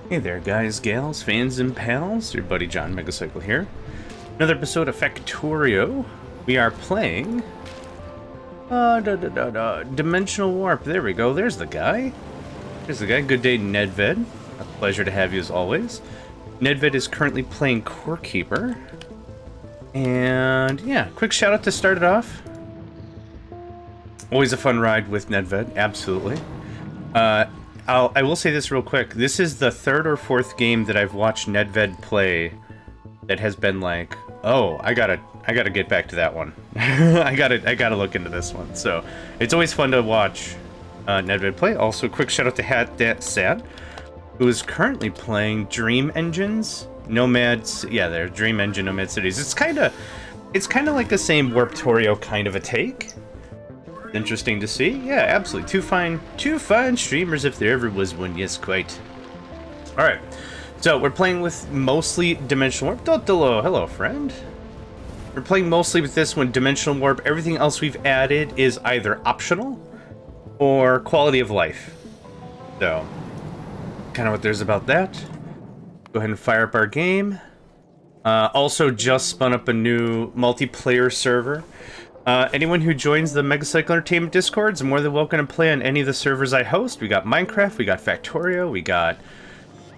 Hey there, guys, gals, fans, and pals. Your buddy JohnMegacycle here. Another episode of Factorio. We are playing Dimensional Warp. There we go. There's the guy. There's the guy. Good day, Nedved. A pleasure to have you as always. Nedved is currently playing Core Keeper. And yeah, quick shout out to start it off. Always a fun ride with Nedved, absolutely. I will say this real quick. This is the third or fourth game that I've watched Nedved play that has been like, oh, I gotta get back to that one. I gotta look into this one. So it's always fun to watch Nedved play. Also, quick shout out to Hat Dat Sad, who is currently playing Dream Engines, Nomads. Yeah, they're Dream Engine Nomad Cities. It's kind of like the same Warptorio kind of a take. Interesting to see. Yeah, absolutely. Two fine streamers if there ever was one. Yes, quite. All right. So we're playing with mostly Dimensional Warp. Dotolo, hello, friend. We're playing mostly with this one, Dimensional Warp. Everything else we've added is either optional or quality of life. So, kind of what there's about that. Go ahead and fire up our game. Also just spun up a new multiplayer server. Anyone who joins the Megacycle Entertainment Discord is more than welcome to play on any of the servers I host. We got Minecraft, we got Factorio, we got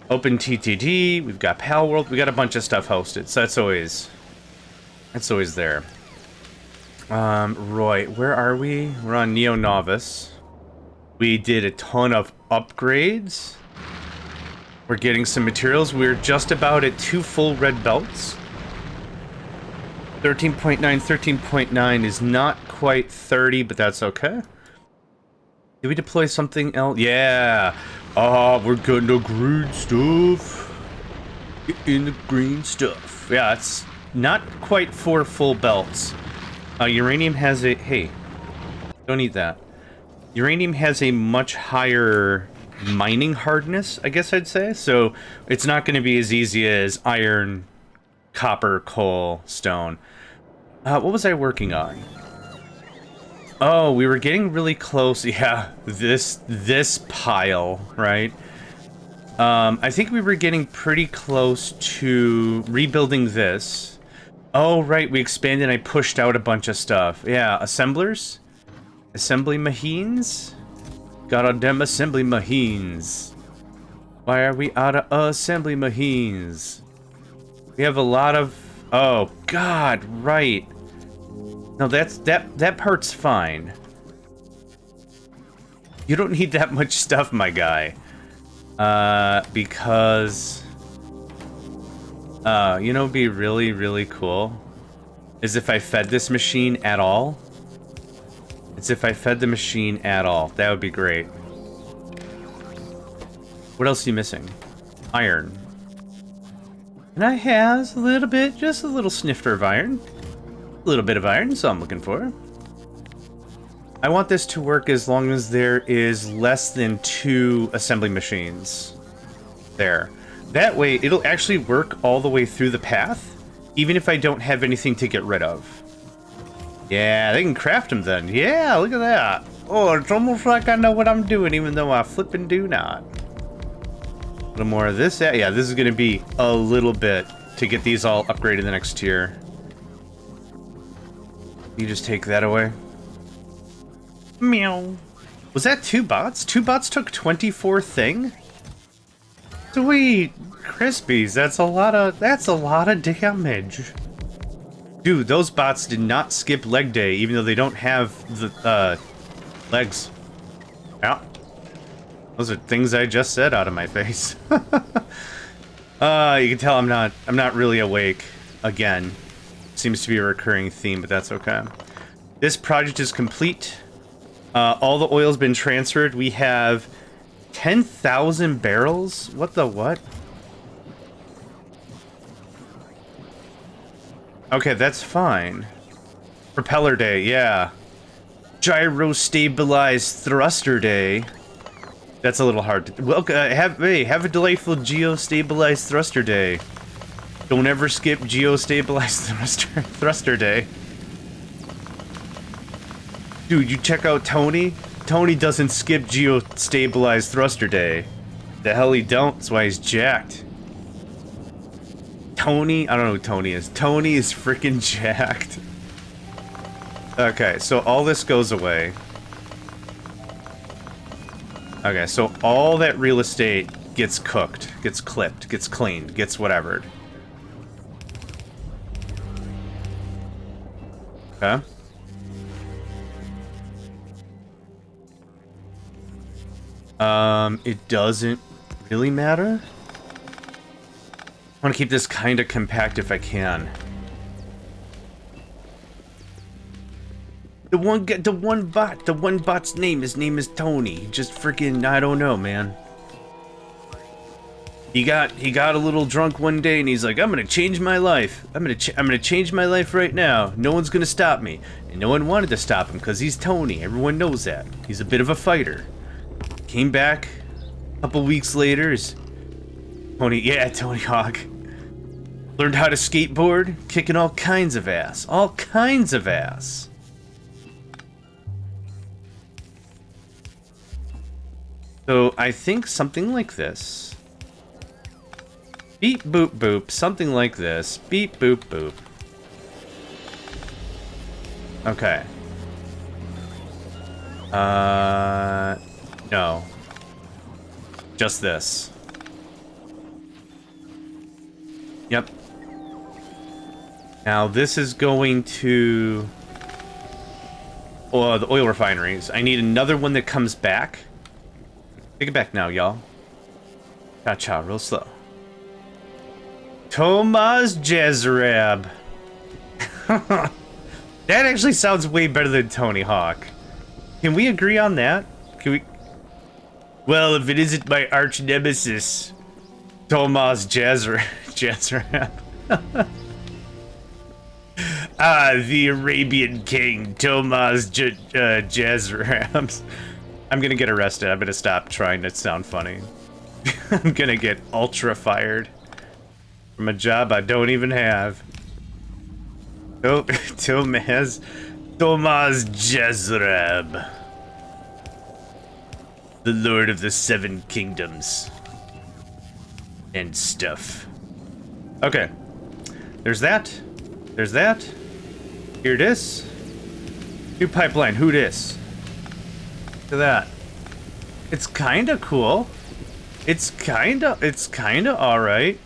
OpenTTD, we've got Palworld, we got a bunch of stuff hosted, so that's always there. Roy, where are we? We're on Neo Novice. We did a ton of upgrades. We're getting some materials. We're just about at 2 full red belts. 13.9, 13.9 is not quite 30, but that's okay. Did we deploy something else? Yeah. We're getting the green stuff. Getting the green stuff. Yeah, it's not quite 4 full belts. Uranium has a... Hey, don't eat that. Uranium has a much higher mining hardness, I guess I'd say. So it's not going to be as easy as iron, copper, coal, stone. What was I working on? Oh, we were getting really close. Yeah, this pile, right? I think we were getting pretty close to rebuilding this. Oh, right, we expanded and I pushed out a bunch of stuff. Yeah, assemblers? Assembly machines? Got all them assembly machines. Why are we out of assembly machines? We have a lot of... Oh, God, right. No, that part's fine. You don't need that much stuff, my guy. Because... you know what'd be really, really cool? Is if I fed this machine at all. It's if I fed the machine at all. That would be great. What else are you missing? Iron. And I has a little bit, just a little snifter of iron. A little bit of iron, so I'm looking for. I want this to work as long as there is less than 2 assembly machines. There. That way, it'll actually work all the way through the path, even if I don't have anything to get rid of. Yeah, they can craft them then. Yeah, look at that. Oh, it's almost like I know what I'm doing, even though I flippin' do not. A little more of this. Yeah, this is going to be a little bit to get these all upgraded in the next tier. You just take that away. Meow. Was that 2 bots? 2 bots took 24 thing? Sweet Crispies, that's a lot of damage. Dude, those bots did not skip leg day, even though they don't have the legs. Yeah. Those are things I just said out of my face. You can tell I'm not really awake again. Seems to be a recurring theme, but that's okay. This project is complete. All the oil's been transferred. We have 10,000 barrels. What the what? Okay, that's fine. Propeller day, yeah. Gyro stabilized thruster day. That's a little hard to... Well, have a delightful geo-stabilized thruster day. Don't ever skip geo-stabilized thruster day. Dude, you check out Tony? Tony doesn't skip geo-stabilized thruster day. The hell he don't. That's why he's jacked. Tony, I don't know who Tony is. Tony is freaking jacked. Okay, so all this goes away. Okay, so all that real estate gets cooked, gets clipped, gets cleaned, gets whatevered. Okay. It doesn't really matter. I want to keep this kind of compact if I can. The one bot's name, his name is Tony. Just freaking, I don't know, man. He got a little drunk one day and he's like, I'm gonna change my life. I'm gonna change my life right now. No one's gonna stop me. And no one wanted to stop him because he's Tony. Everyone knows that. He's a bit of a fighter. Came back a couple weeks later. Tony Hawk. Learned how to skateboard, kicking all kinds of ass. All kinds of ass. So I think something like this. Beep boop boop, something like this. Beep boop boop. Okay. No. Just this. Yep. Now this is going to the oil refineries. I need another one that comes back. Take it back now, y'all. Cha-cha, real slow. Tomas Jezreb. That actually sounds way better than Tony Hawk. Can we agree on that? Can we? Well, if it isn't my arch nemesis, Tomas Jezreb. The Arabian king, Tomas Jezreb. I'm gonna get arrested. I'm gonna stop trying to sound funny. I'm gonna get ultra fired from a job I don't even have. Oh, Tomas Jezreb, the Lord of the Seven Kingdoms and stuff. Okay, there's that. There's that. Here it is. New pipeline. Who dis? Look at that. It's kind of cool. It's kind of all right.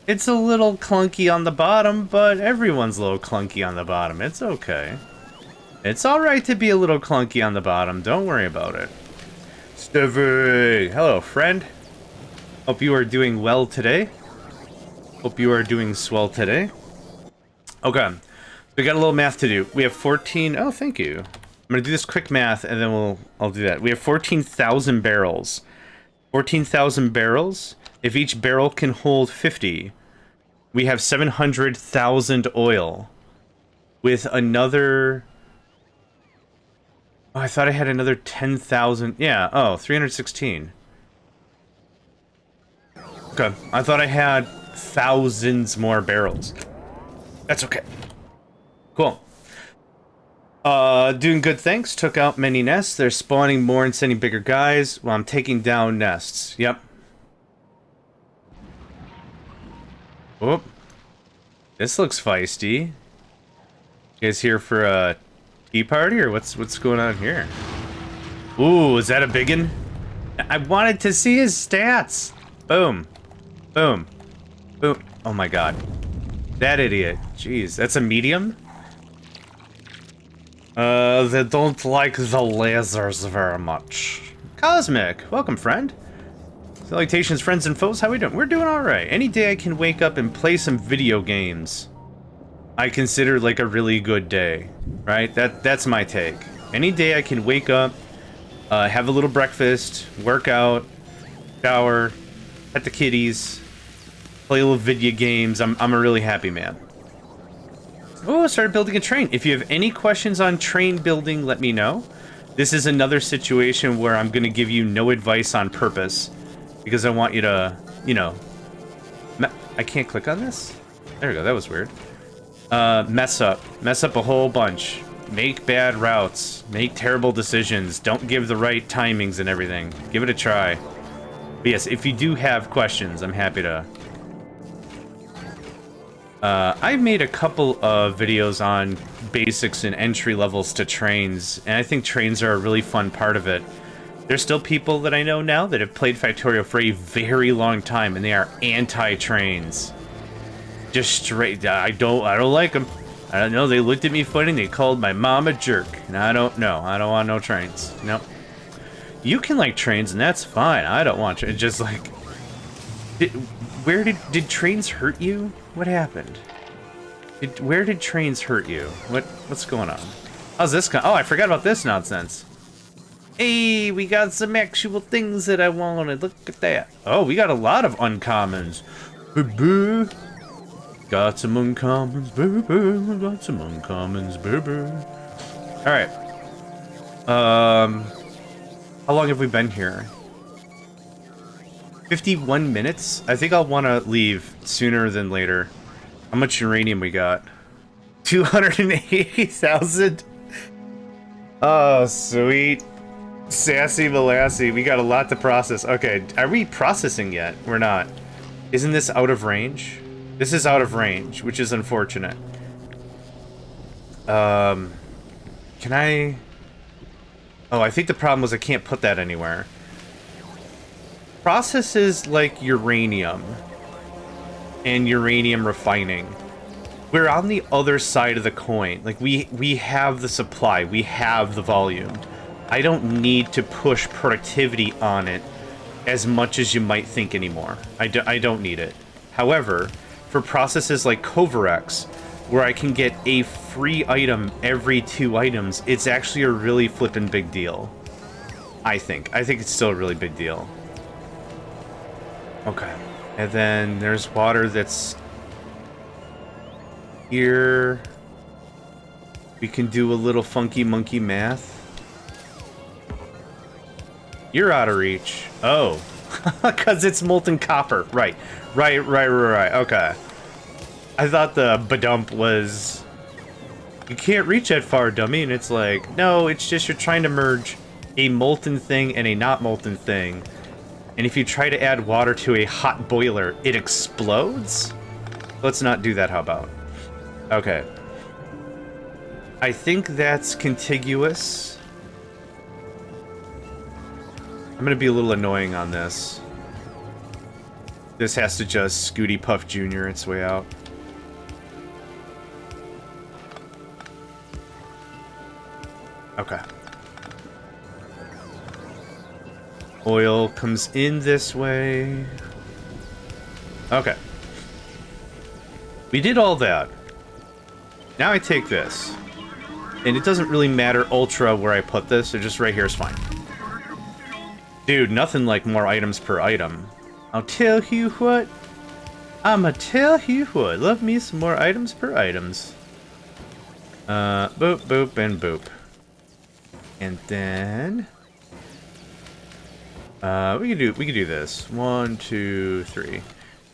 It's a little clunky on the bottom, but everyone's a little clunky on the bottom. It's okay. It's all right to be a little clunky on the bottom. Don't worry about it. Stevie, hello, friend. Hope you are doing well today. Hope you are doing swell today. Okay, we got a little math to do. We have 14. Oh, thank you. I'm gonna do this quick math, and then I'll do that. We have 14,000 barrels. 14,000 barrels. If each barrel can hold 50, we have 700,000 oil. With another. Oh, I thought I had another 10,000. Yeah. Oh, 316. Okay. I thought I had thousands more barrels. That's okay. Cool. Doing good, thanks. Took out many nests. They're spawning more and sending bigger guys while I'm taking down nests. Yep. Whoop. This looks feisty. You guys here for a tea party, or what's going on here? Ooh, is that a biggin? I wanted to see his stats. Boom. Boom. Boom. Oh my god. That idiot. Jeez, that's a medium? They don't like the lasers very much. Cosmic, welcome, friend. Salutations, friends and foes. How we doing? We're doing all right. Any day I can wake up and play some video games, I consider like a really good day, right? That's my take. Any day I can wake up, have a little breakfast, work out, shower, pet the kitties, play a little video games. I'm a really happy man. Oh, started building a train. If you have any questions on train building, let me know. This is another situation where I'm going to give you no advice on purpose, because I want you to, you know... I can't click on this? There we go, that was weird. Mess up a whole bunch. Make bad routes. Make terrible decisions. Don't give the right timings and everything. Give it a try. But yes, if you do have questions, I'm happy to... I've made a couple of videos on basics and entry levels to trains, and I think trains are a really fun part of it. There's still people that I know now that have played Factorio for a very long time, and they are anti-trains. Just straight, I don't like them. I don't know, they looked at me funny and they called my mom a jerk. And I don't know, I don't want no trains. Nope. You can like trains and that's fine. I don't want trains. Just like, did trains hurt you? What happened? Where did trains hurt you? What's going on? How's this going? Oh, I forgot about this nonsense. Hey, we got some actual things that I wanted. Look at that. Oh, we got a lot of uncommons. Boo-boo. Got some uncommons, baby. Got some uncommons, baby. Alright. How long have we been here? 51 minutes? I think I'll want to leave sooner than later. How much uranium we got? 280,000? Oh, sweet. Sassy Molassy. We got a lot to process. Okay, are we processing yet? We're not. Isn't this out of range? This is out of range, which is unfortunate. Can I... Oh, I think the problem was I can't put that anywhere. Processes like uranium and uranium refining. We're on the other side of the coin. Like, we have the supply. We have the volume. I don't need to push productivity on it as much as you might think anymore. I don't need it. However... For processes like Covarex, where I can get a free item every 2 items, it's actually a really flippin' big deal. I think it's still a really big deal. Okay. And then there's water that's here. We can do a little funky monkey math. You're out of reach. Oh. Because it's molten copper. Right. Right. Okay. I thought the badump was... You can't reach that far, dummy. And it's like, no, it's just you're trying to merge a molten thing and a not molten thing. And if you try to add water to a hot boiler, it explodes? Let's not do that, how about? Okay. I think that's contiguous. I'm gonna be a little annoying on this. This has to just Scooty Puff Jr. its way out. Okay. Oil comes in this way. Okay. We did all that. Now I take this. And it doesn't really matter ultra where I put this, so just right here is fine. Dude, nothing like more items per item. I'll tell you what. I'ma tell you what. Love me some more items per items. Boop, boop, and boop. And then... we can do this. 1, 2, 3.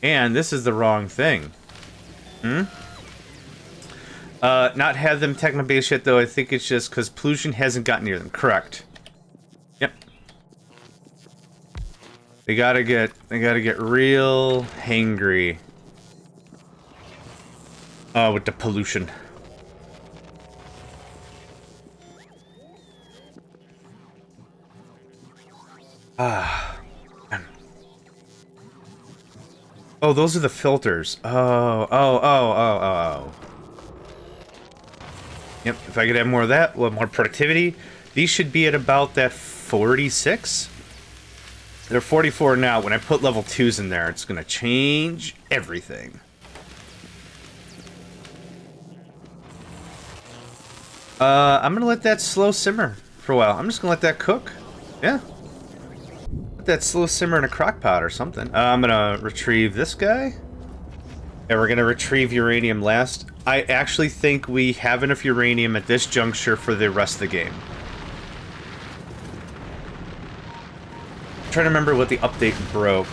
And this is the wrong thing. Not have them techno-based yet, though. I think it's just because pollution hasn't gotten near them. Correct. Yep. They gotta get real hangry. With the pollution. Oh, those are the filters. Oh. Yep, if I could have more of that, we'll have more productivity. These should be at about that 46. They're 44 now. When I put level 2s in there, it's going to change everything. I'm going to let that slow simmer for a while. I'm just going to let that cook. Yeah. Let that slow simmer in a crock pot or something. I'm going to retrieve this guy. And we're going to retrieve uranium last. I actually think we have enough uranium at this juncture for the rest of the game. I'm trying to remember what the update broke.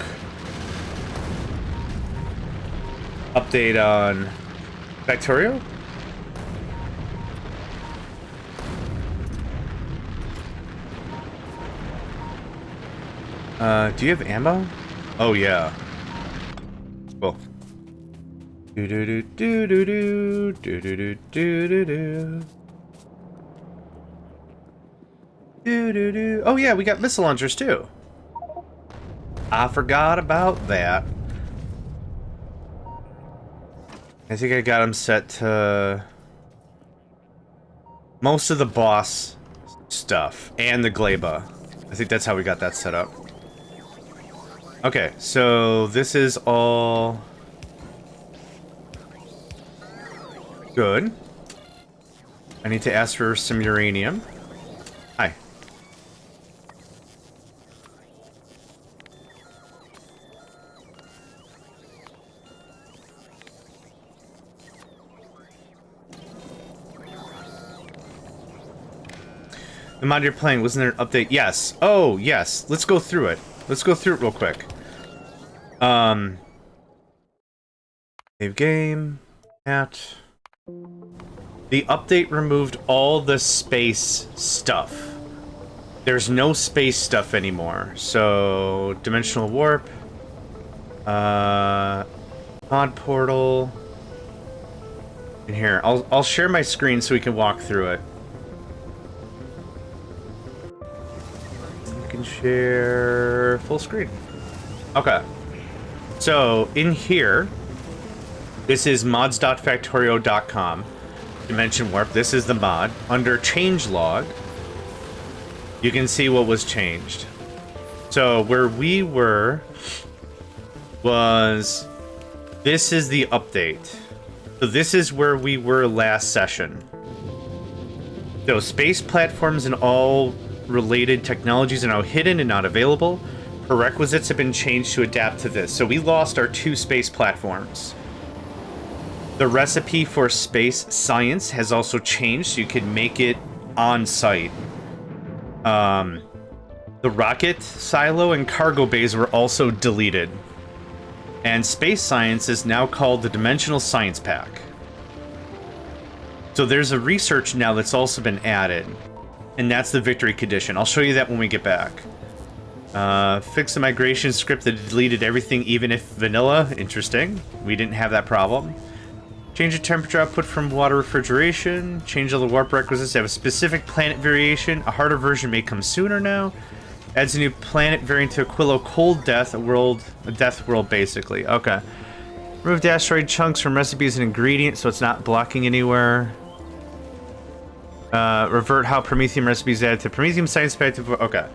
Update on Factorio? Do you have ammo? Oh, yeah. Cool. Do do do do do do do do do do do. Do do do. Oh yeah, we got missile launchers too. I forgot about that. I think I got them set to most of the boss stuff and the Gleba. I think that's how we got that set up. Okay, so this is all good. I need to ask for some uranium. Hi. The mod you're playing, wasn't there an update? Yes. Oh, yes. Let's go through it. Let's go through it real quick. Save game. At. The update removed all the space stuff. There's no space stuff anymore. So, dimensional warp. Mod portal. In here. I'll share my screen so we can walk through it. Can share full screen. Okay. So, in here, this is mods.factorio.com. Dimension warp. This is the mod. Under changelog, you can see what was changed. So, where we were was this is the update. So, this is where we were last session. So, space platforms and all related technologies are now hidden and not available. Prerequisites have been changed to adapt to this. So we lost our 2 space platforms. The recipe for space science has also changed, so you can make it on site. The rocket silo and cargo bays were also deleted. And space science is now called the Dimensional Science Pack. So there's a research now that's also been added. And that's the victory condition. I'll show you that when we get back. Fix the migration script that deleted everything, even if vanilla. Interesting. We didn't have that problem. Change the temperature output from water refrigeration. Change all the warp requisites to have a specific planet variation. A harder version may come sooner now. Adds a new planet variant to Aquilo Cold Death, a death world, basically. Okay. Remove the asteroid chunks from recipes and ingredients so it's not blocking anywhere. Revert how Promethium recipes add to Promethium science pack. Okay,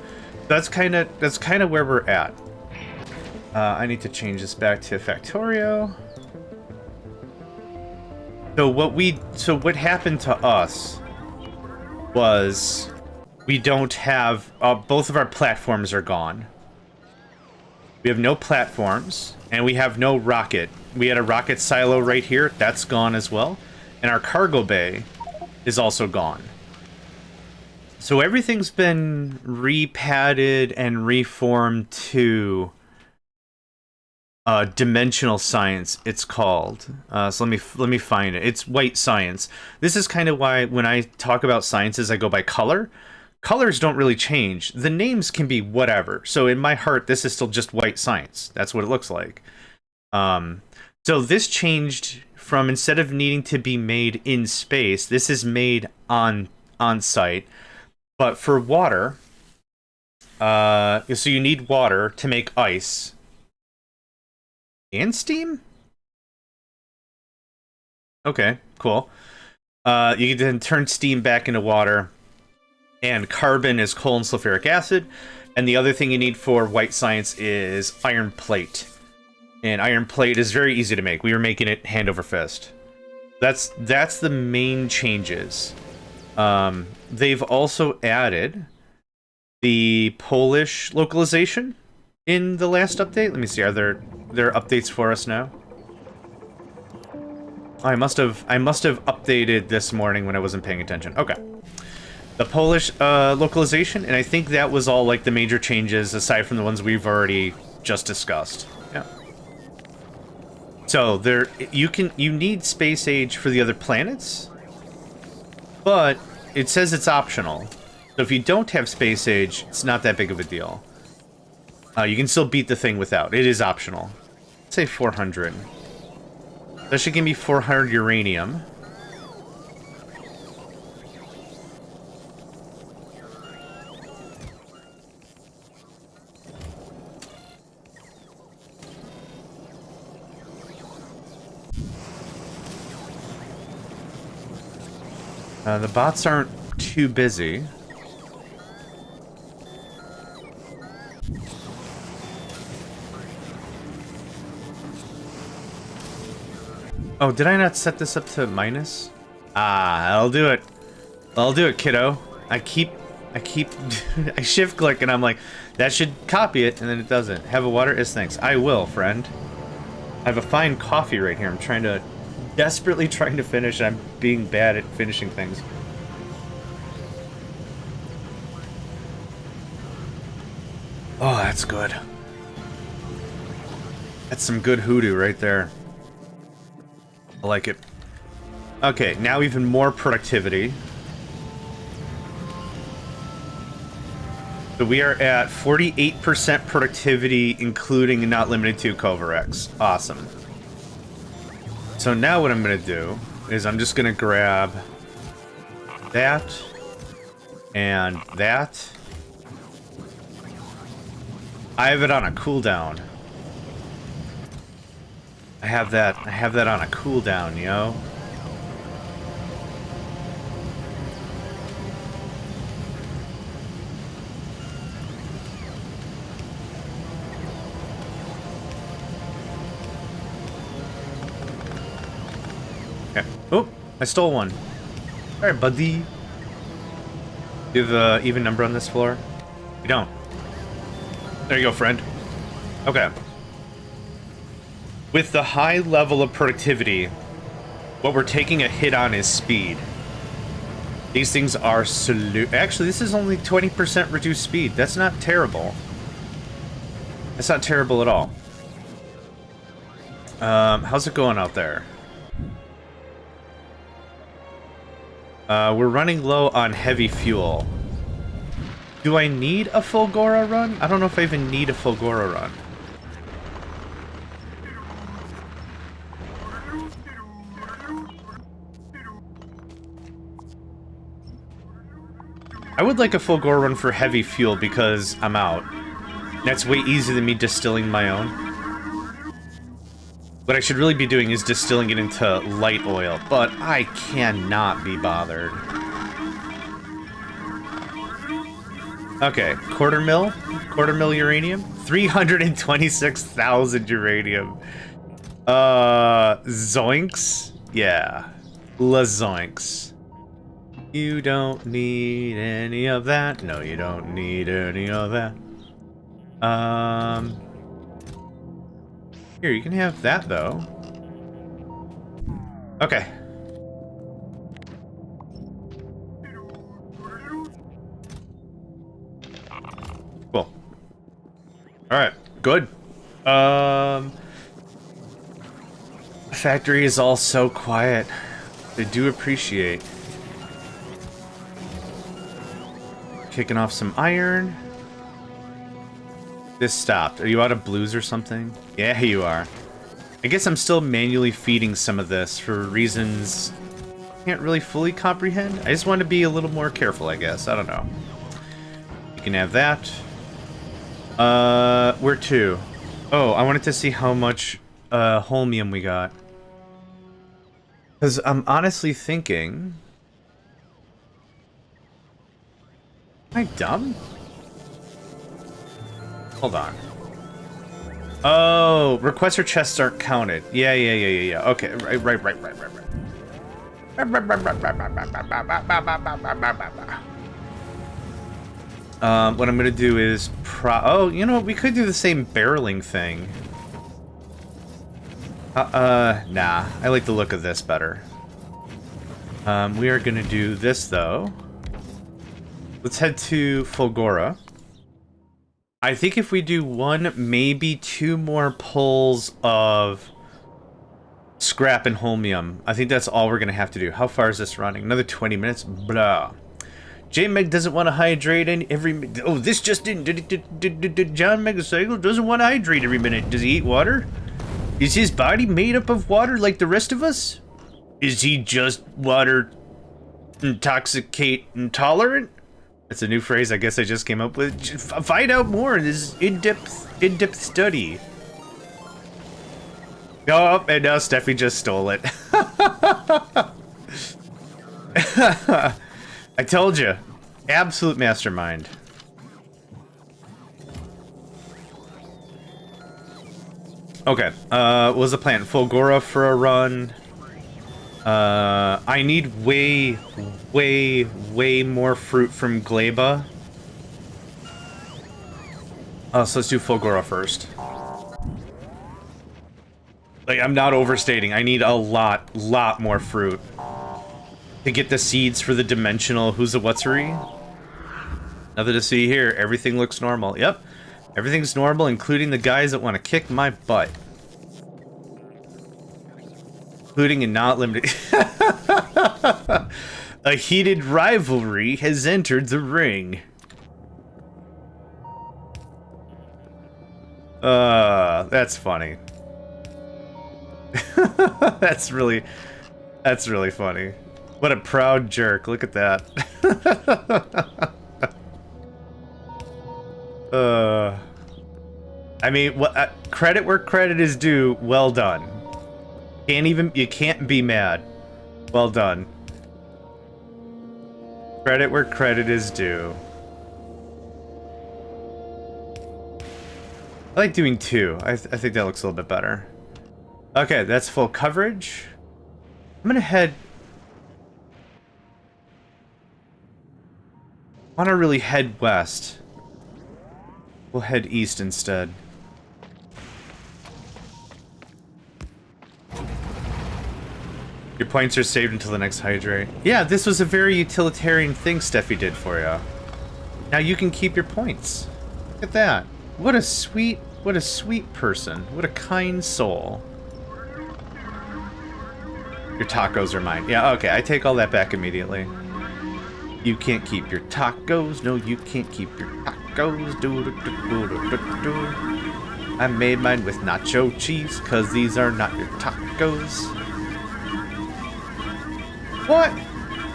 that's kind of where we're at. I need to change this back to Factorio. So what happened to us was we don't have both of our platforms are gone. We have no platforms and we have no rocket. We had a rocket silo right here. That's gone as well, and our cargo bay is also gone. So everything's been repadded and reformed to dimensional science, it's called. So let me find it. It's white science. This is kind of why when I talk about sciences, I go by color. Colors don't really change. The names can be whatever. So in my heart, this is still just white science. That's what it looks like. So this changed from, instead of needing to be made in space, this is made on site. But for water, so you need water to make ice. And steam? Okay, cool. You can then turn steam back into water. And carbon is coal and sulfuric acid. And the other thing you need for white science is iron plate. And iron plate is very easy to make. We were making it hand over fist. That's the main changes. They've also added the Polish localization in the last update. Let me see, are there updates for us now? I must have updated this morning when I wasn't paying attention. Okay. The Polish localization, and I think that was all like the major changes aside from the ones we've already just discussed. Yeah. So you need space age for the other planets, but it says it's optional. So if you don't have space age, it's not that big of a deal. You can still beat the thing without. It is optional. Let's say 400. That should give me 400 uranium. The bots aren't too busy. Oh, did I not set this up to minus? Ah, I'll do it. I'll do it, kiddo. I shift click and I'm like, that should copy it, and then it doesn't. Have a water? Is thanks. I will, friend. I have a fine coffee right here. I'm desperately trying to finish, and I'm being bad at finishing things. Oh, that's good. That's some good hoodoo right there. I like it. Okay, now even more productivity. So we are at 48% productivity, including and not limited to Kovarex. Awesome. So now what I'm going to do is I'm just going to grab that and that. I have it on a cooldown. I have that on a cooldown, yo. Okay. Oh, I stole one. Alright, buddy. Do you have an even number on this floor? You don't. There you go, friend. Okay. With the high level of productivity, what we're taking a hit on is speed. These things are actually, this is only 20% reduced speed. That's not terrible. That's not terrible at all. How's it going out there? We're running low on heavy fuel. Do I need a Fulgora run? I don't know if I even need a Fulgora run. I would like a Fulgora run for heavy fuel because I'm out. That's way easier than me distilling my own. What I should really be doing is distilling it into light oil, but I cannot be bothered. Okay, quarter mil uranium, 326,000 uranium. Zoinks? Yeah, la zoinks. You don't need any of that. No, you don't need any of that. Here, you can have that, though. Okay. Cool. Alright, good. Factory is all so quiet. I do appreciate. Kicking off some iron. This stopped. Are you out of blues or something? Yeah, you are. I guess I'm still manually feeding some of this for reasons I can't really fully comprehend. I just want to be a little more careful, I guess. I don't know. You can have that. Where to? Oh, I wanted to see how much holmium we got. Because I'm honestly thinking... Am I dumb? Hold on. Oh, requester chests aren't counted. Yeah. Okay, right. What I'm gonna do is oh, you know what? We could do the same barreling thing. Nah. I like the look of this better. We are gonna do this, though. Let's head to Fulgora. I think if we do one, maybe two more pulls of scrap and holmium, I think that's all we're going to have to do. How far is this running? Another 20 minutes? Blah. J-Meg doesn't want to hydrate every... Oh, this just in. Did John Megacycle doesn't want to hydrate every minute. Does he eat water? Is his body made up of water like the rest of us? Is he just water intoxicate intolerant? That's a new phrase I guess I just came up with. Find out more in this in-depth study. Oh, and now Steffi just stole it. I told you. Absolute mastermind. Okay, what was the plan? Fulgora for a run. I need way more fruit from Gleba. So let's do Fulgora first. Like, I'm not overstating. I need a lot more fruit to get the seeds for the dimensional who's-a-whatsery. Nothing to see here. Everything looks normal. Yep. Everything's normal, including the guys that want to kick my butt. Including and not limited. A heated rivalry has entered the ring. That's funny. That's really funny. What a proud jerk. Look at that. I mean, what credit where credit is due. Well done. You can't be mad. Well done. Credit where credit is due. I like doing 2. I think that looks a little bit better. Okay, that's full coverage. I'm gonna head... I want to really head west. We'll head east instead. Your points are saved until the next hydrate. Yeah, this was a very utilitarian thing Steffi did for you. Now you can keep your points. Look at that. What a sweet person. What a kind soul. Your tacos are mine. Yeah, okay, I take all that back immediately. You can't keep your tacos. No, you can't keep your tacos. I made mine with nacho cheese, cause these are not your tacos. What?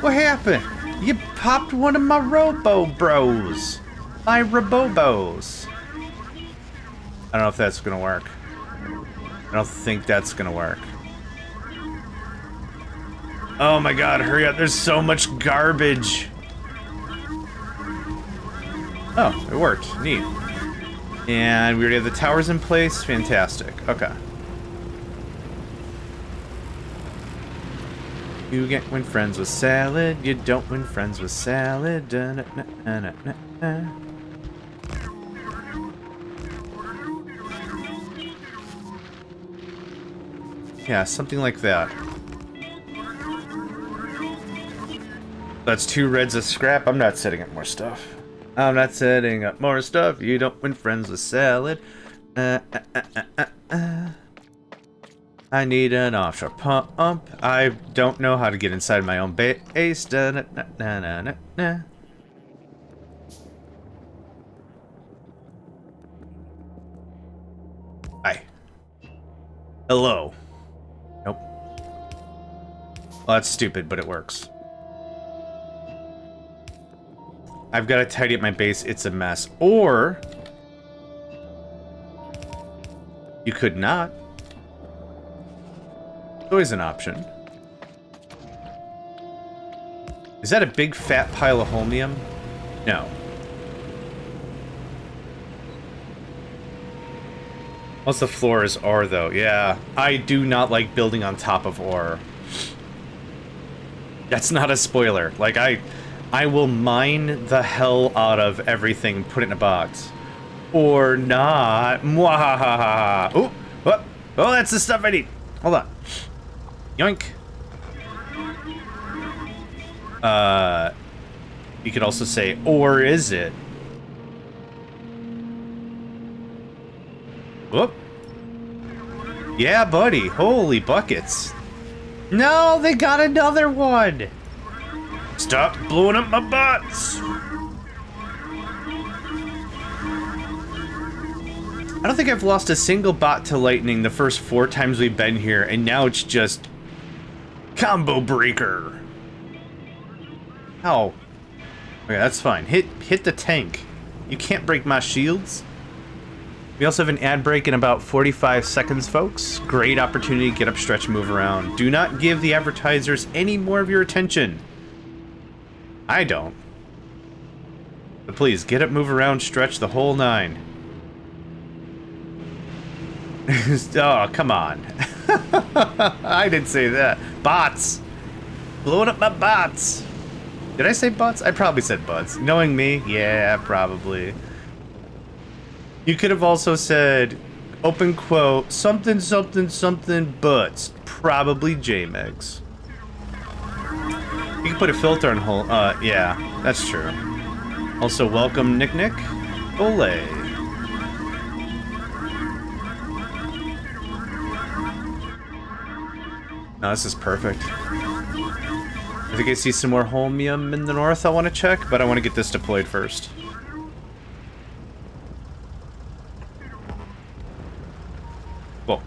What happened? You popped one of my Robo Bros. My Robobos. I don't know if that's gonna work. I don't think that's gonna work. Oh my god, hurry up. There's so much garbage. Oh, it worked. Neat. And we already have the towers in place. Fantastic. Okay. You get win friends with salad. You don't win friends with salad. Da, na, na, na, na, na. Yeah, something like that. That's 2 reds of scrap. I'm not setting up more stuff. I'm not setting up more stuff. You don't win friends with salad. I need an offshore pump. I don't know how to get inside my own base. Da, na, na, na, na, na, na. Hi. Hello. Nope. Well, that's stupid, but it works. I've got to tidy up my base. It's a mess. Or you could not. Always an option. Is that a big fat pile of holmium? No. Most of the floor is ore, though. Yeah, I do not like building on top of ore. That's not a spoiler. Like, I will mine the hell out of everything, put it in a box. Or not. Mwahaha. Oh, that's the stuff I need. Hold on. Yoink. You could also say, or is it? Whoop. Yeah, buddy. Holy buckets. No, they got another one. Stop blowing up my bots! I don't think I've lost a single bot to lightning the first 4 times we've been here, and now it's just... combo breaker! Ow. Okay, that's fine. Hit the tank. You can't break my shields. We also have an ad break in about 45 seconds, folks. Great opportunity to get up, stretch, move around. Do not give the advertisers any more of your attention. I don't. But please, get up, move around, stretch the whole 9. Oh, come on. I didn't say that. Bots! Blowing up my bots! Did I say bots? I probably said bots. Knowing me, yeah, probably. You could have also said, open quote, something, something, something, buts. Probably JMegs. You can put a filter on whole, yeah, that's true. Also, welcome, Nick. Ole. No, this is perfect. I think I see some more holmium in the north I want to check, but I want to get this deployed first. Cool.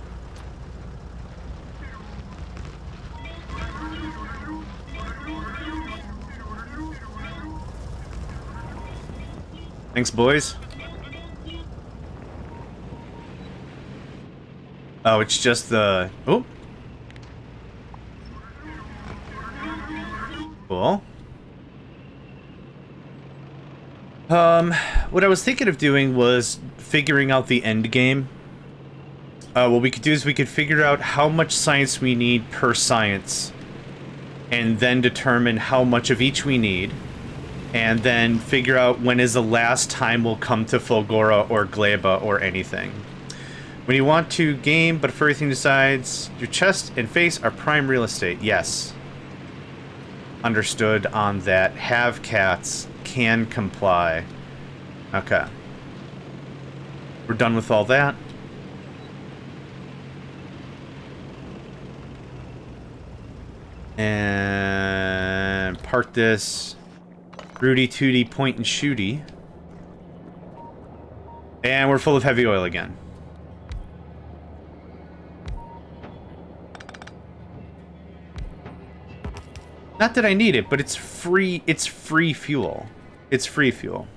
Thanks, boys. Oh, it's just the... Oh. Cool. What I was thinking of doing was figuring out the end game. What we could do is we could figure out how much science we need per science, and then determine how much of each we need, and then figure out when is the last time we'll come to Fulgora or Gleba or anything. When you want to game, but for everything decides, your chest and face are prime real estate. Yes. Understood on that. Have cats. Can comply. Okay. We're done with all that. And park this. Rudy Tooty point and shooty. And we're full of heavy oil again. Not that I need it, but it's free. It's free fuel. It's free fuel.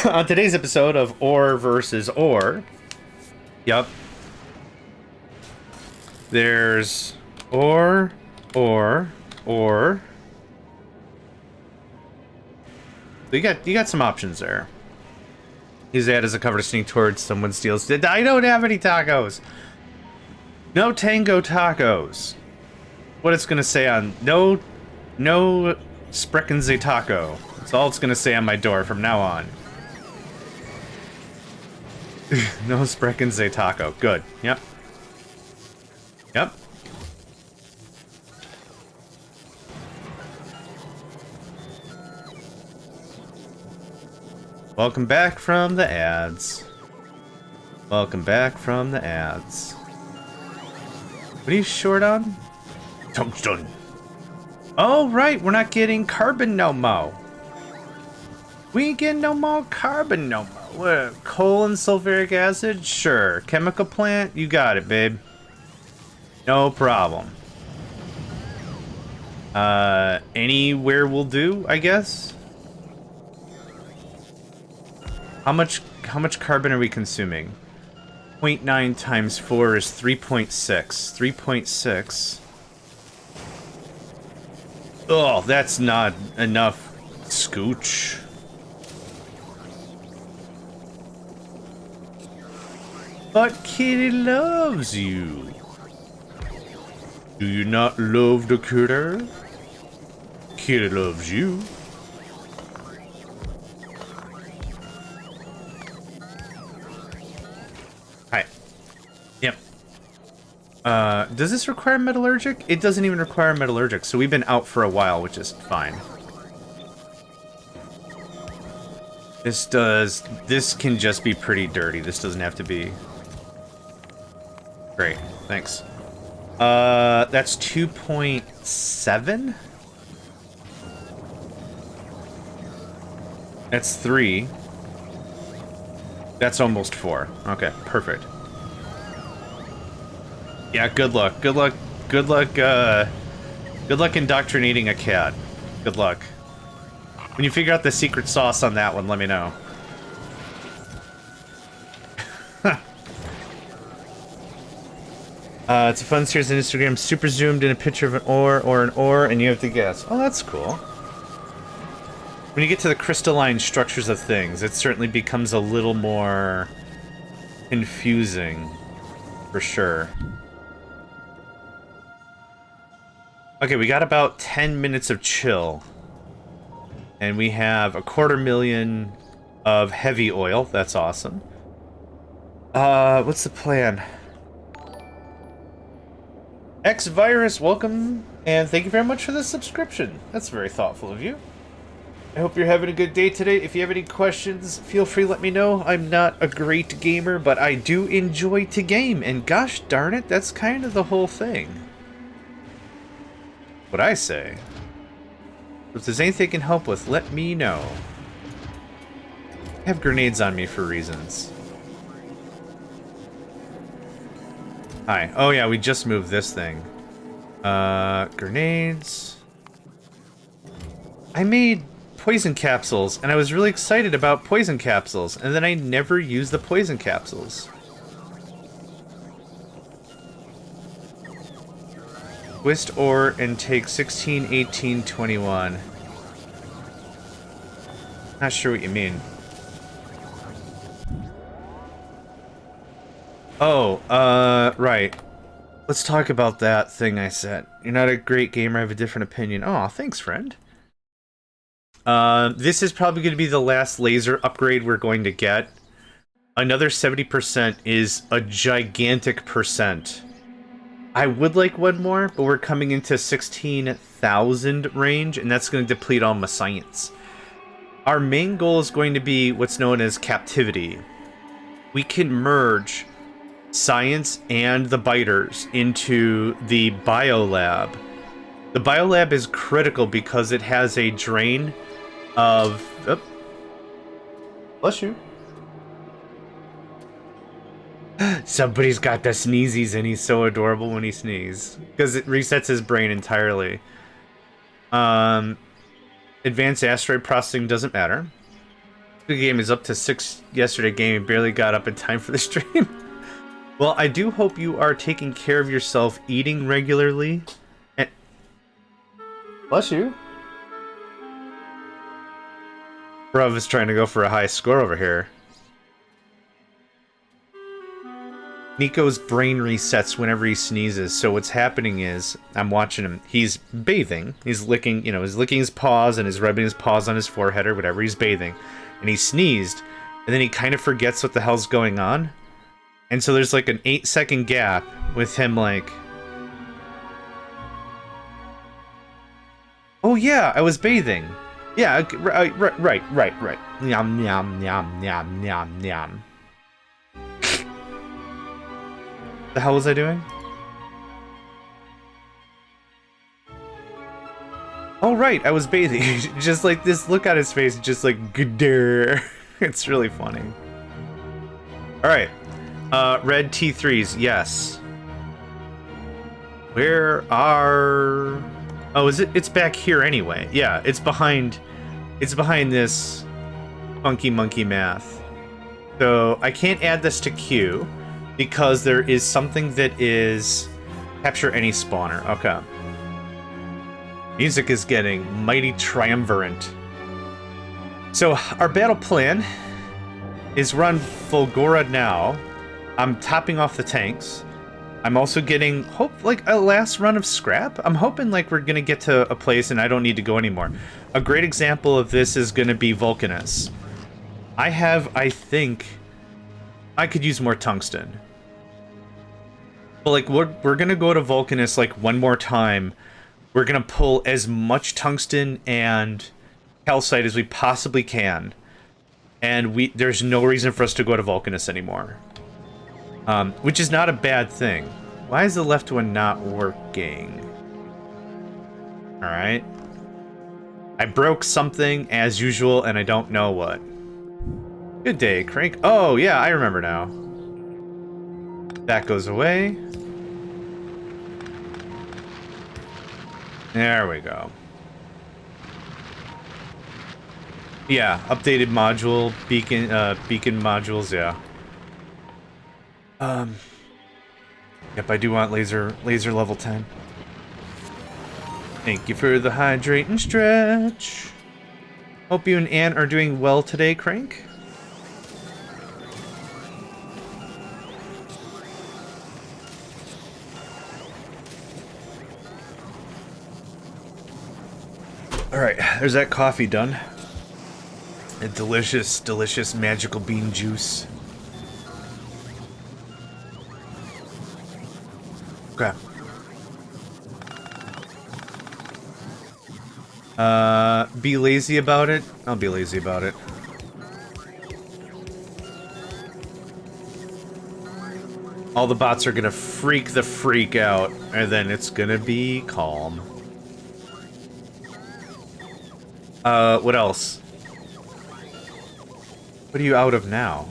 On today's episode of Ore versus Ore. Yep. There's Ore. You got some options there. His ad is a cover to sneak towards someone steals. I don't have any tacos. No tango tacos. What it's gonna say on no Spreckenze taco. That's all it's gonna say on my door from now on. No Spreckenze taco. Good. Yep. Yep. Welcome back from the ads. Welcome back from the ads. What are you short on? Tungsten. Oh, right. We're not getting carbon no more. We ain't getting no more carbon no more. What, coal and sulfuric acid? Sure. Chemical plant? You got it, babe. No problem. Anywhere will do, I guess. How much carbon are we consuming? 0.9 times 4 is 3.6. 3.6. Oh, that's not enough scooch. But Kitty loves you. Do you not love the critter? Kitty loves you. Hi. Yep. Does this require metallurgic? It doesn't even require metallurgic, so we've been out for a while, which is fine. This can just be pretty dirty. This doesn't have to be. Great, thanks. That's 2.6 7? That's 3. That's almost 4. Okay, perfect. Yeah, good luck. Good luck. Good luck, good luck indoctrinating a cat. Good luck. When you figure out the secret sauce on that one, let me know. It's a fun series on Instagram. Super zoomed in a picture of an ore, and you have to guess. Oh, that's cool. When you get to the crystalline structures of things, it certainly becomes a little more confusing, for sure. Okay, we got about 10 minutes of chill. And we have 250,000 of heavy oil. That's awesome. What's the plan? X-Virus, welcome, and thank you very much for the subscription. That's very thoughtful of you. I hope you're having a good day today. If you have any questions, feel free to let me know. I'm not a great gamer, but I do enjoy to game, and gosh darn it, that's kind of the whole thing. What I say. If there's anything I can help with, let me know. I have grenades on me for reasons. Hi. Oh yeah, we just moved this thing. Grenades. I made poison capsules, and I was really excited about poison capsules, and then I never used the poison capsules. Twist ore and take 16, 18, 21. Not sure what you mean. Oh, right. Let's talk about that thing I said. You're not a great gamer, I have a different opinion. Oh, thanks, friend. This is probably going to be the last laser upgrade we're going to get. Another 70% is a gigantic percent. I would like one more, but we're coming into 16,000 range, and that's going to deplete all my science. Our main goal is going to be what's known as captivity. We can merge science and the biters into the biolab. The biolab is critical because it has a drain of... Oh. Bless you. Somebody's got the sneezies and he's so adorable when he sneezes. Because it resets his brain entirely. Advanced asteroid processing doesn't matter. The game is up to 6 yesterday game. Barely got up in time for the stream. Well, I do hope you are taking care of yourself, eating regularly. And... Bless you. Bruv is trying to go for a high score over here. Nico's brain resets whenever he sneezes, so what's happening is, I'm watching him, he's bathing, he's licking, you know, he's licking his paws and he's rubbing his paws on his forehead or whatever, he's bathing, and he sneezed, and then he kind of forgets what the hell's going on, and so there's like an 8-second gap with him like, oh yeah, I was bathing, yeah, right, yum, yum, yum, yum, yum, yum. The hell was I doing? Oh right, I was bathing. Just like this look on his face, just like g'dare. It's really funny. Alright. Red T3s, yes. Where are... Oh, is it? It's back here anyway. Yeah, it's behind this funky monkey math. So I can't add this to queue. Because there is something that is capture any spawner. Okay. Music is getting mighty triumvirate. So our battle plan is run Fulgora now. I'm topping off the tanks. I'm also getting like a last run of scrap. I'm hoping like we're gonna get to a place and I don't need to go anymore. A great example of this is gonna be Vulcanus. I think I could use more tungsten. But like we're gonna go to Vulcanus like one more time. We're gonna pull as much tungsten and calcite as we possibly can, and there's no reason for us to go to Vulcanus anymore. Which is not a bad thing. Why is the left one not working? Alright. I broke something, as usual, and I don't know what. Good day, Crank. Oh, yeah, I remember now. That goes away. There we go. Yeah, updated module, beacon modules, yeah. Yep, I do want laser level 10. Thank you for the hydrate and stretch. Hope you and Ann are doing well today, Crank. Alright, there's that coffee done. A delicious, delicious magical bean juice. Okay. Be lazy about it? I'll be lazy about it. All the bots are gonna freak the freak out, and then it's gonna be calm. What else? What are you out of now?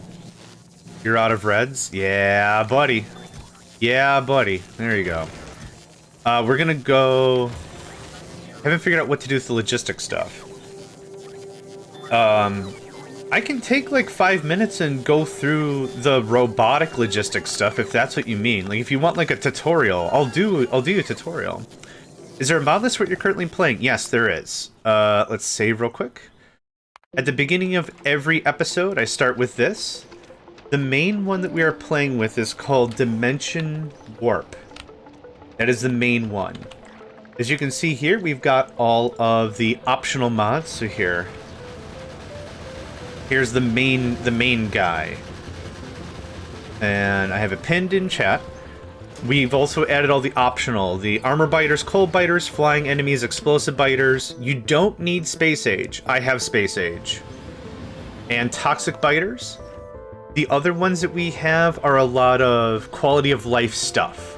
You're out of reds? Yeah, buddy. Yeah, buddy. There you go. We're gonna go... Haven't figured out what to do with the logistics stuff. I can take like 5 minutes and go through the robotic logistics stuff if that's what you mean. Like if you want like a tutorial, I'll do a tutorial. Is there a mod list what you're currently playing? Yes, there is. Let's save real quick. At the beginning of every episode, I start with this. The main one that we are playing with is called Dimension Warp. That is the main one. As you can see here, we've got all of the optional mods. So here's the main guy. And I have it pinned in chat. We've also added all the optional, the armor biters, cold biters, flying enemies, explosive biters. You don't need space age. I have space age. And toxic biters. The other ones that we have are a lot of quality of life stuff.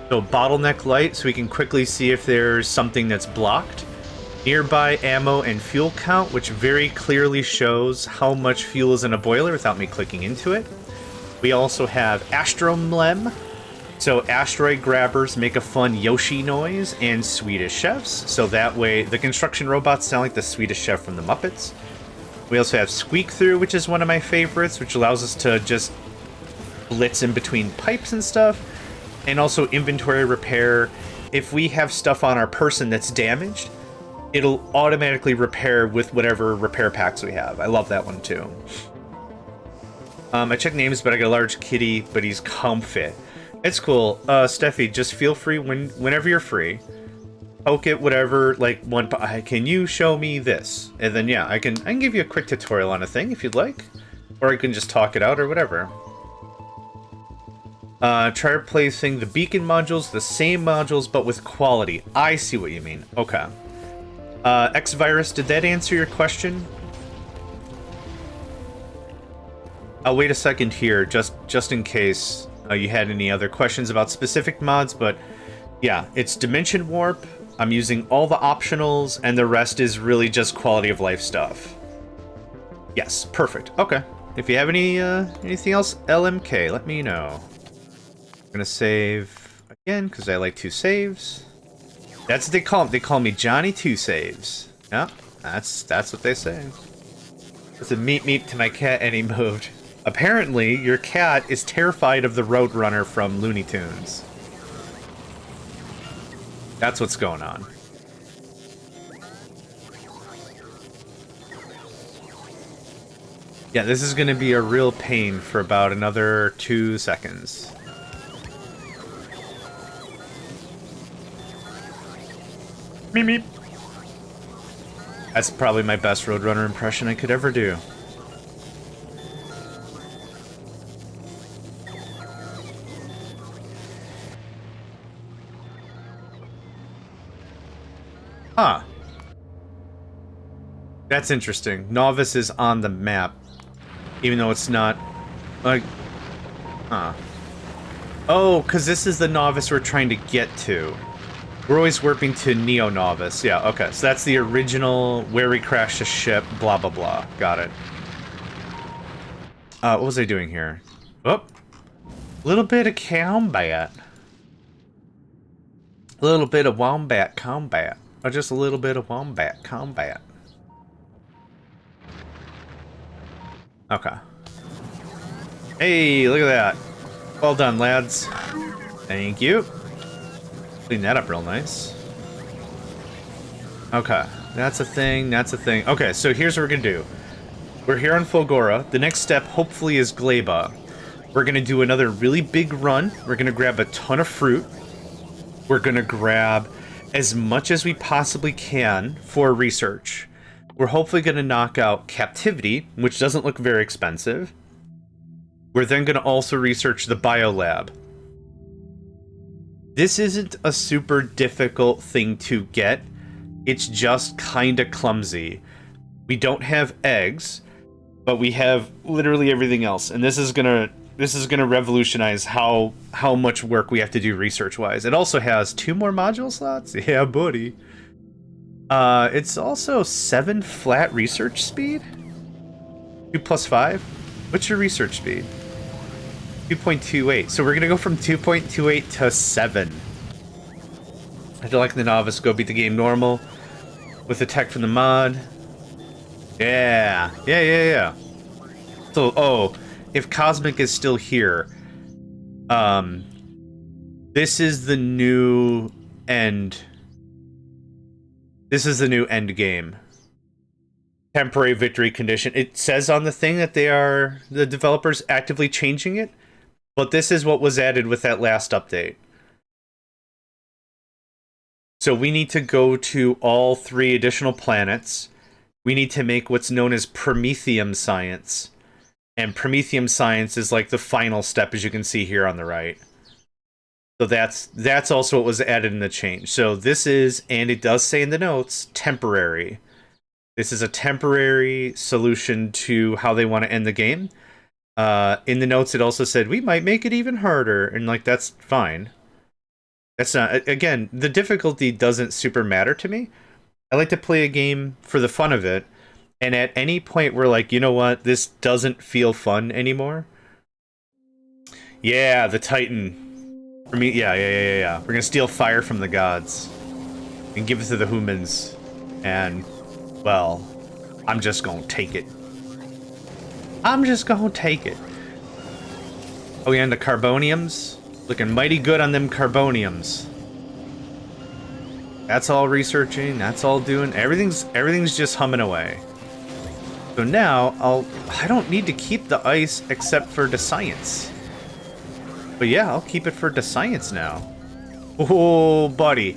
So bottleneck light, so we can quickly see if there's something that's blocked. Nearby ammo and fuel count, which very clearly shows how much fuel is in a boiler without me clicking into it. We also have Astromlem. So asteroid grabbers make a fun Yoshi noise, and Swedish chefs. So that way the construction robots sound like the Swedish chef from the Muppets. We also have Squeak Through, which is one of my favorites, which allows us to just blitz in between pipes and stuff. And also inventory repair. If we have stuff on our person that's damaged, it'll automatically repair with whatever repair packs we have. I love that one too. I checked names, but I got a large kitty, but he's comfy. It's cool. Steffi, just feel free whenever you're free. Poke it, whatever, like one, can you show me this? And then yeah, I can give you a quick tutorial on a thing if you'd like. Or I can just talk it out or whatever. Try replacing the beacon modules, the same modules, but with quality. I see what you mean. Okay. X-Virus, did that answer your question? I'll wait a second here, just in case you had any other questions about specific mods, but yeah, it's Dimension Warp. I'm using all the optionals, and the rest is really just quality of life stuff. Yes, perfect. Okay. If you have any anything else, LMK, let me know. I'm gonna save again because I like 2 saves. That's what they call me. They call me Johnny 2 Saves. Yeah, that's what they say. It's a meat to my cat, and he moved. Apparently, your cat is terrified of the Roadrunner from Looney Tunes. That's what's going on. Yeah, this is going to be a real pain for about another 2 seconds. Meep meep. That's probably my best Roadrunner impression I could ever do. Huh. That's interesting. Novice is on the map, even though it's not, like, huh. Oh, because this is the Novice we're trying to get to. We're always warping to Neo Novice. Yeah, okay. So that's the original where we crashed the ship, blah, blah, blah. Got it. What was I doing here? Oh, a little bit of combat. A little bit of wombat combat. Or just a little bit of wombat combat. Okay. Hey, look at that. Well done, lads. Thank you. Clean that up real nice. Okay, that's a thing, that's a thing. Okay, so here's what we're gonna do. We're here on Fulgora. The next step, hopefully, is Gleba. We're gonna do another really big run. We're gonna grab a ton of fruit. We're gonna grab as much as we possibly can for research. We're hopefully gonna knock out Captivity, which doesn't look very expensive. We're then gonna also research the Biolab. This isn't a super difficult thing to get. It's just kinda clumsy. We don't have eggs, but we have literally everything else, and this is gonna revolutionize how much work we have to do research-wise. It also has 2 more module slots. Yeah, buddy. It's also 7 flat research speed. 2 plus 5. What's your research speed? 2.28. So we're gonna go from 2.28 to 7. I feel like the novice go beat the game normal with the tech from the mod. Yeah. So, oh, if Cosmic is still here, this is the new end. This is the new end game. Temporary victory condition. It says on the thing that the developers actively changing it, but this is what was added with that last update. So we need to go to all 3 additional planets. We need to make what's known as Prometheum science. And Prometheum science is like the final step, as you can see here on the right. So that's also what was added in the change. So this is, and it does say in the notes, temporary. This is a temporary solution to how they want to end the game. In the notes, it also said, we might make it even harder. And, like, that's fine. That's not... Again, the difficulty doesn't super matter to me. I like to play a game for the fun of it. And at any point, we're like, you know what? This doesn't feel fun anymore. Yeah, the Titan. For me, yeah. We're gonna steal fire from the gods. And give it to the humans. And, well, I'm just gonna take it. I'm just gonna take it. Oh, yeah, and the carboniums. Looking mighty good on them carboniums. That's all researching, that's all doing. Everything's just humming away. So now, I don't need to keep the ice except for the science. But yeah, I'll keep it for the science now. Oh, buddy.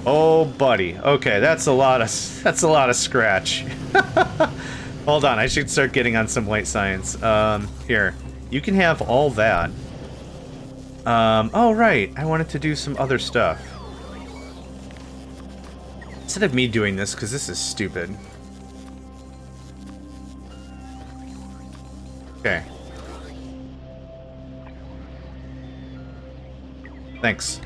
Oh, buddy. Okay, that's a lot of scratch. Hold on, I should start getting on some white science. Here. You can have all that. Oh, right. I wanted to do some other stuff. Instead of me doing this, because this is stupid. Okay. Thanks.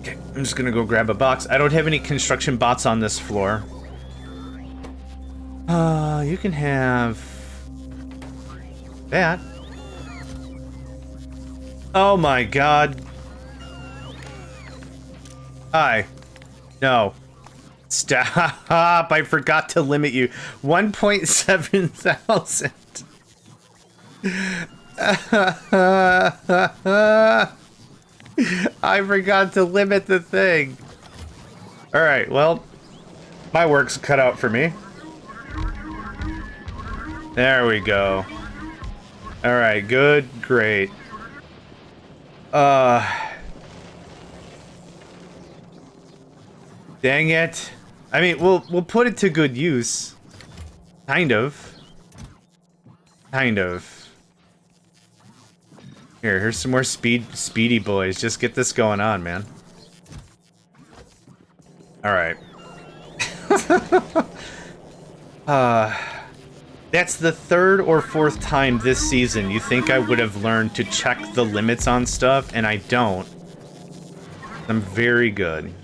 Okay, I'm just gonna go grab a box. I don't have any construction bots on this floor. You can have... that. Oh my god. Hi. No. Stop! I forgot to limit you. 1.7 thousand. I forgot to limit the thing. Alright, well, my work's cut out for me. There we go. Alright, good, great. Dang it. I mean, we'll put it to good use. Kind of. Kind of. Here's some more speedy boys. Just get this going on, man. Alright. That's the third or fourth time this season you think I would have learned to check the limits on stuff, and I don't. I'm very good.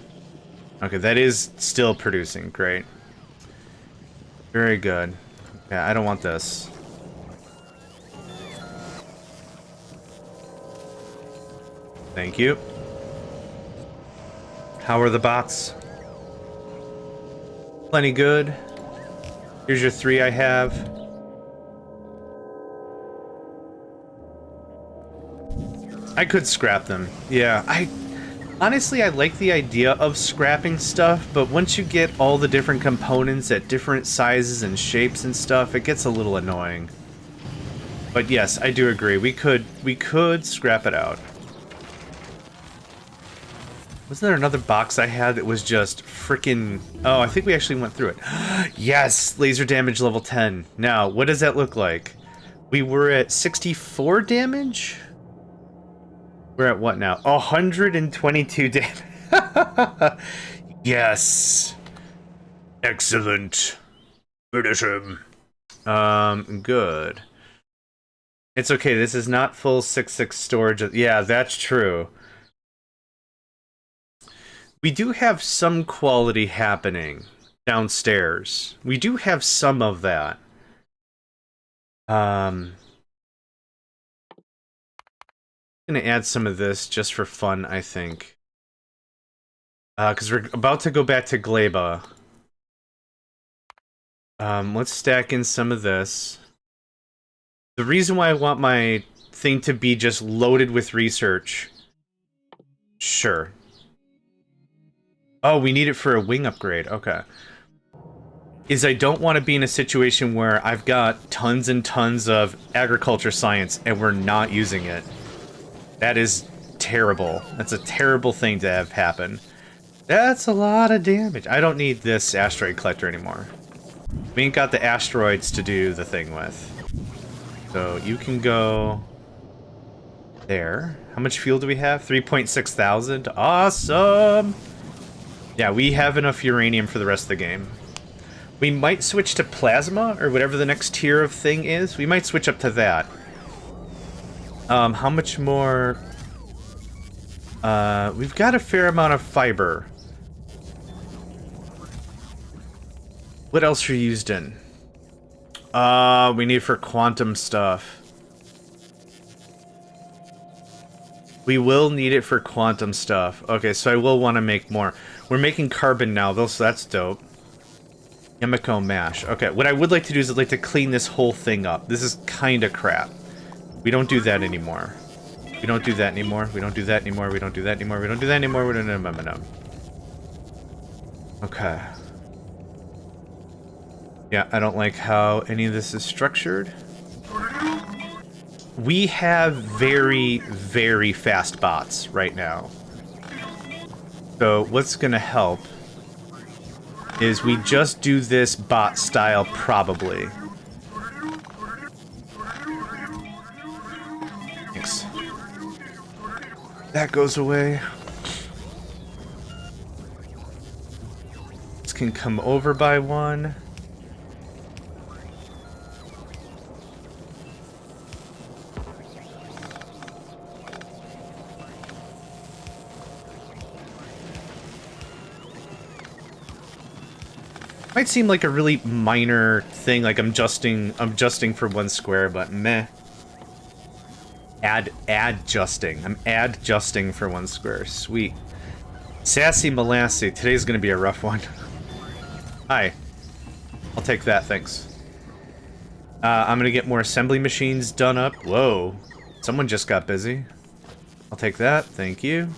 Okay, that is still producing. Great. Very good. Yeah, I don't want this. Thank you. How are the bots? Plenty good. Here's your 3 I have. I could scrap them. Yeah, honestly, I like the idea of scrapping stuff, but once you get all the different components at different sizes and shapes and stuff, it gets a little annoying. But yes, I do agree. We could scrap it out. Wasn't there another box I had that was just freaking... Oh, I think we actually went through it. Yes! Laser damage level 10. Now, what does that look like? We were at 64 damage? We're at what now? 122 damage. Yes! Excellent. Finish him. Good. It's okay, this is not full 6.6 storage. Yeah, that's true. We do have some quality happening downstairs. We do have some of that. I'm gonna add some of this just for fun, I think. Because we're about to go back to Gleba. Let's stack in some of this. The reason why I want my thing to be just loaded with research... Sure. Oh, we need it for a wing upgrade. Okay. Is I don't want to be in a situation where I've got tons and tons of agriculture science and we're not using it. That is terrible. That's a terrible thing to have happen. That's a lot of damage. I don't need this asteroid collector anymore. We ain't got the asteroids to do the thing with. So you can go... there. How much fuel do we have? 3.6 thousand. Awesome! Yeah, we have enough uranium for the rest of the game. We might switch to plasma, or whatever the next tier of thing is. We might switch up to that. How much more... we've got a fair amount of fiber. What else are used in? We need for quantum stuff. We will need it for quantum stuff. Okay, so I will want to make more. We're making carbon now, though, so that's dope. Yamako mash. Okay, what I would like to do is I'd like to clean this whole thing up. This is kind of crap. We don't do that anymore. We don't do that anymore. We don't do that anymore. We don't do that anymore. We don't do that anymore. We don't do that anymore. Okay. Yeah, I don't like how any of this is structured. We have very, very fast bots right now. So what's going to help is we just do this bot style probably. Thanks. That goes away. This can come over by one. Might seem like a really minor thing, like I'm adjusting for one square, but meh. Adjusting. I'm adjusting for one square. Sweet. Sassy Molassy. Today's gonna be a rough one. Hi. I'll take that, thanks. I'm gonna get more assembly machines done up. Whoa. Someone just got busy. I'll take that, thank you.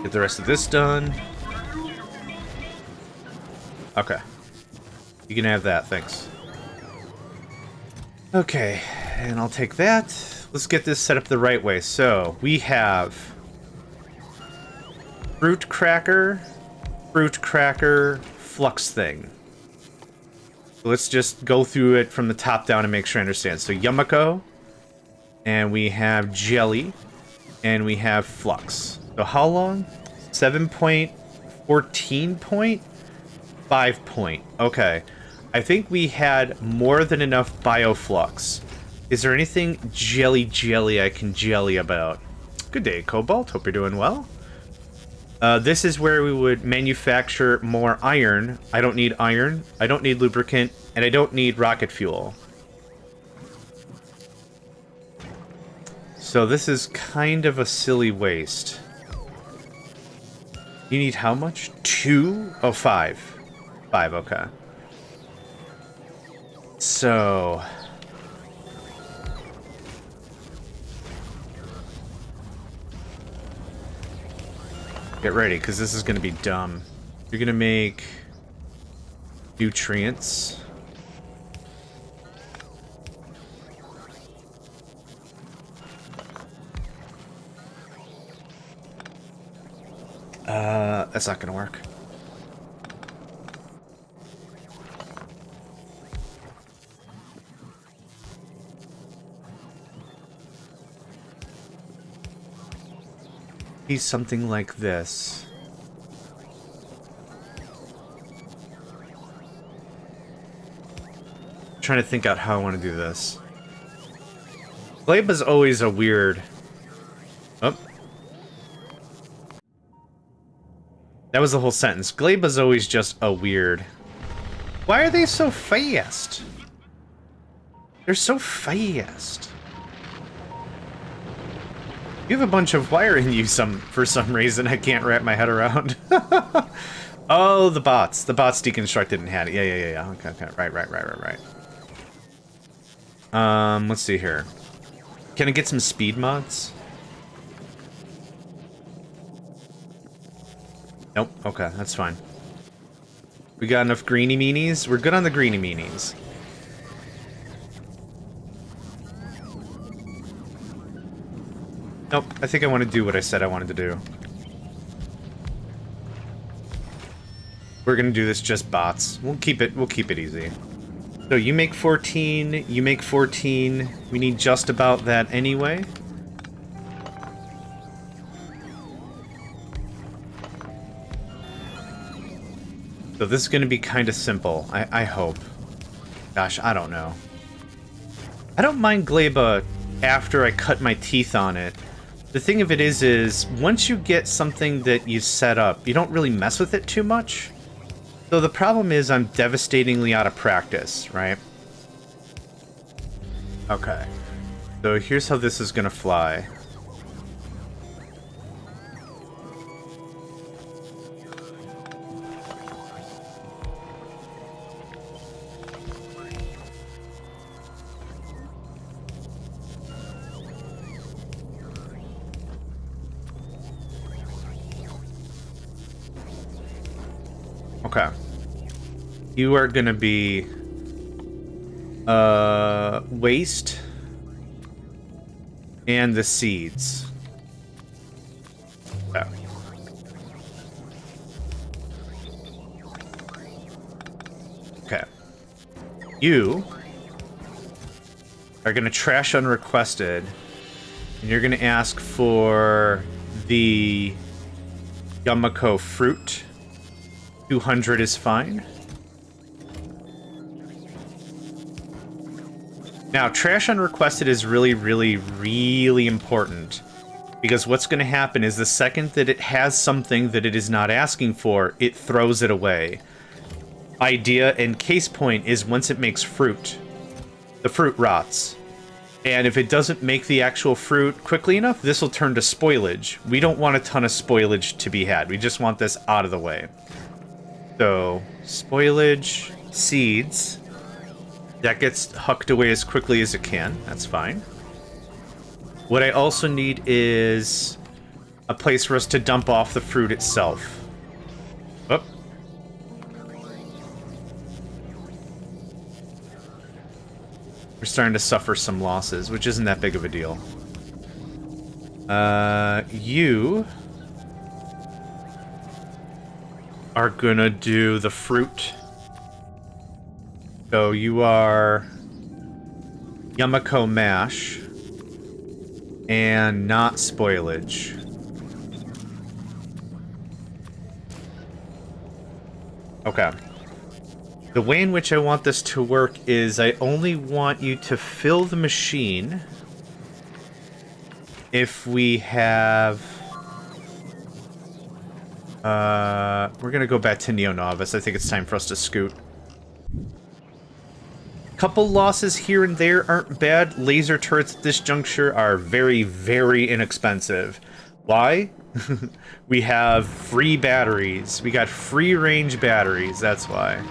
Get the rest of this done. Okay. You can have that, thanks. Okay, and I'll take that. Let's get this set up the right way. So, we have... fruit cracker, flux thing. So let's just go through it from the top down and make sure I understand. So, Yamako, and we have jelly, and we have flux. So how long? 7.14 point? 5 point. Okay. I think we had more than enough bioflux. Is there anything jelly I can jelly about? Good day, Cobalt. Hope you're doing well. This is where we would manufacture more iron. I don't need iron. I don't need lubricant. And I don't need rocket fuel. So this is kind of a silly waste. You need how much? 2? Oh, 5. 5, okay. So... get ready, because this is going to be dumb. You're going to make... nutrients. That's not going to work. He's something like this. I'm trying to think out how I want to do this. Glaba's always a weird... Oh. That was the whole sentence. Glaba's always just a weird... Why are they so fast? They're so fast. You have a bunch of wire in you for some reason I can't wrap my head around. Oh, the bots. The bots deconstructed and had it. Yeah. Okay. Right. Let's see here. Can I get some speed mods? Nope. Okay, that's fine. We got enough greeny meanies? We're good on the greeny meanies. Nope, I think I want to do what I said I wanted to do. We're gonna do this just bots. We'll keep it easy. So you make 14, you make 14. We need just about that anyway. So this is gonna be kind of simple, I hope. Gosh, I don't know. I don't mind Gleba after I cut my teeth on it. The thing of it is once you get something that you set up, you don't really mess with it too much. So the problem is I'm devastatingly out of practice, right? Okay. So here's how this is gonna fly. Okay. You are gonna be waste and the seeds. Okay. Okay. You are gonna trash unrequested, and you're gonna ask for the Yumiko fruit. 200 is fine. Now, trash unrequested is really important. Because what's going to happen is the second that it has something that it is not asking for, it throws it away. Idea and case point is once it makes fruit, the fruit rots. And if it doesn't make the actual fruit quickly enough, this will turn to spoilage. We don't want a ton of spoilage to be had. We just want this out of the way. So, spoilage, seeds. That gets hucked away as quickly as it can. That's fine. What I also need is a place for us to dump off the fruit itself. Oh. We're starting to suffer some losses, which isn't that big of a deal. You are gonna do the fruit. So you are Yumiko mash and not spoilage. Okay. The way in which I want this to work is I only want you to fill the machine if we have... we're gonna go back to Neo Novice. I think it's time for us to scoot. Couple losses here and there aren't bad. Laser turrets at this juncture are very, very inexpensive. Why? We have free batteries. We got free range batteries, that's why.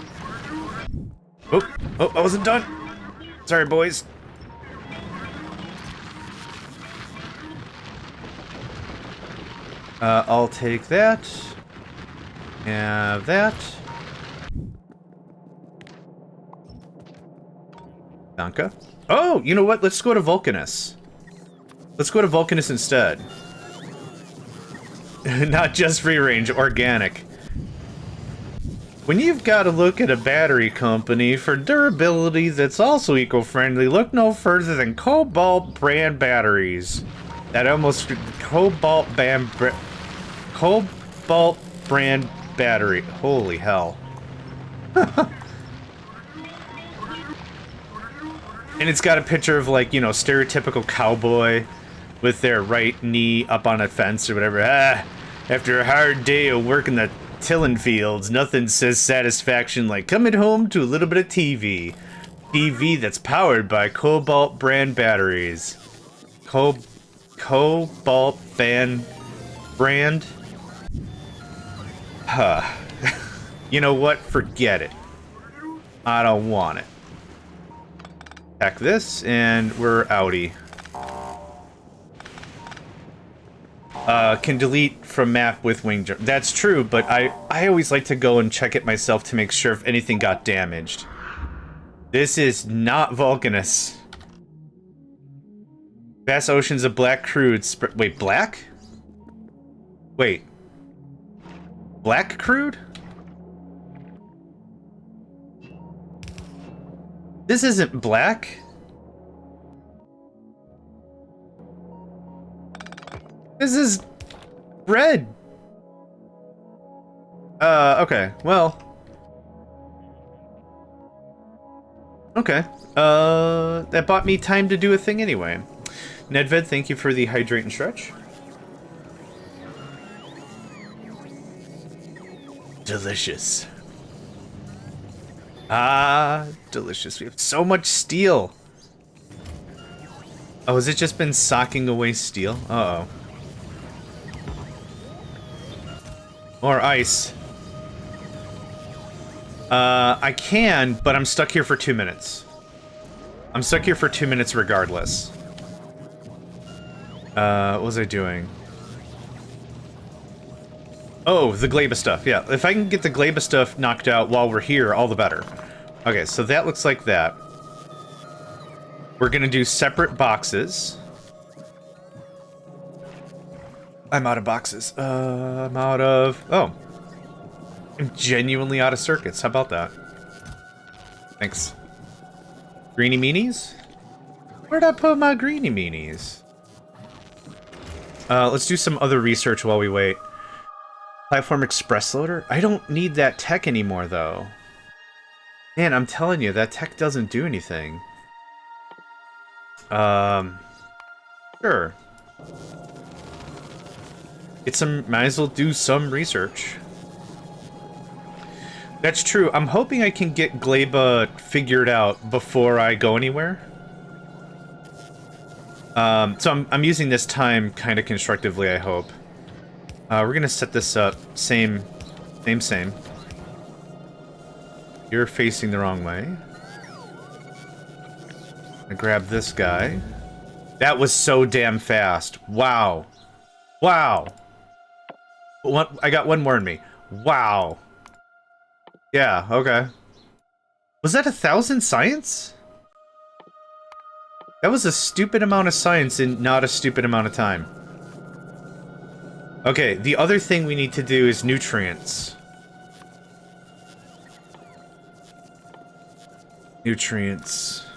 Oh, I wasn't done. Sorry, boys. I'll take that. Have that. Danka. Oh, you know what? Let's go to Vulcanus. Let's go to Vulcanus instead. Not just free range, organic. When you've got to look at a battery company for durability that's also eco-friendly, look no further than Cobalt brand batteries. That almost... Cobalt brand battery. Holy hell. And it's got a picture of, like, you know, stereotypical cowboy with their right knee up on a fence or whatever. After a hard day of working the tilling fields, nothing says satisfaction like coming home to a little bit of TV. TV that's powered by Cobalt brand batteries. Cobalt brand? Huh. You know what? Forget it. I don't want it. Hack this, and we're outie. Can delete from map with wing jump. That's true, but I always like to go and check it myself to make sure if anything got damaged. This is not Vulcanus. Vast oceans of black crude. Wait, black? Wait. Black crude? This isn't black. This is red. Okay. Well. Okay. That bought me time to do a thing anyway. Nedved, thank you for the hydrate and stretch. Delicious. Ah, delicious. We have so much steel. Oh, has it just been socking away steel? Uh-oh. More ice. I can, but I'm stuck here for 2 minutes. I'm stuck here for 2 minutes regardless. What was I doing? Oh, the Gleba stuff, yeah. If I can get the Gleba stuff knocked out while we're here, all the better. Okay, so that looks like that. We're gonna do separate boxes. I'm out of boxes. I'm out of... Oh. I'm genuinely out of circuits. How about that? Thanks. Greeny meanies? Where'd I put my greeny meanies? Let's do some other research while we wait. Platform Express Loader? I don't need that tech anymore, though. Man, I'm telling you, that tech doesn't do anything. Sure. Might as well do some research. That's true. I'm hoping I can get Gleba figured out before I go anywhere. So I'm using this time kind of constructively, I hope. We're gonna set this up. Same. You're facing the wrong way. I grab this guy. That was so damn fast. Wow. Wow. I got one more in me. Wow. Yeah, okay. Was that 1,000 science? That was a stupid amount of science in not a stupid amount of time. Okay, the other thing we need to do is nutrients. Nutrients.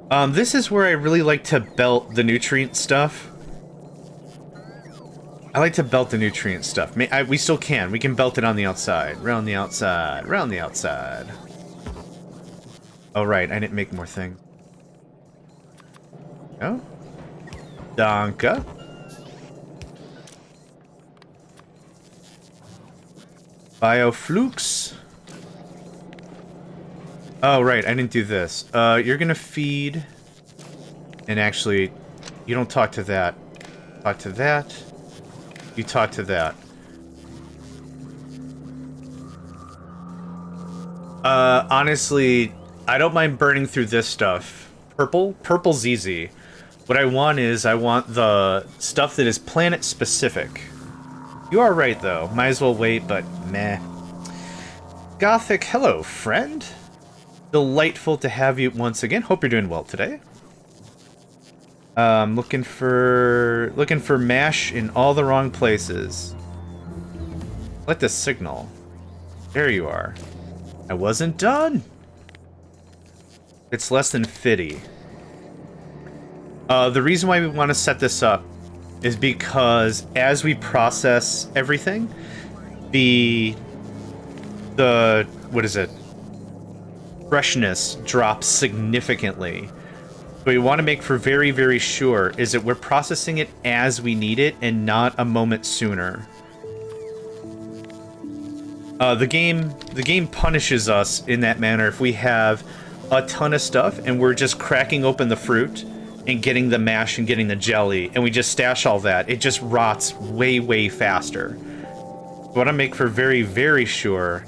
This is where I really like to belt the nutrient stuff. I like to belt the nutrient stuff. We still can. We can belt it on the outside. Round the outside. Round the outside. Oh, right. I didn't make more things. Oh. Danke. Bioflukes. Oh, right. I didn't do this. You're gonna feed... And actually, you don't talk to that. Talk to that. You talk to that. Honestly, I don't mind burning through this stuff. Purple? Purple's easy. What I want is, I want the stuff that is planet-specific. You are right, though. Might as well wait, but meh. Gothic, hello, friend. Delightful to have you once again. Hope you're doing well today. Looking for mash in all the wrong places. Let the signal. There you are. I wasn't done. It's less than 50. The reason why we want to set this up is because as we process everything, the what is it? Freshness drops significantly. What we want to make for very, very sure is that we're processing it as we need it and not a moment sooner. The game punishes us in that manner if we have a ton of stuff and we're just cracking open the fruit and getting the mash and getting the jelly and we just stash all that. It just rots way, way faster. We want to make for very, very sure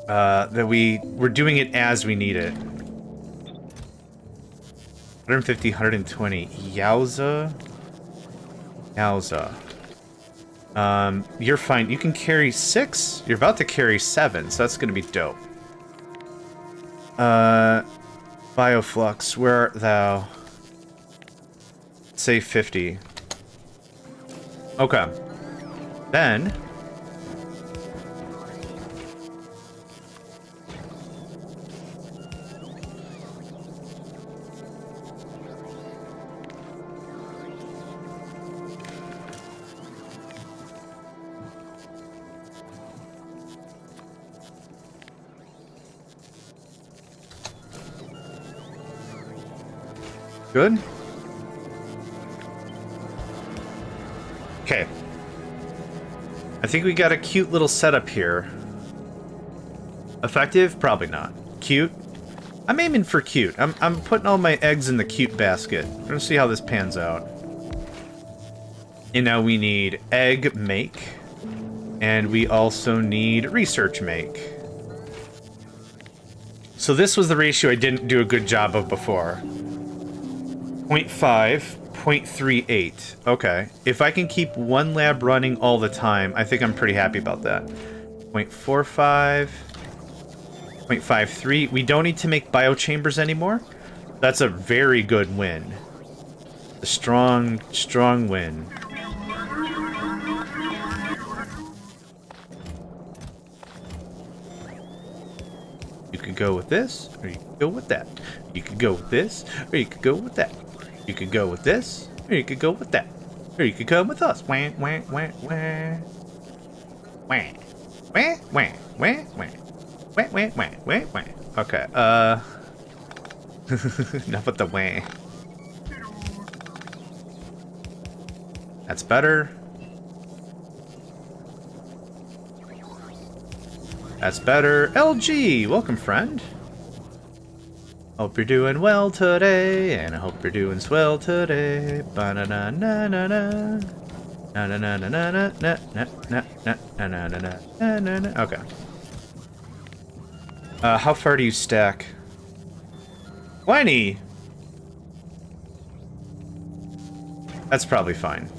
that we're doing it as we need it. 150, 120. Yowza. Yowza. You're fine. You can carry 6. You're about to carry 7, so that's gonna be dope. Bioflux, where art thou? Say 50. Okay. Then... Good. Okay. I think we got a cute little setup here. Effective? Probably not. Cute? I'm aiming for cute. I'm putting all my eggs in the cute basket. We're gonna see how this pans out. And now we need egg make. And we also need research make. So this was the ratio I didn't do a good job of before. 0.5, 0.38. Okay. If I can keep one lab running all the time, I think I'm pretty happy about that. 0.45, 0.53. We don't need to make biochambers anymore. That's a very good win. A strong, strong win. You could go with this, or you could go with that. You could go with this, or you could go with that. You could go with this, or you could go with that. Or you could come with us. Wah, wah, wah, wah. Wah. Wah, wah, wah, wah. Wah, wah, wah, wah, wah. Okay, enough with the wah. That's better. That's better. LG, welcome, friend. Hope you're doing well today, and I hope you're doing swell today. Ba-na-na-na-na-na. Na-na-na-na-na-na-na-na-na-na-na-na-na-na. Okay. How far do you stack? Whiny! That's probably fine.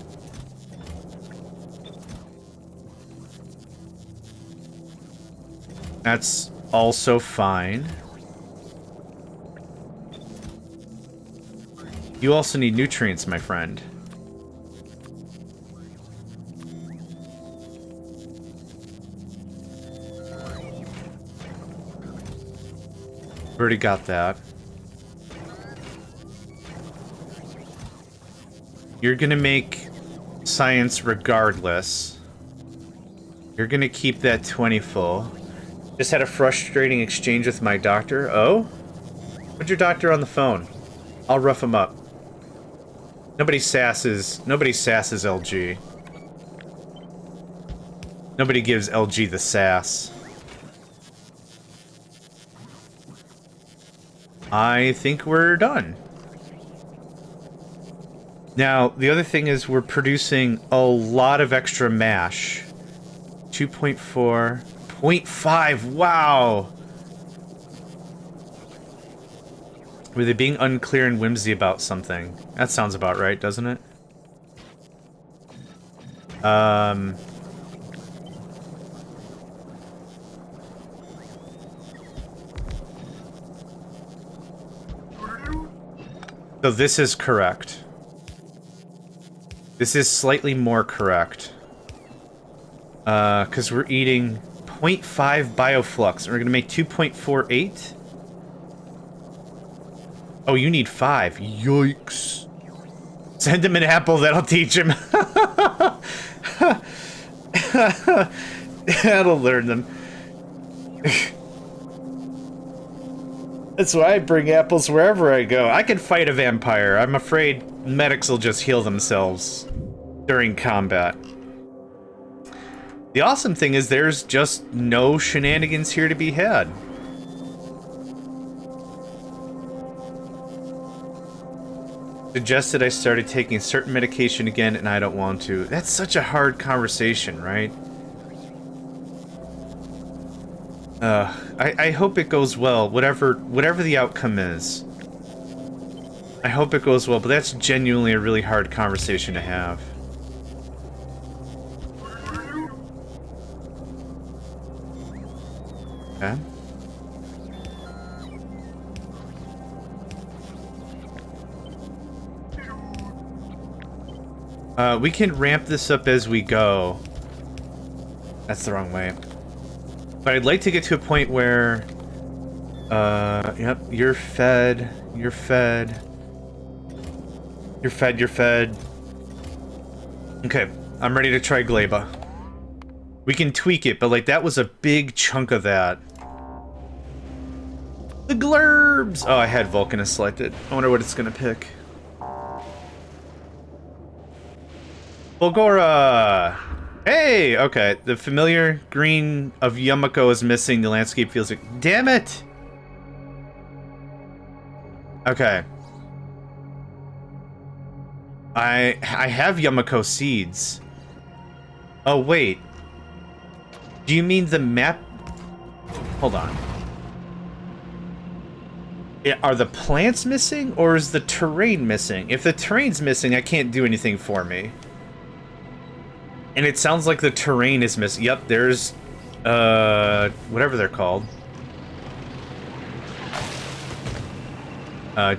That's also fine. You also need nutrients, my friend. Already got that. You're gonna make science regardless. You're gonna keep that 20 full. Just had a frustrating exchange with my doctor. Oh? Put your doctor on the phone. I'll rough him up. Nobody sasses LG. Nobody gives LG the sass. I think we're done. Now, the other thing is we're producing a lot of extra mash. 2.4, 0.5, wow! Were they being unclear and whimsy about something? That sounds about right, doesn't it? So this is correct. This is slightly more correct. Because we're eating 0.5 bioflux, and we're gonna make 2.48? Oh, you need 5. Yikes. Send him an apple, that'll teach him. That'll learn them. That's why I bring apples wherever I go. I can fight a vampire. I'm afraid medics will just heal themselves during combat. The awesome thing is there's just no shenanigans here to be had. Suggested I started taking a certain medication again and I don't want to. That's such a hard conversation, right? I hope it goes well, whatever the outcome is. I hope it goes well, but that's genuinely a really hard conversation to have. Okay. We can ramp this up as we go. That's the wrong way. But I'd like to get to a point where... yep, you're fed. You're fed. You're fed, you're fed. Okay, I'm ready to try Gleba. We can tweak it, but like that was a big chunk of that. The Glurbs! Oh, I had Vulcanus selected. I wonder what it's gonna pick. Volgora! Hey! Okay, the familiar green of Yumiko is missing. The landscape feels like... Damn it! Okay. I have Yumiko seeds. Oh, wait. Do you mean the map? Hold on. Yeah, are the plants missing, or is the terrain missing? If the terrain's missing, I can't do anything for me. And it sounds like the terrain is missing. Yep, there's... whatever they're called.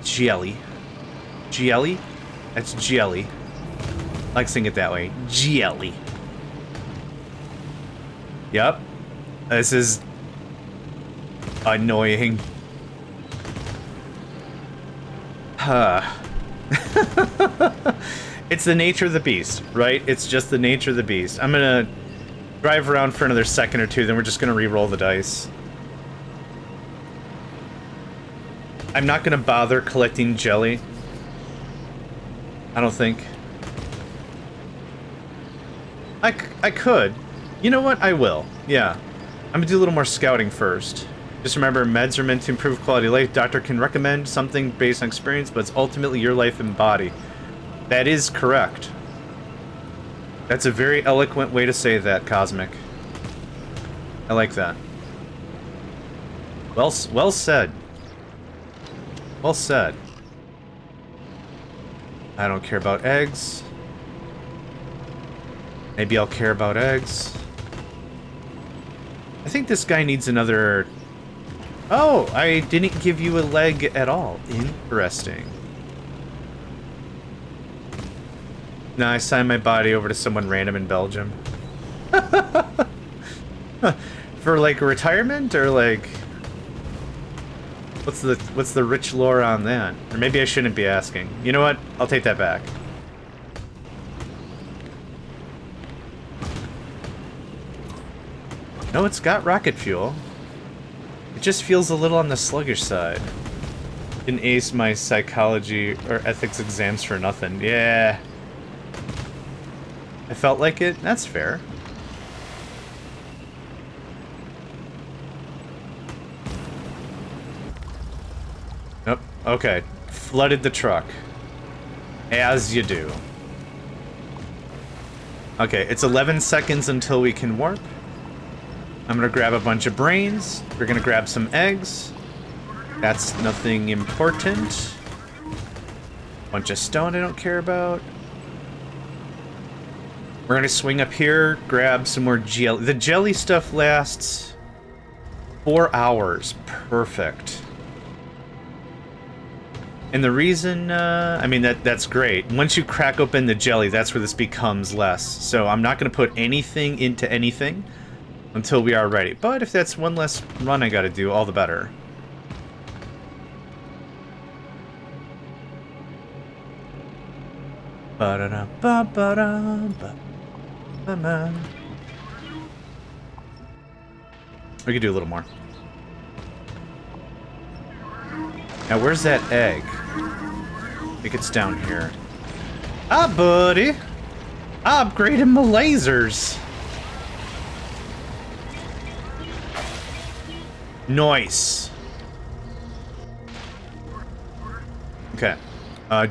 Jelly. Jelly? That's jelly. I like saying it that way. Jelly. Yep. This is... annoying. Huh. It's the nature of the beast, right? It's just the nature of the beast. I'm gonna drive around for another second or two, then we're just gonna re-roll the dice. I'm not gonna bother collecting jelly. I don't think. I could. You know what? I will. Yeah. I'm gonna do a little more scouting first. Just remember, meds are meant to improve quality of life. Doctor can recommend something based on experience, but it's ultimately your life and body. That is correct. That's a very eloquent way to say that, Cosmic. I like that. Well said. Well said. I don't care about eggs. Maybe I'll care about eggs. I think this guy needs another... Oh, I didn't give you a leg at all. Interesting. No, I signed my body over to someone random in Belgium. For like retirement, or like... What's the rich lore on that? Or maybe I shouldn't be asking. You know what? I'll take that back. No, it's got rocket fuel. It just feels a little on the sluggish side. Didn't ace my psychology or ethics exams for nothing. Yeah. I felt like it. That's fair. Nope. Okay. Flooded the truck. As you do. Okay, it's 11 seconds until we can warp. I'm gonna grab a bunch of brains. We're gonna grab some eggs. That's nothing important. Bunch of stone I don't care about. We're gonna swing up here, grab some more jelly. The jelly stuff lasts 4 hours. Perfect. And the reason, I mean, that's great. Once you crack open the jelly, that's where this becomes less. So I'm not gonna put anything into anything until we are ready. But if that's one less run I gotta do, all the better. We could do a little more. Now, where's that egg? I think it's down here. Ah, buddy! I upgraded my lasers! Nice! Okay.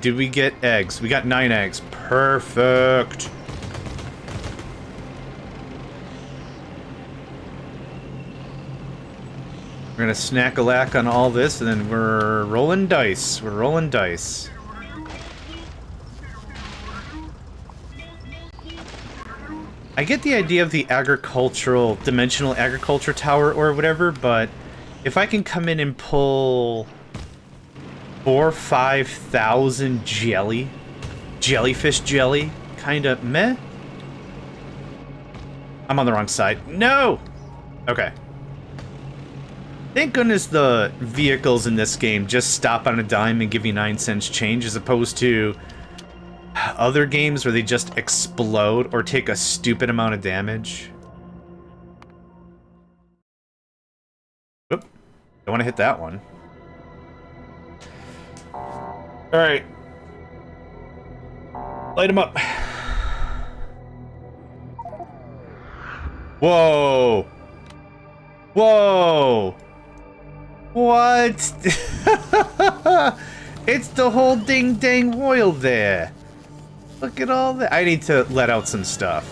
Did we get eggs? We got 9 eggs. Perfect! We're gonna snack-a-lack on all this, and then we're rolling dice. We're rolling dice. I get the idea of the agricultural, dimensional agriculture tower or whatever, but if I can come in and pull 4,000-5,000 jellyfish jelly, kinda meh. I'm on the wrong side. No! Okay. Thank goodness the vehicles in this game just stop on a dime and give you 9 cents change, as opposed to other games where they just explode or take a stupid amount of damage. Oop. Don't want to hit that one. Alright. Light him up. Whoa! Whoa! What? It's the whole ding-dang oil there. Look at all that. I need to let out some stuff.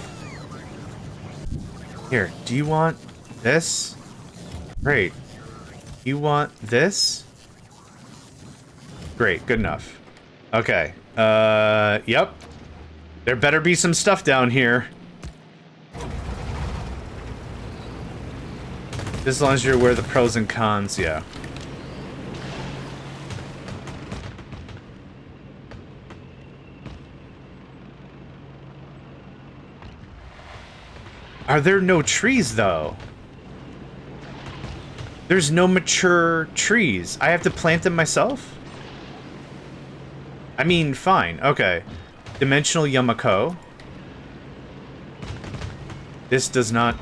Here, do you want this? Great. You want this? Great, good enough. Okay. Yep. There better be some stuff down here. As long as you're aware of the pros and cons, yeah. Are there no trees, though? There's no mature trees. I have to plant them myself? I mean, fine. Okay. Dimensional Yumiko. This does not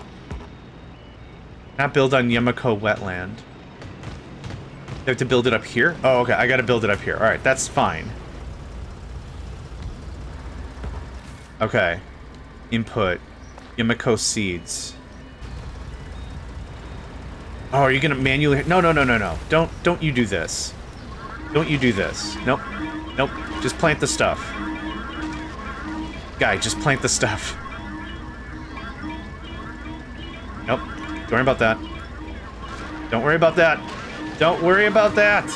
build on Yumiko wetland. I have to build it up here? Oh, okay. I gotta build it up here. Alright, that's fine. Okay. Input. Yumiko seeds. Oh, are you gonna manually... No, no, no, no, no. Don't you do this. Don't you do this. Nope. Nope. Just plant the stuff. Guy, just plant the stuff. Nope. Don't worry about that. Don't worry about that. Don't worry about that.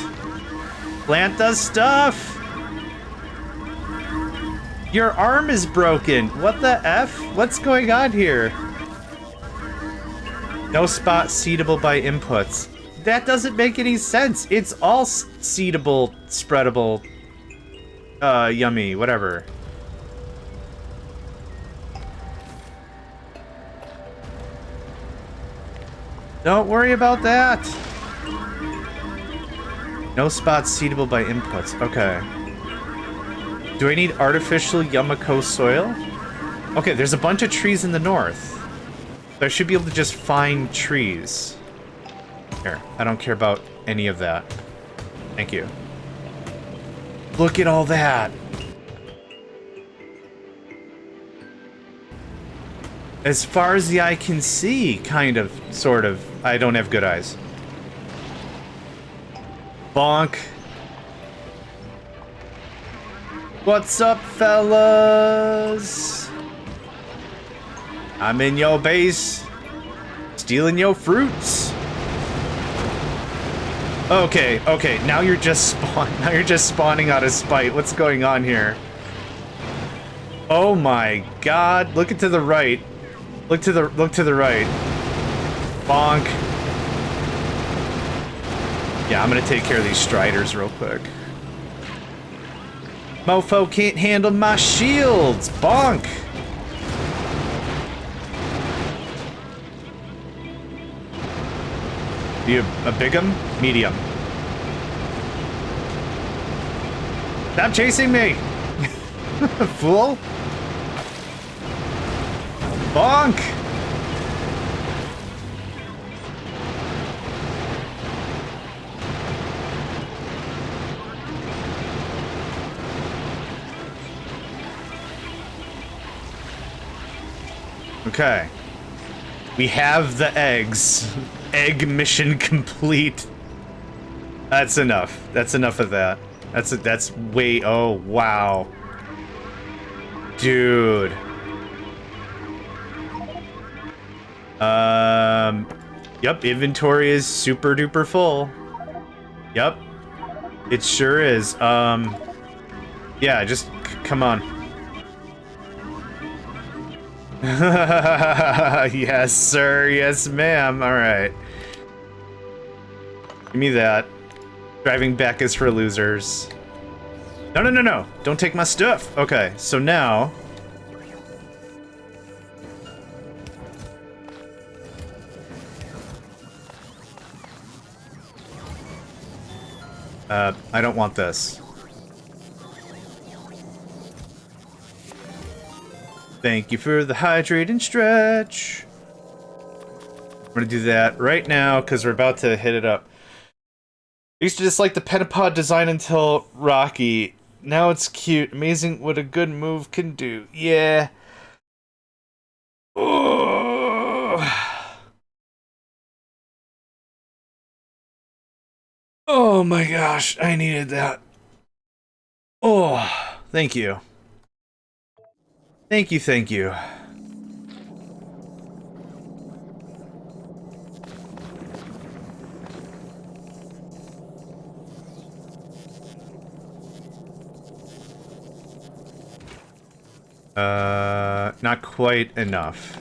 Plant the stuff. Your arm is broken. What the F? What's going on here? No spot seedable by inputs. That doesn't make any sense. It's all seedable, spreadable, yummy, whatever. Don't worry about that. No spots seedable by inputs. Okay. Do I need artificial Yumiko soil? Okay, there's a bunch of trees in the north. So I should be able to just find trees. Here, I don't care about any of that. Thank you. Look at all that! As far as the eye can see, kind of, sort of. I don't have good eyes. Bonk. What's up, fellas? I'm in your base, stealing your fruits. Okay, okay, now you're just spawning out of spite. What's going on here? Oh my god, look to the right. Look to the right. Bonk. Yeah, I'm gonna take care of these striders real quick. Mofo can't handle my shields. Bonk. You a big'em? Medium. Stop chasing me! Fool! Bonk! Okay. We have the eggs. Egg mission complete. That's enough. That's enough of that. That's way... Oh, wow. Dude. Yep, inventory is super duper full. Yep. It sure is. Yeah, just come on. Yes, sir. Yes, ma'am. All right. Give me that. Driving back is for losers. No, no, no, no. Don't take my stuff. Okay, so now... I don't want this. Thank you for the hydrate and stretch. I'm gonna do that right now because we're about to hit it up. I used to dislike the Pentapod design until Rocky. Now it's cute. Amazing what a good move can do. Yeah. Oh my gosh, I needed that. Oh, thank you. Thank you, thank you. Not quite enough.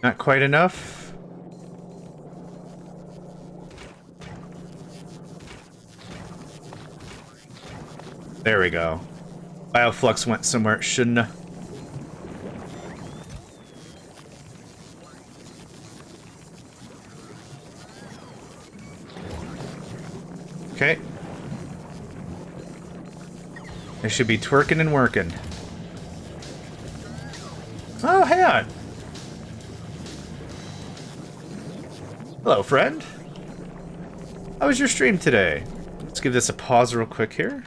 Not quite enough. There we go. Bioflux went somewhere it shouldn't have. Okay. I should be twerking and working. Oh, hang on. Hello, friend. How was your stream today? Let's give this a pause real quick here.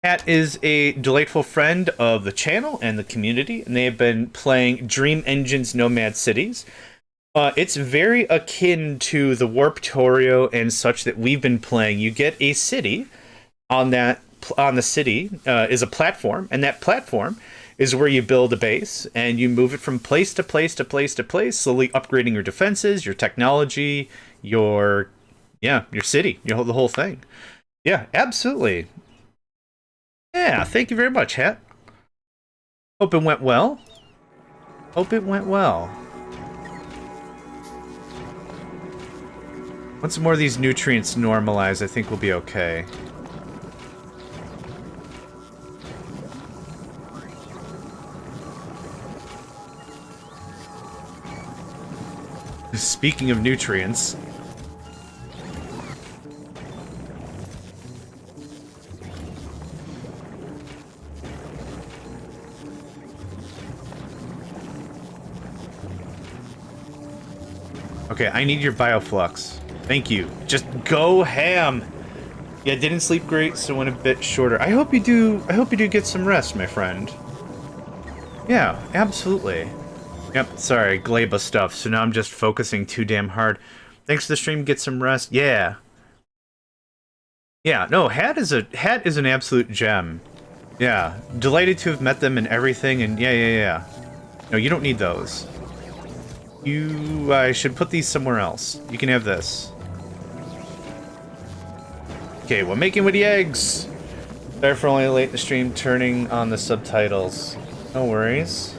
Kat is a delightful friend of the channel and the community, and they have been playing Dream Engine's Nomad Cities. It's very akin to the Warptorio and such that we've been playing. You get a city. On the city is a platform, and that platform is where you build a base, and you move it from place to place to place to place, slowly upgrading your defenses, your technology, your city, the whole thing. Yeah, absolutely. Yeah, thank you very much, Hat. Hope it went well. Hope it went well. Once more of these nutrients normalize, I think we'll be okay. Speaking of nutrients, Okay, I need your bioflux. Thank you. Just go ham. Yeah, didn't sleep great, so went a bit shorter. I hope you do get some rest, my friend. Yeah, absolutely. Yep, sorry, Gleba stuff. So now I'm just focusing too damn hard. Thanks for the stream, get some rest. Yeah. Yeah, no, Hat is an absolute gem. Yeah, delighted to have met them and everything, and yeah. No, you don't need those. I should put these somewhere else. You can have this. Okay, we're making with the eggs. Sorry for only late in the stream turning on the subtitles. No worries.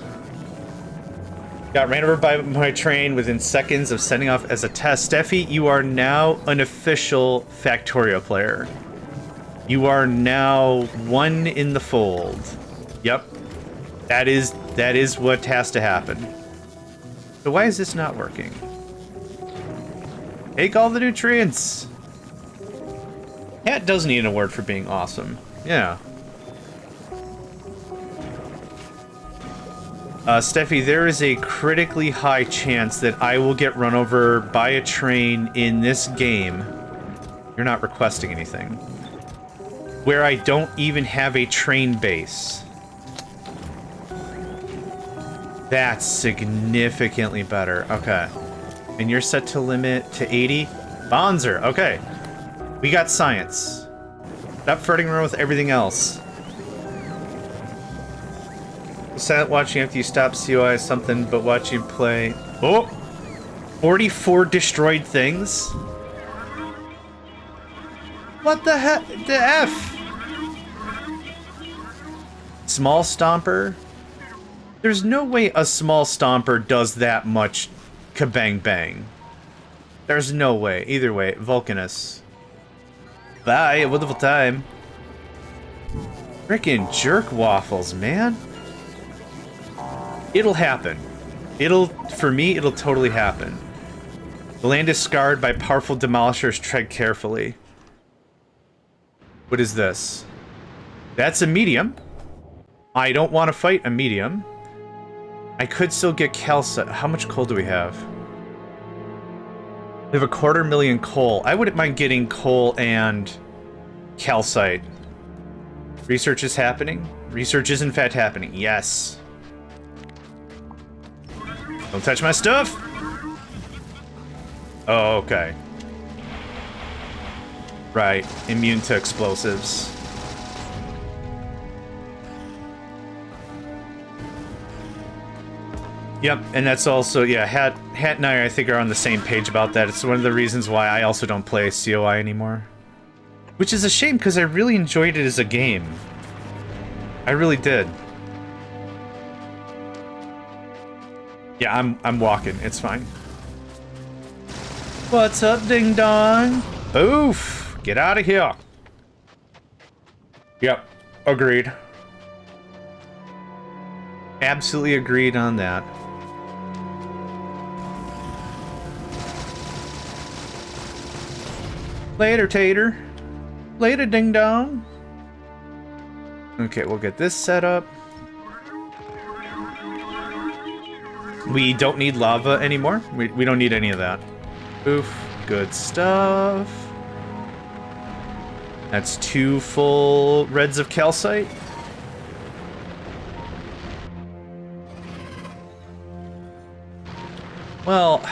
Got ran over by my train within seconds of sending off as a test. Steffi, you are now an official Factorio player. You are now one in the fold. Yep. That is what has to happen. So why is this not working? Take all the nutrients. Cat does need an award for being awesome. Yeah. Steffi, there is a critically high chance that I will get run over by a train in this game. You're not requesting anything. Where I don't even have a train base. That's significantly better. Okay. And you're set to limit to 80? Bonzer, okay. We got science. Stop flirting around with everything else. Silent watching after you stop COI something, but watch you play. Oh! 44 destroyed things? What the heck? The F? Small Stomper? There's no way a small Stomper does that much kabang bang. There's no way. Either way, Vulcanus. Bye, a wonderful time. Frickin' jerk waffles, man. It'll happen. For me, it'll totally happen. The land is scarred by powerful demolishers. Tread carefully. What is this? That's a medium. I don't want to fight a medium. I could still get calcite. How much coal do we have? We have 250,000 coal. I wouldn't mind getting coal and calcite. Research is happening. Research is in fact happening. Yes. Don't touch my stuff! Oh, okay. Right. Immune to explosives. Yep, and that's also, yeah, Hat and I think, are on the same page about that. It's one of the reasons why I also don't play COI anymore. Which is a shame, because I really enjoyed it as a game. I really did. Yeah, I'm walking. It's fine. What's up, ding dong? Oof! Get out of here. Yep, agreed. Absolutely agreed on that. Later, Tater. Later, ding dong. Okay, we'll get this set up. We don't need lava anymore. We don't need any of that. Oof. Good stuff. That's 2 full reds of calcite. Well,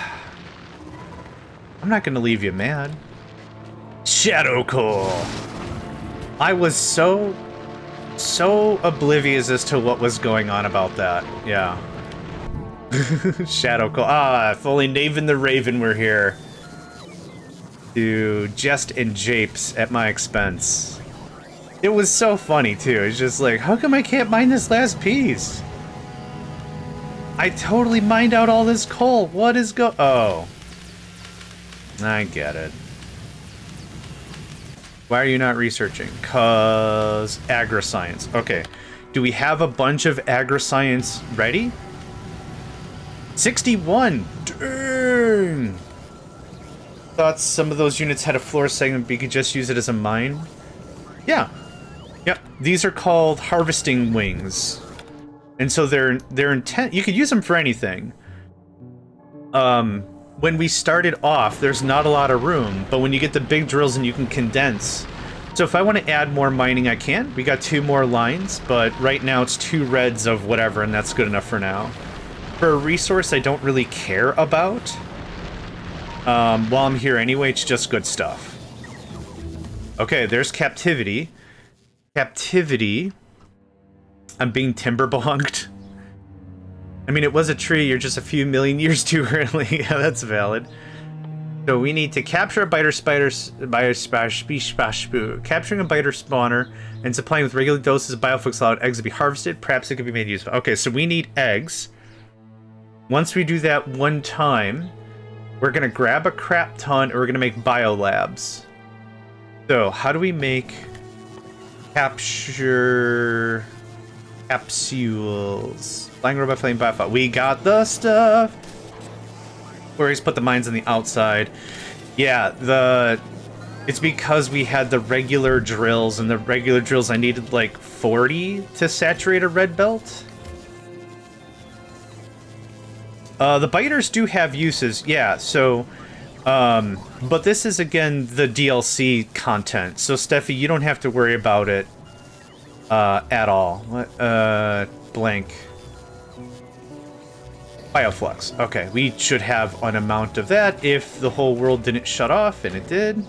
I'm not gonna leave you mad. Shadow Core! I was so oblivious as to what was going on about that. Yeah. Shadow Core. Ah, if only Naven the Raven were here to jest and japes at my expense. It was so funny, too. It's just like, how come I can't mine this last piece? I totally mined out all this coal. What is Oh. I get it. Why are you not researching? 'Cause agri-science. Okay. Do we have a bunch of agri-science ready? 61! Dang! Thought some of those units had a floor segment, but you could just use it as a mine? Yeah. Yep. These are called harvesting wings. And so they're intent. You could use them for anything. when we started off, there's not a lot of room, but when you get the big drills and you can condense. So if I want to add more mining, I can. We got 2 more lines, but right now it's 2 reds of whatever, and that's good enough for now. For a resource I don't really care about, while I'm here anyway, it's just good stuff. Okay, there's captivity. Captivity. I'm being timber bonked. I mean, it was a tree, you're just a few million years too early. Yeah, that's valid. So we need to capture a biter capturing a biter spawner and supplying with regular doses of bioflux allowed eggs to be harvested. Perhaps it could be made useful. Okay, so we need eggs. Once we do that 1 time, we're gonna grab a crap ton, or we're gonna make biolabs. So how do we make capture capsules? Flying robot, flame biofile. We got the stuff. Where he's put the mines on the outside. Yeah, it's because we had the regular drills, and the regular drills I needed like 40 to saturate a red belt. The biters do have uses, yeah, so but this is again the DLC content, so Steffi, you don't have to worry about it at all. Blank. Bioflux. Okay, we should have an amount of that if the whole world didn't shut off, and it did.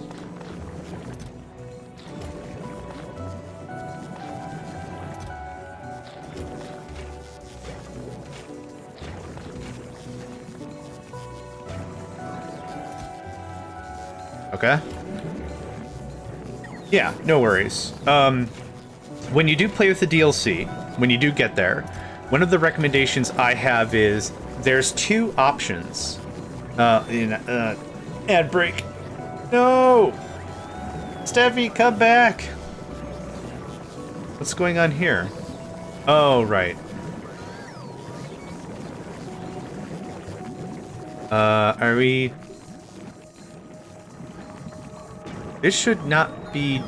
Okay. Yeah, no worries. When you do play with the DLC, when you do get there, one of the recommendations I have is there's 2 options. Ad break. No! Steffi, come back! What's going on here? Oh, right. Are we... This should not be...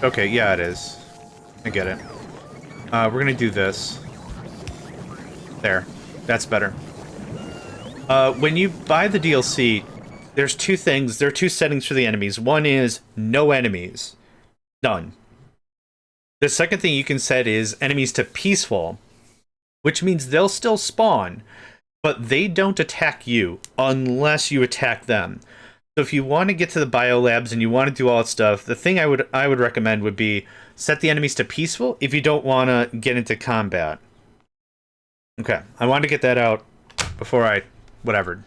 Okay, yeah, it is. I get it. We're gonna do this. There. That's better. When you buy the DLC, there's 2 things. There are 2 settings for the enemies. One is no enemies. None. The second thing you can set is enemies to peaceful, which means they'll still spawn, but they don't attack you unless you attack them. So if you want to get to the biolabs and you want to do all that stuff, the thing I would recommend would be set the enemies to peaceful if you don't want to get into combat. Okay, I wanted to get that out before I, whatever,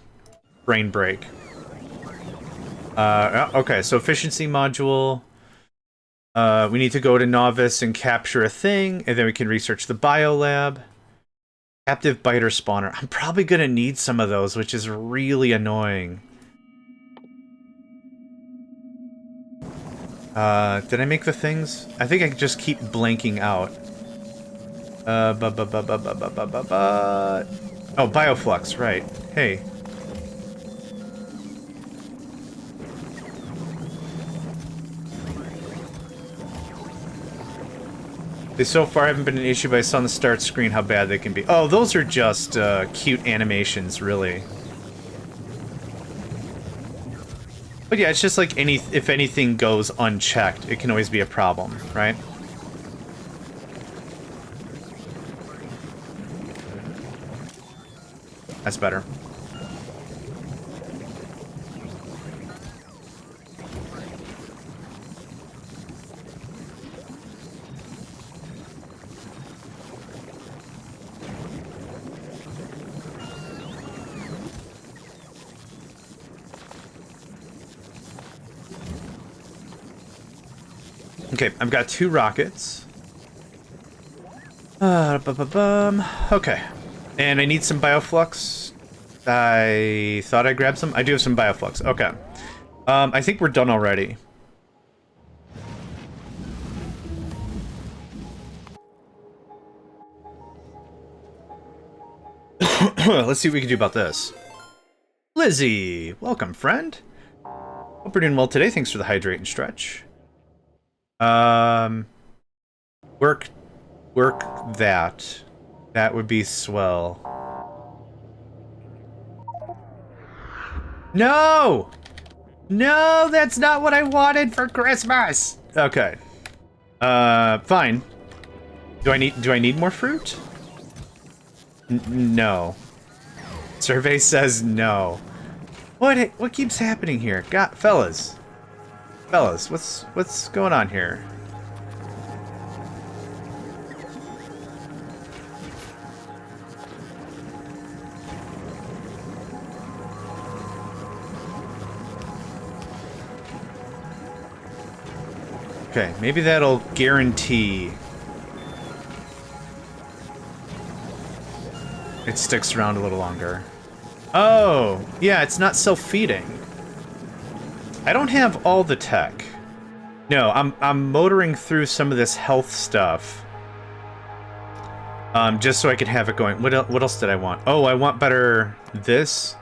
brain break. Okay, so efficiency module. We need to go to novice and capture a thing, and then we can research the biolab. Captive biter spawner. I'm probably gonna need some of those, which is really annoying. Did I make the things? I think I can just keep blanking out. Oh, bioflux, right. Hey. They so far haven't been an issue, but I saw on the start screen how bad they can be. Oh, those are just cute animations, really. But yeah, it's just like if anything goes unchecked, it can always be a problem, right? That's better. Okay, I've got 2 rockets. Okay. And I need some bioflux. I thought I grabbed some. I do have some bioflux. Okay. I think we're done already. Let's see what we can do about this. Lizzie! Welcome, friend. Hope you're doing well today. Thanks for the hydrate and stretch. Work that. That would be swell. No! No, that's not what I wanted for Christmas! Okay. Fine. Do I need more fruit? No. Survey says no. What keeps happening here? God, fellas, what's going on here? Okay, maybe that'll guarantee it sticks around a little longer. Oh, yeah, it's not self-feeding. I don't have all the tech. No, I'm motoring through some of this health stuff. Just so I can have it going. What else did I want? Oh, I want better this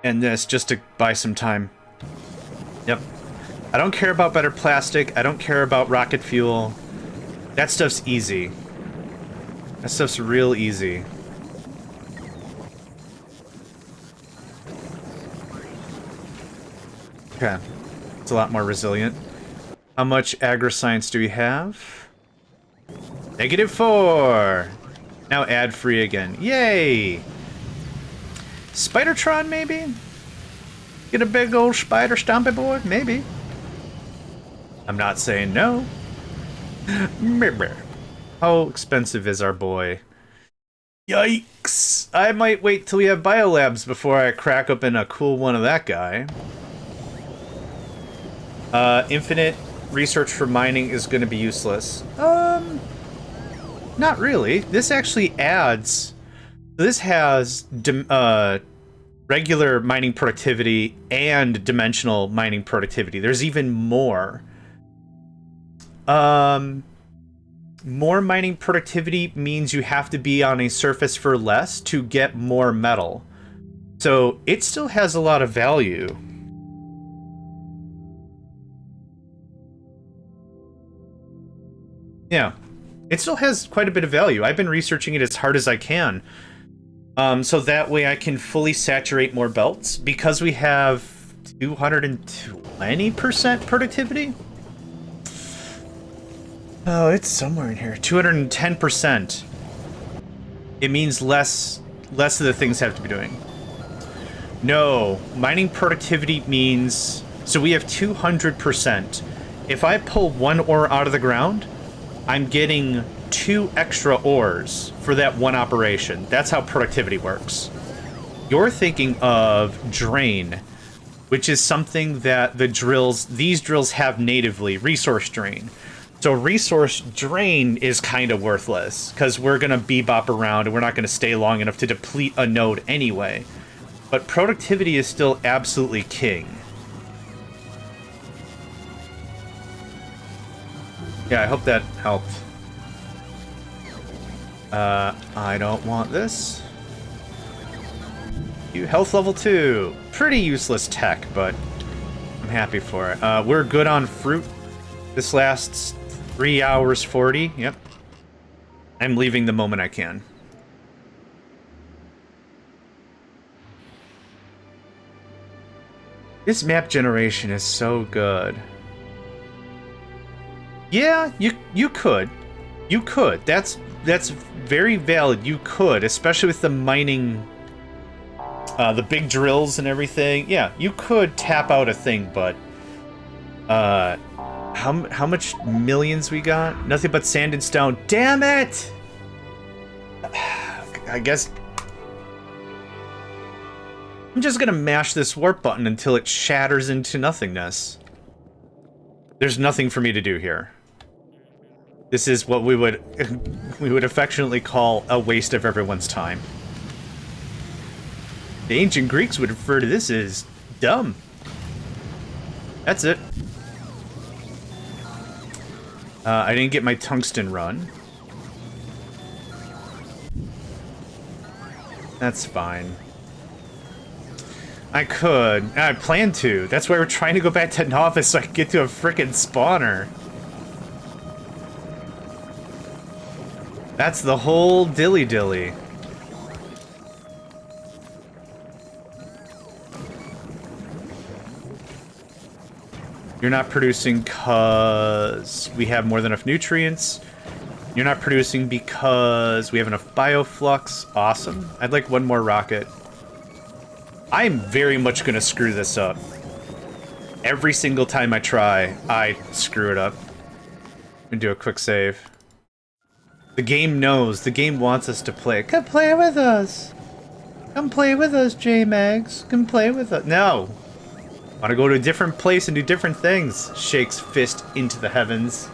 and this just to buy some time. Yep. I don't care about better plastic. I don't care about rocket fuel. That stuff's easy. That stuff's real easy. Okay. It's a lot more resilient. How much agri-science do we have? -4! Now ad-free again. Yay! Spidertron, maybe? Get a big old spider stompy boy? Maybe. I'm not saying no. How expensive is our boy? Yikes! I might wait till we have biolabs before I crack open a cool one of that guy. Infinite research for mining is going to be useless. Not really. This actually adds... This has regular mining productivity and dimensional mining productivity. There's even more. More mining productivity means you have to be on a surface for less to get more metal. So it still has a lot of value. Yeah, it still has quite a bit of value. I've been researching it as hard as I can. So that way I can fully saturate more belts. Because we have 220% productivity? Oh, it's somewhere in here. 210%. It means less of the things have to be doing. No, mining productivity means... So we have 200%. If I pull one ore out of the ground, I'm getting 2 extra ores for that one operation. That's how productivity works. You're thinking of drain, which is something that these drills have natively, resource drain. So resource drain is kind of worthless, because we're going to bebop around and we're not going to stay long enough to deplete a node anyway. But productivity is still absolutely king. Yeah, I hope that helped. I don't want this. You health level 2. Pretty useless tech, but I'm happy for it. We're good on fruit. This lasts 3 hours 40. Yep. I'm leaving the moment I can. This map generation is so good. Yeah, you could. You could. That's very valid. You could, especially with the mining, the big drills and everything. Yeah, you could tap out a thing, but how much millions we got? Nothing but sand and stone. Damn it! I guess I'm just gonna mash this warp button until it shatters into nothingness. There's nothing for me to do here. This is what we would affectionately call a waste of everyone's time. The ancient Greeks would refer to this as dumb. That's it. I didn't get my tungsten run. That's fine. I could. I plan to. That's why we're trying to go back to Novice so I can get to a frickin' spawner. That's the whole dilly-dilly. You're not producing because we have more than enough nutrients. You're not producing because we have enough bioflux. Awesome. I'd like one more rocket. I'm very much going to screw this up. Every single time I try, I screw it up. I'm going to do a quick save. The game knows. The game wants us to play. Come play with us. Come play with us, J-Mags. Come play with us. No. Want to go to a different place and do different things. Shakes fist into the heavens.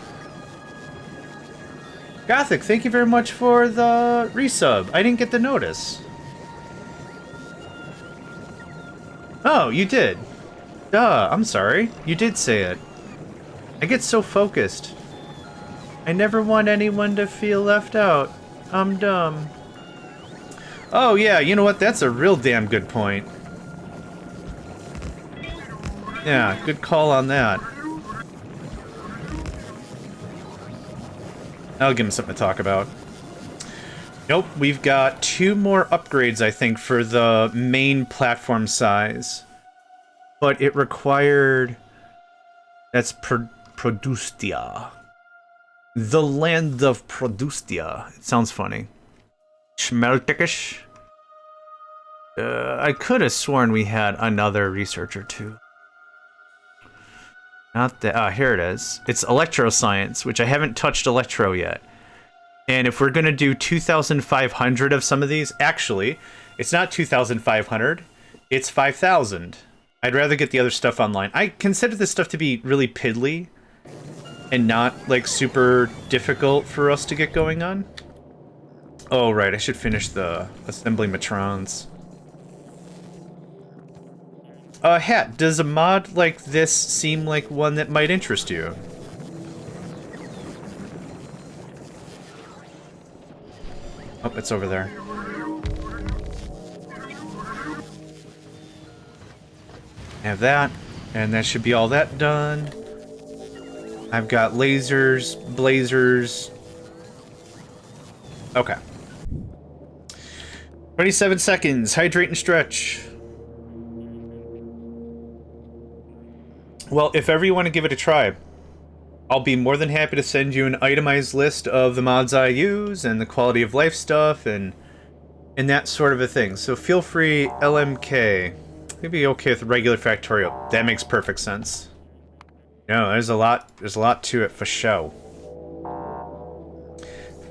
Gothic, thank you very much for the resub. I didn't get the notice. Oh, you did. Duh, I'm sorry. You did say it. I get so focused. I never want anyone to feel left out. I'm dumb. Oh yeah, you know what? That's a real damn good point. Yeah, good call on that. I'll give him something to talk about. Nope, we've got 2 more upgrades, I think, for the main platform size. But it required... That's Produstia. The land of Produstia. It sounds funny. Schmeltikish. I could have sworn we had another researcher, too. Not that. Ah, here it is. It's electroscience, which I haven't touched electro yet. And if we're going to do 2,500 of some of these, actually, it's not 2,500, it's 5,000. I'd rather get the other stuff online. I consider this stuff to be really piddly and not, like, super difficult for us to get going on. Oh, right, I should finish the assembly matrons. Hat, does a mod like this seem like one that might interest you? Oh, it's over there. Have that, and that should be all that done. I've got lasers, blazers. Okay. 27 seconds, hydrate and stretch. Well, if ever you want to give it a try, I'll be more than happy to send you an itemized list of the mods I use and the quality of life stuff and that sort of a thing. So feel free, LMK. Maybe okay with regular Factorio. That makes perfect sense. No, there's a lot to it for show.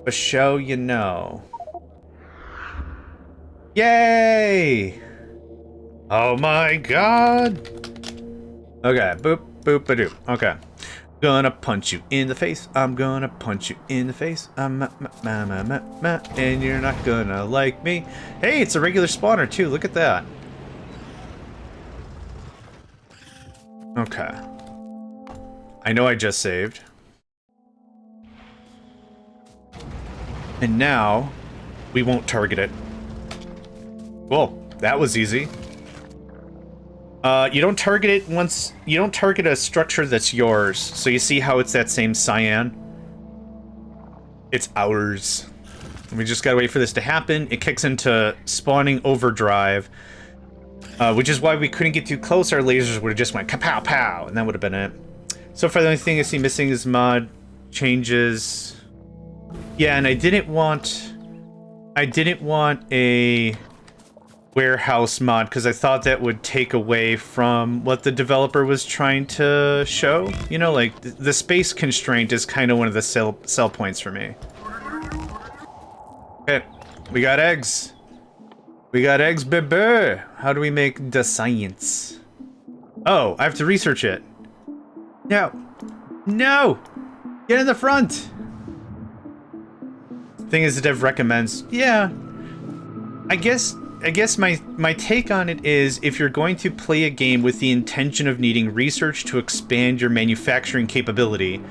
For show, you know. Yay! Oh my god! Okay, boop, boop, a doop. Okay. Gonna punch you in the face. I'm gonna punch you in the face. And you're not gonna like me. Hey, it's a regular spawner too. Look at that. Okay. I know I just saved. And now, we won't target it. Well, that was easy. You don't target it once... You don't target a structure that's yours. So you see how it's that same cyan? It's ours. We just gotta wait for this to happen. It kicks into spawning overdrive. Which is why we couldn't get too close. Our lasers would have just went kapow pow, and that would have been it. So far, the only thing I see missing is mod changes. Yeah, and I didn't want a warehouse mod because I thought that would take away from what the developer was trying to show. You know, like the space constraint is kind of one of the sell points for me. Okay, we got eggs. We got eggs, baby. How do we make the science? Oh, I have to research it. No. No! Get in the front! Thing is, the dev recommends, yeah. I guess my take on it is if you're going to play a game with the intention of needing research to expand your manufacturing capability,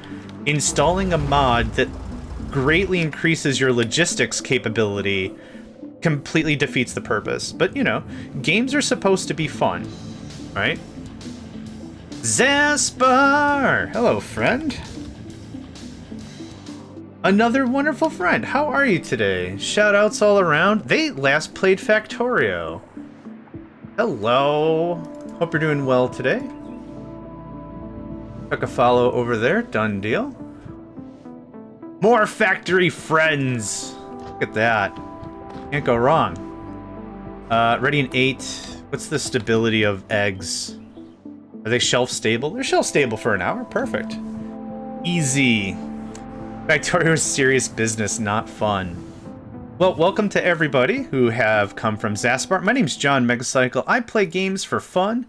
installing a mod that greatly increases your logistics capability completely defeats the purpose. But, you know, games are supposed to be fun, right? Zaspar! Hello, friend. Another wonderful friend. How are you today? Shoutouts all around. They last played Factorio. Hello. Hope you're doing well today. Chuck a follow over there. Done deal. More factory friends. Look at that. Can't go wrong. Ready in 8. What's the stability of eggs? Are they shelf stable? They're shelf stable for an hour. Perfect. Easy. Factorio is serious business, not fun. Well, welcome to everybody who have come from Zaspar. My name's JohnMegacycle. I play games for fun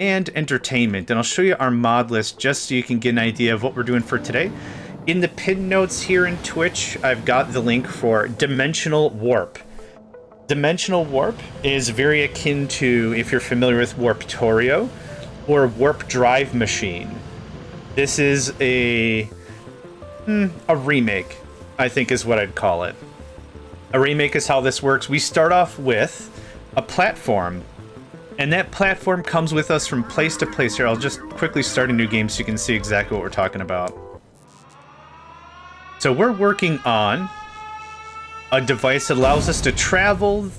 and entertainment, and I'll show you our mod list just so you can get an idea of what we're doing for today. In the pin notes here in Twitch, I've got the link for Dimensional Warp. Dimensional Warp is very akin to, if you're familiar with Warptorio, or Warp Drive Machine. This is a remake, I think is what I'd call it. A remake is how this works. We start off with a platform, and that platform comes with us from place to place. Here, I'll just quickly start a new game so you can see exactly what we're talking about. So we're working on a device that allows us to travel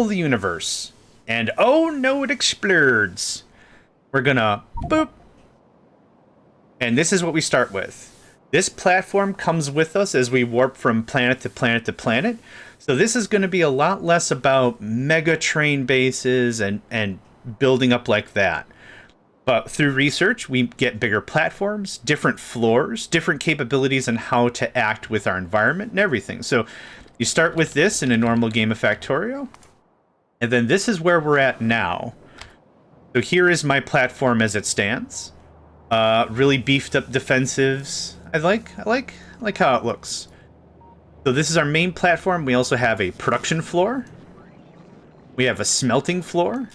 the universe. And oh no, it explodes. We're gonna boop. And this is what we start with. This platform comes with us as we warp from planet to planet to planet. So this is going to be a lot less about mega train bases and building up like that. But through research, we get bigger platforms, different floors, different capabilities on how to act with our environment and everything. So you start with this in a normal game of Factorio. And then this is where we're at now. So here is my platform as it stands. Really beefed up defensives. I like how it looks. So this is our main platform. We also have a production floor. We have a smelting floor.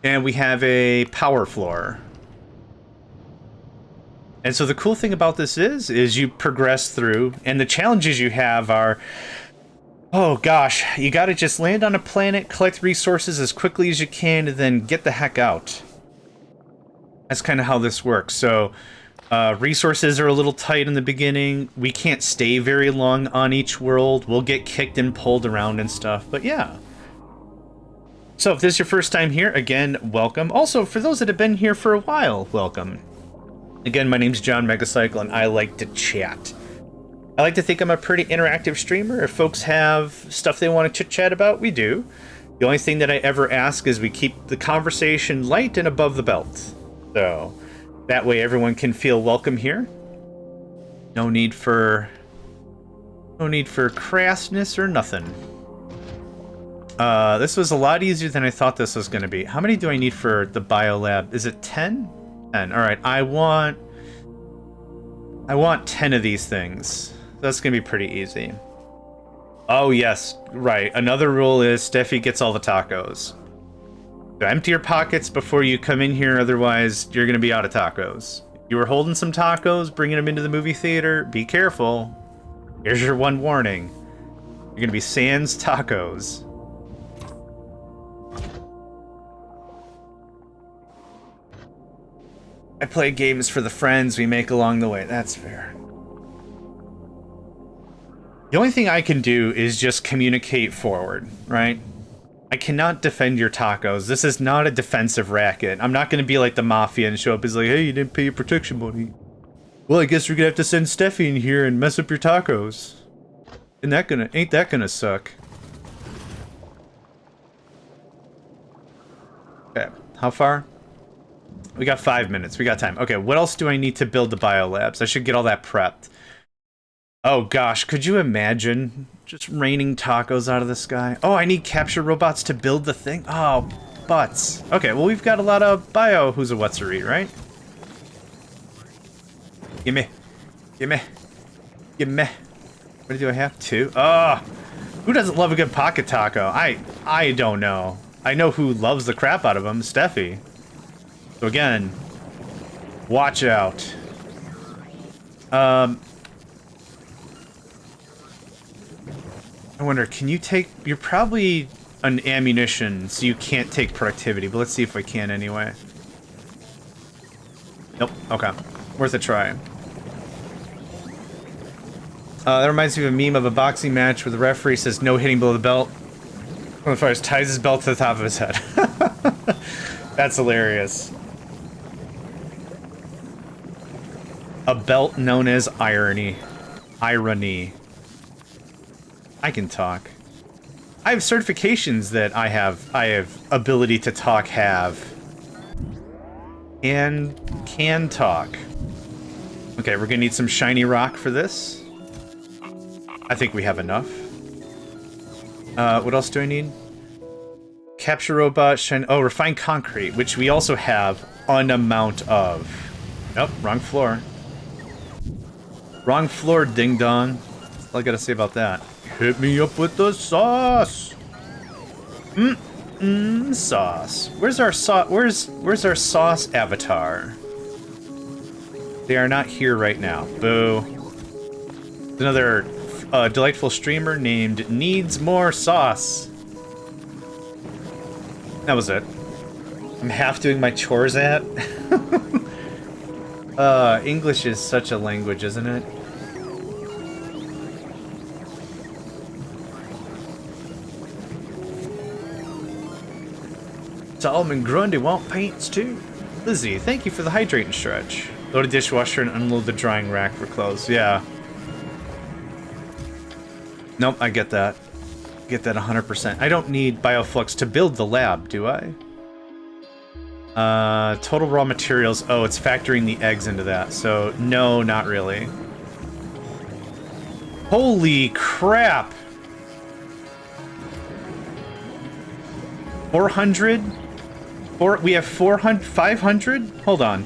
And we have a power floor. And so the cool thing about this is you progress through, and the challenges you have are, oh gosh, you gotta just land on a planet, collect resources as quickly as you can, and then get the heck out. That's kind of how this works. So resources are a little tight in the beginning. We can't stay very long on each world. We'll get kicked and pulled around and stuff, but yeah. So if this is your first time here, again, welcome. Also, for those that have been here for a while, welcome. Again, my name's JohnMegacycle, and I like to chat. I like to think I'm a pretty interactive streamer. If folks have stuff they want to chit-chat about, we do. The only thing that I ever ask is we keep the conversation light and above the belt. So that way everyone can feel welcome here. No need for crassness or nothing. This was a lot easier than I thought this was going to be. How many do I need for the biolab? Is it 10? 10. All right, I want 10 of these things. That's going to be pretty easy. Oh, yes, right. Another rule is Steffi gets all the tacos. So empty your pockets before you come in here, otherwise you're going to be out of tacos. If you were holding some tacos, bringing them into the movie theater, be careful. Here's your one warning. You're going to be sans tacos. I play games for the friends we make along the way. That's fair. The only thing I can do is just communicate forward, right? I cannot defend your tacos. This is not a defensive racket. I'm not going to be like the mafia and show up as like, hey, you didn't pay your protection money. Well, I guess we're going to have to send Steffi in here and mess up your tacos. Ain't that gonna suck? Okay, how far? We got 5 minutes. We got time. Okay, what else do I need to build the biolabs? I should get all that prepped. Oh gosh, could you imagine just raining tacos out of the sky? Oh, I need capture robots to build the thing? Oh, butts. Okay, well we've got a lot of bio who's a what's-a-read, right? Gimme. Gimme. Gimme. What do I have? 2? Oh, who doesn't love a good pocket taco? I don't know. I know who loves the crap out of them, Steffi. So again, watch out. I wonder, can you take... You're probably an ammunition, so you can't take productivity, but let's see if we can anyway. Nope, okay. Worth a try. That reminds me of a meme of a boxing match where the referee says no hitting below the belt. One of the fighters ties his belt to the top of his head. That's hilarious. A belt known as irony. Irony. I can talk. I have certifications that I have ability to talk and can talk. Okay, we're gonna need some shiny rock for this. I think we have enough. What else do I need? Capture robot, refined concrete, which we also have an amount of. Nope, wrong floor. Wrong floor, ding dong. That's all I gotta say about that. Hit me up with the sauce. Sauce. Where's our sauce? Where's our sauce avatar? They are not here right now. Boo. Another delightful streamer named Needs More Sauce. That was it. I'm half doing my chores at. English is such a language, isn't it? Solomon Grundy want paints too. Lizzie, thank you for the hydrating stretch. Load a dishwasher and unload the drying rack for clothes. Yeah. Nope, I get that. Get that 100%. I don't need Bioflux to build the lab, do I? Total raw materials. Oh, it's factoring the eggs into that. So, no, not really. Holy crap! 400? We have 400, 500? Hold on.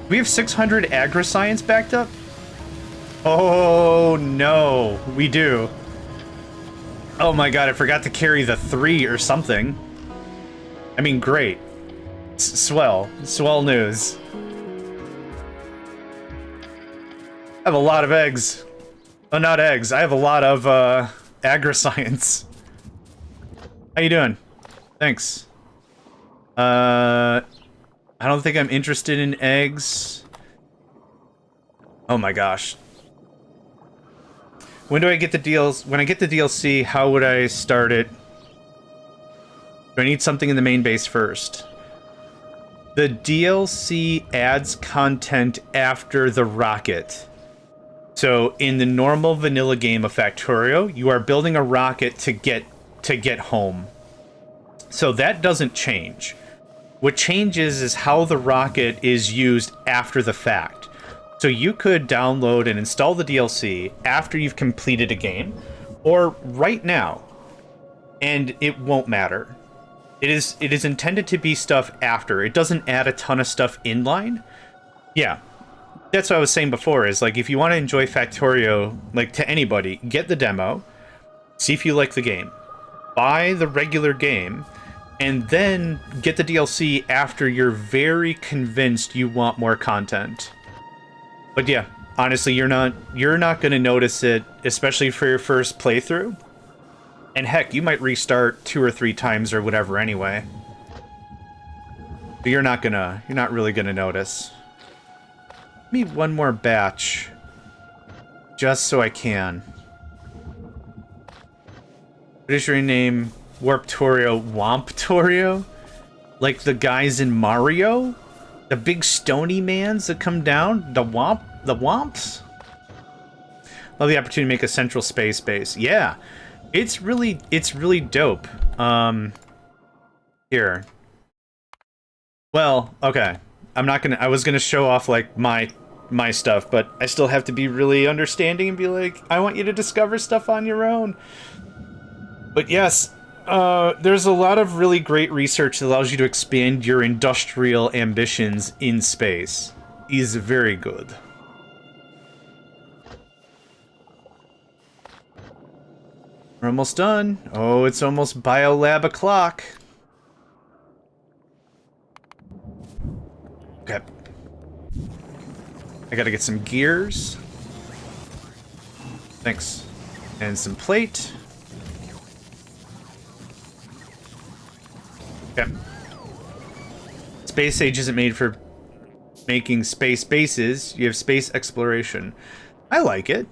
We have 600 agri-science backed up? Oh, no. We do. Oh my god, I forgot to carry the 3 or something. I mean, great. Swell. Swell news. I have a lot of eggs. Oh, not eggs. I have a lot of, agri-science. How you doing? Thanks. I don't think I'm interested in eggs. Oh my gosh. When do I get the deals? When I get the DLC, how would I start it? Do I need something in the main base first? The DLC adds content after the rocket. So in the normal vanilla game of Factorio, you are building a rocket to get home. So that doesn't change. What changes is how the rocket is used after the fact. So you could download and install the DLC after you've completed a game, or right now, and it won't matter. It is intended to be stuff after. It doesn't add a ton of stuff inline. Yeah, that's what I was saying before, is like, if you want to enjoy Factorio, like, to anybody, get the demo, see if you like the game, buy the regular game, and then get the DLC after you're very convinced you want more content. But yeah, honestly, you're not going to notice it, especially for your first playthrough. And heck, you might restart 2 or 3 times or whatever anyway. But you're not really gonna notice. Give me one more batch, just so I can. What is your name? Warptorio, Womptorio? Like the guys in Mario? The big stony mans that come down? The Womps? Love the opportunity to make a central space base. Yeah. It's really dope. Here. Well, okay. I was gonna show off, like, my stuff, but I still have to be really understanding and be like, I want you to discover stuff on your own. But yes, there's a lot of really great research that allows you to expand your industrial ambitions in space. Is very good. We're almost done. Oh, it's almost biolab o'clock. Okay. I gotta get some gears. Thanks. And some plate. Okay. Space Age isn't made for making space bases. You have space exploration. I like it.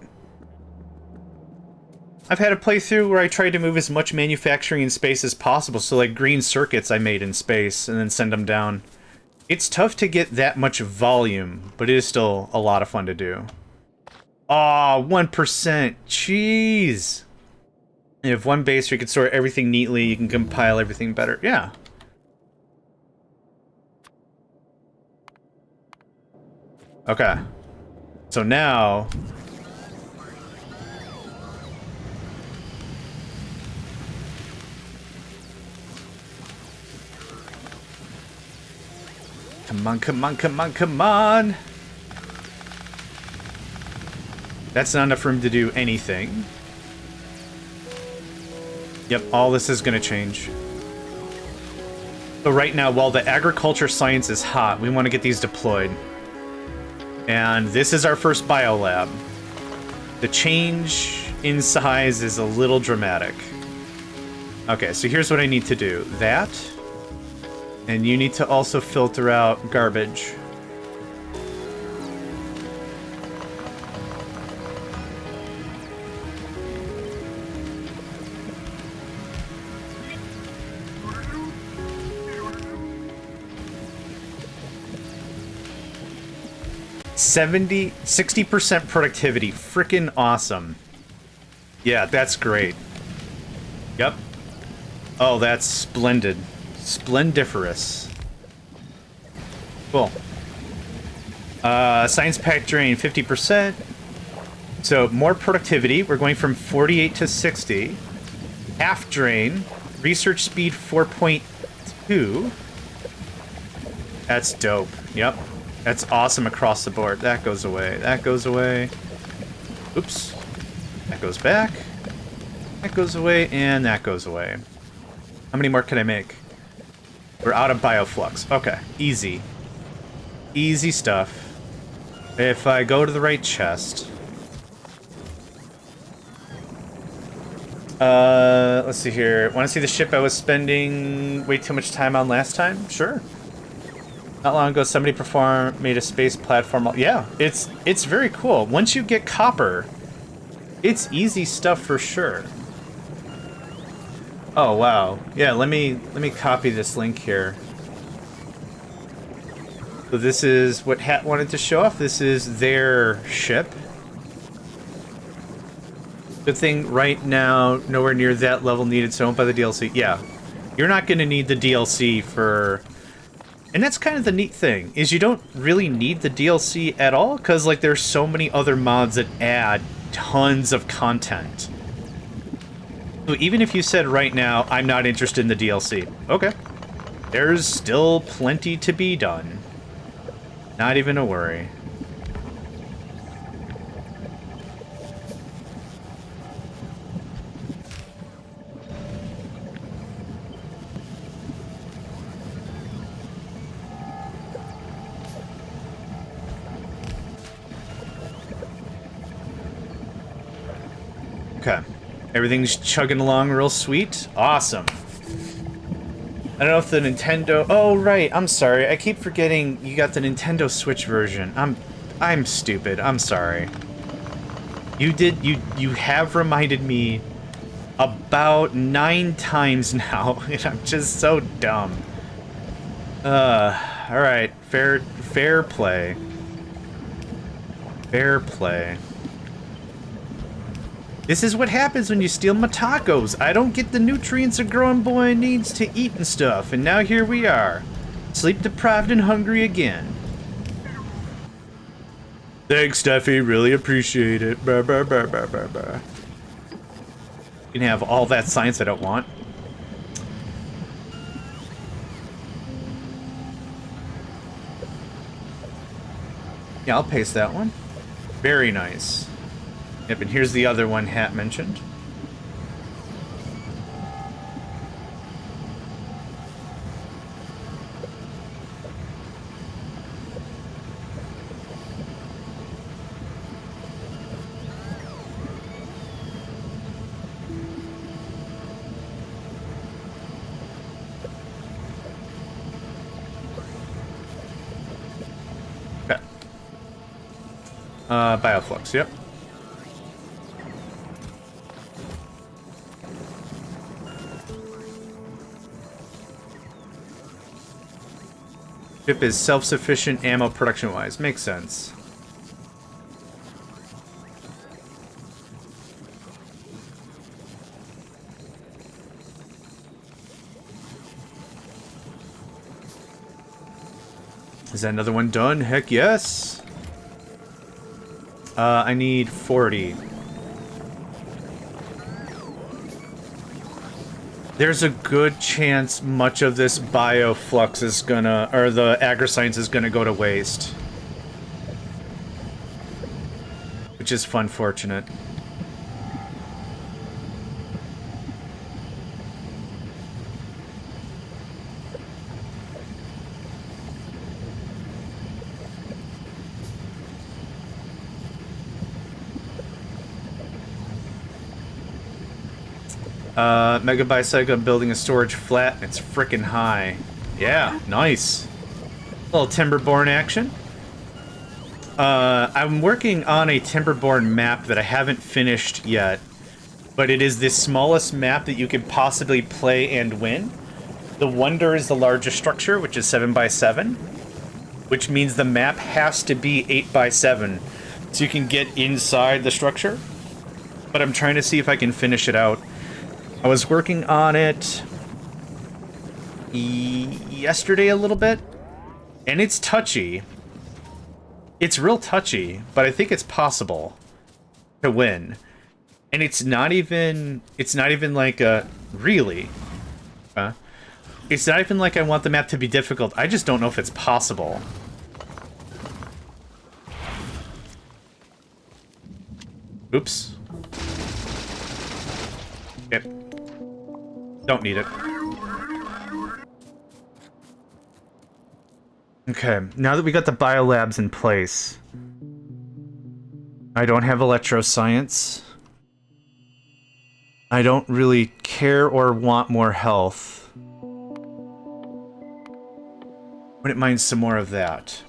I've had a playthrough where I tried to move as much manufacturing in space as possible, so like green circuits I made in space and then send them down. It's tough to get that much volume, but it is still a lot of fun to do. Aw, 1%. Jeez. If one base you can store everything neatly, you can compile everything better. Yeah. Okay. So now... Come on, come on, come on, come on! That's not enough room to do anything. Yep, all this is gonna change. So right now, while the agriculture science is hot, we want to get these deployed. And this is our first biolab. The change in size is a little dramatic. Okay, so here's what I need to do. That. And you need to also filter out garbage. $60% productivity. Frickin' awesome. Yeah, that's great. Yep. Oh, that's splendid. Splendiferous. Cool. Science pack drain, 50%. So, more productivity. We're going from 48 to 60. Half drain. Research speed, 4.2. That's dope. Yep. That's awesome across the board. That goes away. That goes away. Oops. That goes back. That goes away, and that goes away. How many more can I make? We're out of bioflux. Okay, easy. Easy stuff. If I go to the right chest... let's see here. Want to see the ship I was spending way too much time on last time? Sure. Not long ago, somebody made a space platform. Yeah, it's very cool. Once you get copper, it's easy stuff for sure. Oh wow. Yeah, let me copy this link here. So this is what Hat wanted to show off. This is their ship. Good thing right now, nowhere near that level needed, so don't buy the DLC. Yeah, you're not going to need the DLC for... And that's kind of the neat thing, is you don't really need the DLC at all, because like there's so many other mods that add tons of content. So even if you said right now, I'm not interested in the DLC, okay. There's still plenty to be done. Not even a worry. Okay. Everything's chugging along real sweet. Awesome. I don't know if the Nintendo... Oh, right. I'm sorry. I keep forgetting you got the Nintendo Switch version. I'm stupid. I'm sorry. You have reminded me about 9 times now, and I'm just so dumb. Alright. Fair play. Fair play. This is what happens when you steal my tacos. I don't get the nutrients a growing boy needs to eat and stuff, and now here we are. Sleep deprived and hungry again. Thanks, Steffi. Really appreciate it. Bah, bah, bah, bah, bah, bah. You can have all that science I don't want. Yeah, I'll paste that one. Very nice. Yep, and here's the other one Hat mentioned. Okay. Bioflux, yep. Ship is self-sufficient ammo production-wise. Makes sense. Is that another one done? Heck yes! I need 40. There's a good chance much of this bioflux is gonna, or the agri-science is gonna go to waste. Which is unfortunate. Megacycle building a storage flat. It's frickin' high. Yeah, nice. A little Timberborn action. I'm working on a Timberborn map that I haven't finished yet, but it is the smallest map that you could possibly play and win. The Wonder is the largest structure, which is 7x7, which means the map has to be 8x7, so you can get inside the structure. But I'm trying to see if I can finish it out. I was working on it yesterday a little bit, and it's touchy. It's real touchy, but I think it's possible to win. And it's not even like a really. It's not even like I want the map to be difficult. I just don't know if it's possible. Oops. Yep. Don't need it. Okay, now that we got the biolabs in place, I don't have electroscience. I don't really care or want more health. Wouldn't mind some more of that.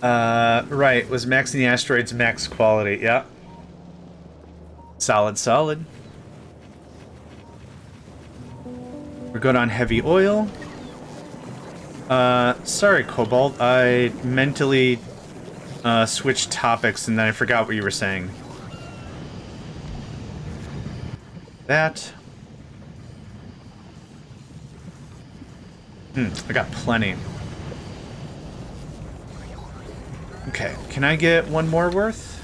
Right, was maxing the asteroids max quality, yeah. Solid, solid. We're good on heavy oil. Sorry, Cobalt. I mentally switched topics and then I forgot what you were saying. That. I got plenty. Okay, can I get one more worth?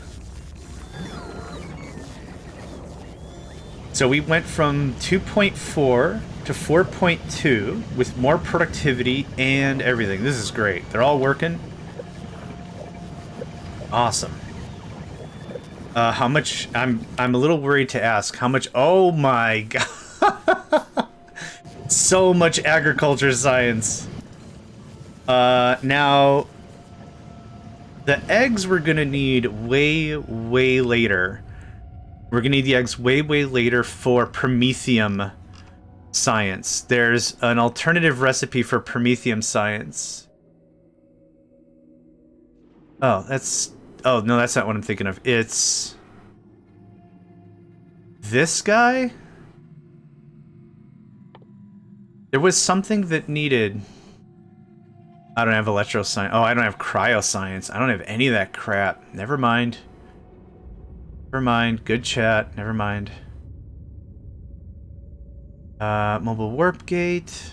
So we went from 2.4 to 4.2 with more productivity and everything. This is great. They're all working. Awesome. How much? I'm a little worried to ask. How much? Oh my god. So much agriculture science. Now the eggs we're gonna need way later. We're gonna need the eggs way later for Promethium science. There's an alternative recipe for Promethium science. Oh, that's... Oh, no, that's not what I'm thinking of. It's... this guy? There was something that needed... I don't have electroscience. Oh, I don't have cryoscience. I don't have any of that crap. Never mind. Never mind. Good chat. Never mind. Mobile warp gate.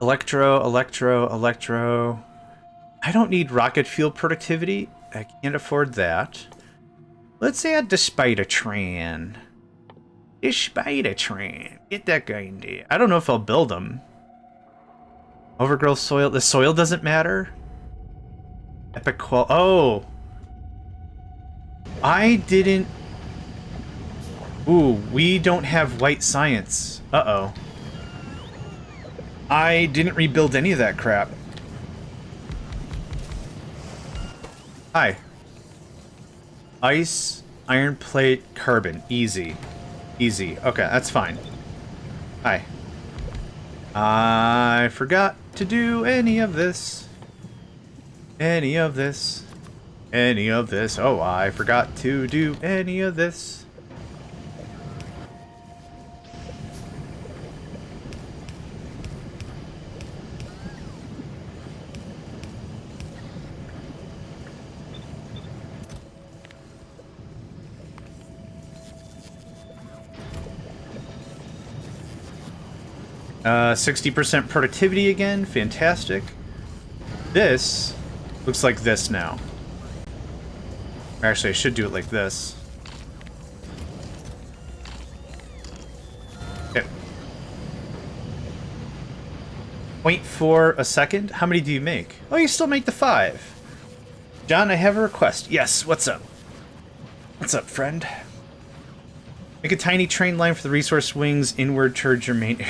Electro. I don't need rocket fuel productivity. I can't afford that. Let's add the Spider-Tran. Get that guy in there. I don't know if I'll build them. Overgrowth soil. The soil doesn't matter. Epic qual. Oh! I didn't... Ooh, we don't have white science. Uh-oh. I didn't rebuild any of that crap. Hi. Ice, iron plate, carbon. Easy. Easy. Okay, that's fine. Hi. I forgot to do any of this. Any of this. Any of this. Oh, I forgot to do any of this. 60% productivity again. Fantastic. This looks like this now. Actually, I should do it like this. Okay. 0.4 a second? How many do you make? Oh, you still make the 5. John, I have a request. Yes, what's up? What's up, friend? Make a tiny train line for the resource wings inward towards your main...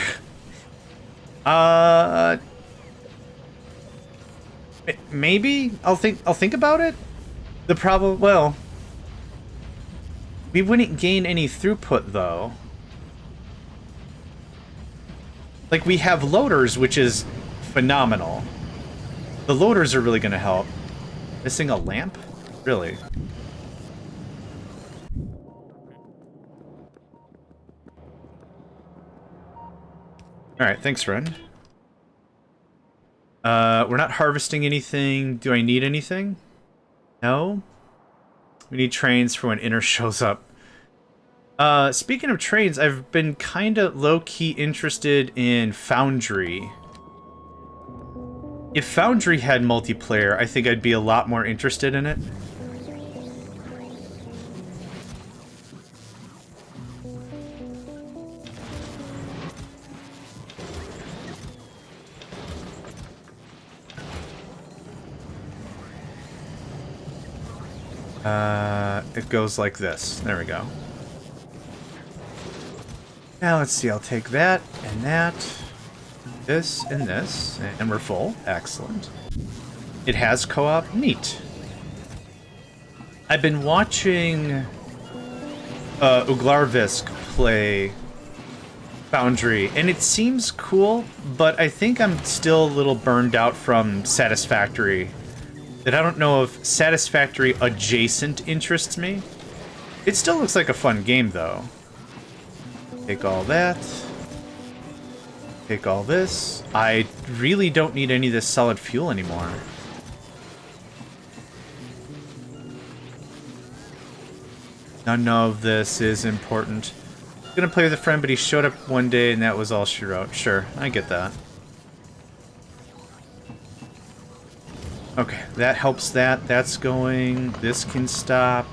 Maybe? I'll think about it. The problem... Well... We wouldn't gain any throughput, though. Like, we have loaders, which is phenomenal. The loaders are really going to help. Missing a lamp? Really? Alright, thanks, friend. We're not harvesting anything. Do I need anything? No? We need trains for when Inner shows up. Speaking of trains, I've been kinda low-key interested in Foundry. If Foundry had multiplayer, I think I'd be a lot more interested in it. It goes like this. There we go. Now let's see, I'll take that, and that, this, and we're full. Excellent. It has co-op? Neat. I've been watching Uglarvisk play Foundry, and it seems cool, but I think I'm still a little burned out from Satisfactory. That I don't know if Satisfactory adjacent interests me. It still looks like a fun game, though. Take all that. Take all this. I really don't need any of this solid fuel anymore. None of this is important. I'm gonna play with a friend, but he showed up one day and that was all she wrote. Sure, I get that. Okay, that helps that. That's going. This can stop.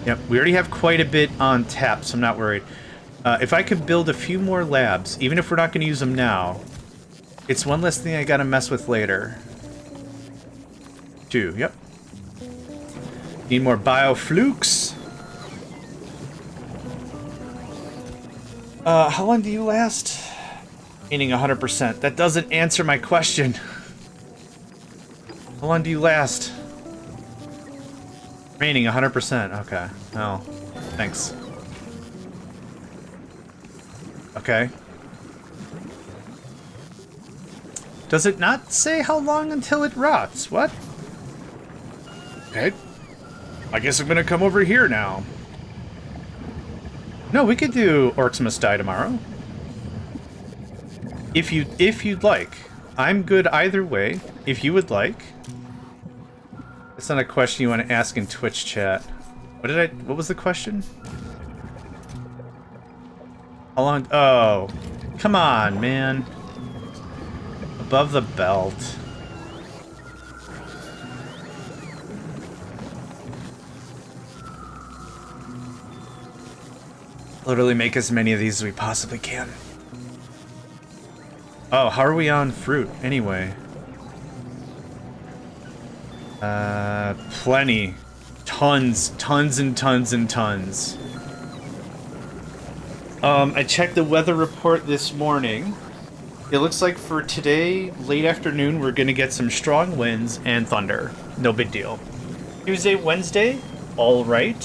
Yep, we already have quite a bit on tap, so I'm not worried. If I could build a few more labs, even if we're not going to use them now, it's one less thing I gotta mess with later. 2, yep. Need more bioflukes. How long do you last? Meaning 100%. That doesn't answer my question. How long do you last? Remaining 100%. Okay. Oh. Thanks. Okay. Does it not say how long until it rots? What? Okay. I guess I'm gonna come over here now. No, we could do Orcs Must Die tomorrow. If you'd like. I'm good either way, if you would like. It's not a question you want to ask in Twitch chat. What was the question? How long? Oh, come on, man. Above the belt. Literally make as many of these as we possibly can. Oh, how are we on fruit, anyway? Plenty. Tons and tons and tons. I checked the weather report this morning. It looks like for today, late afternoon, we're gonna get some strong winds and thunder. No big deal. Tuesday, Wednesday, all right.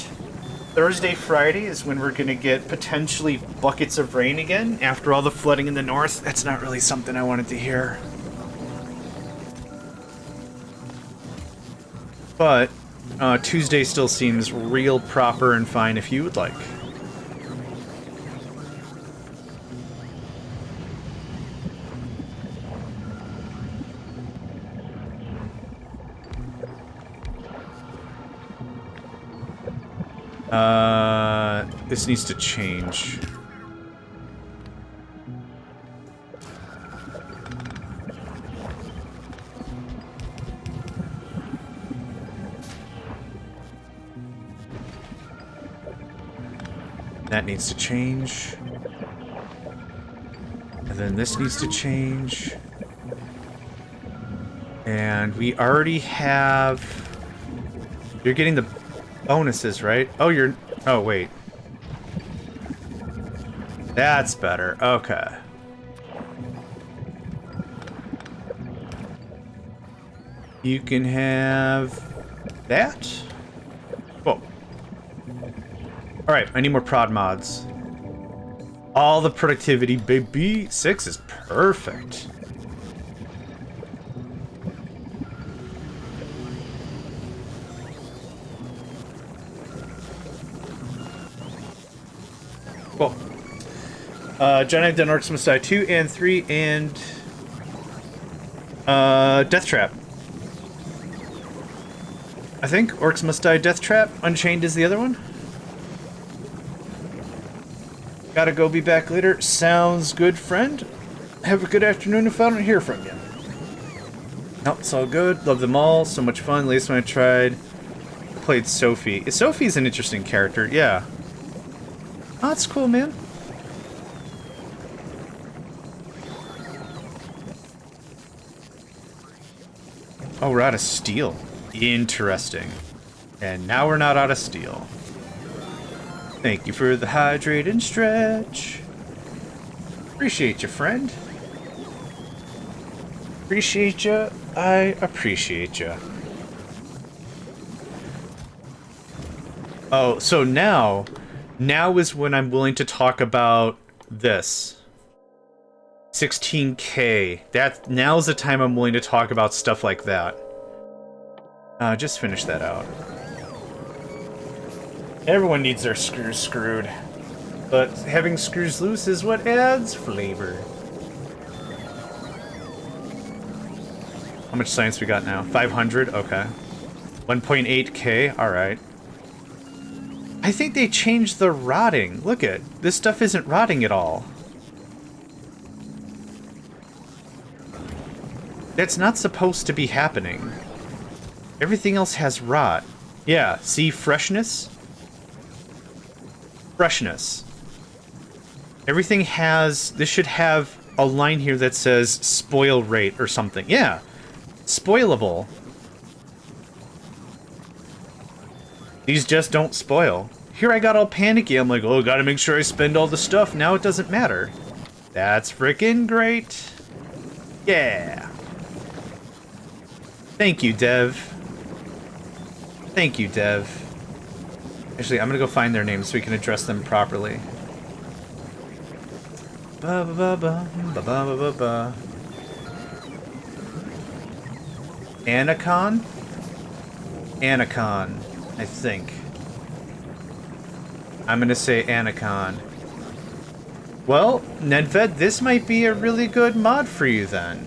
Thursday, Friday is when we're gonna get potentially buckets of rain again after all the flooding in the north. That's not really something I wanted to hear. But Tuesday still seems real proper and fine if you would like. This needs to change. That needs to change. And then this needs to change. And we already have... You're getting the bonuses, right? Oh, you're... Oh, wait. That's better. Okay. You can have... that? Whoa. Alright, I need more prod mods. All the productivity, baby. 6 is perfect. Cool. John, I've done Orcs Must Die 2 and 3 and Death Trap. I think Orcs Must Die, Death Trap. Unchained is the other one. Gotta go, be back later. Sounds good, friend. Have a good afternoon if I don't hear from you. Nope, it's all good. Love them all. So much fun. Latest one I tried. Played Sophie. Sophie's an interesting character, yeah. Oh, that's cool, man. Oh, we're out of steel. Interesting. And now we're not out of steel. Thank you for the hydrate and stretch. Appreciate you, friend. Appreciate you. I appreciate you. Oh, so now is when I'm willing to talk about this. 16K. Now's the time I'm willing to talk about stuff like that. Just finish that out. Everyone needs their screws screwed. But having screws loose is what adds flavor. How much science we got now? 500? Okay. 1.8K? Alright. I think they changed the rotting. Look at this stuff isn't rotting at all. That's not supposed to be happening. Everything else has rot. Yeah, see freshness? Freshness. Everything has... This should have a line here that says spoil rate or something. Yeah. Spoilable. These just don't spoil. Here I got all panicky. I'm like, oh, gotta make sure I spend all the stuff. Now it doesn't matter. That's freaking great. Yeah. Thank you, Dev. Thank you, Dev. Actually, I'm gonna go find their names so we can address them properly. Ba ba ba ba ba ba ba ba. Anacon? Anacon, I think. I'm gonna say Anacon. Well, Nedved, this might be a really good mod for you then.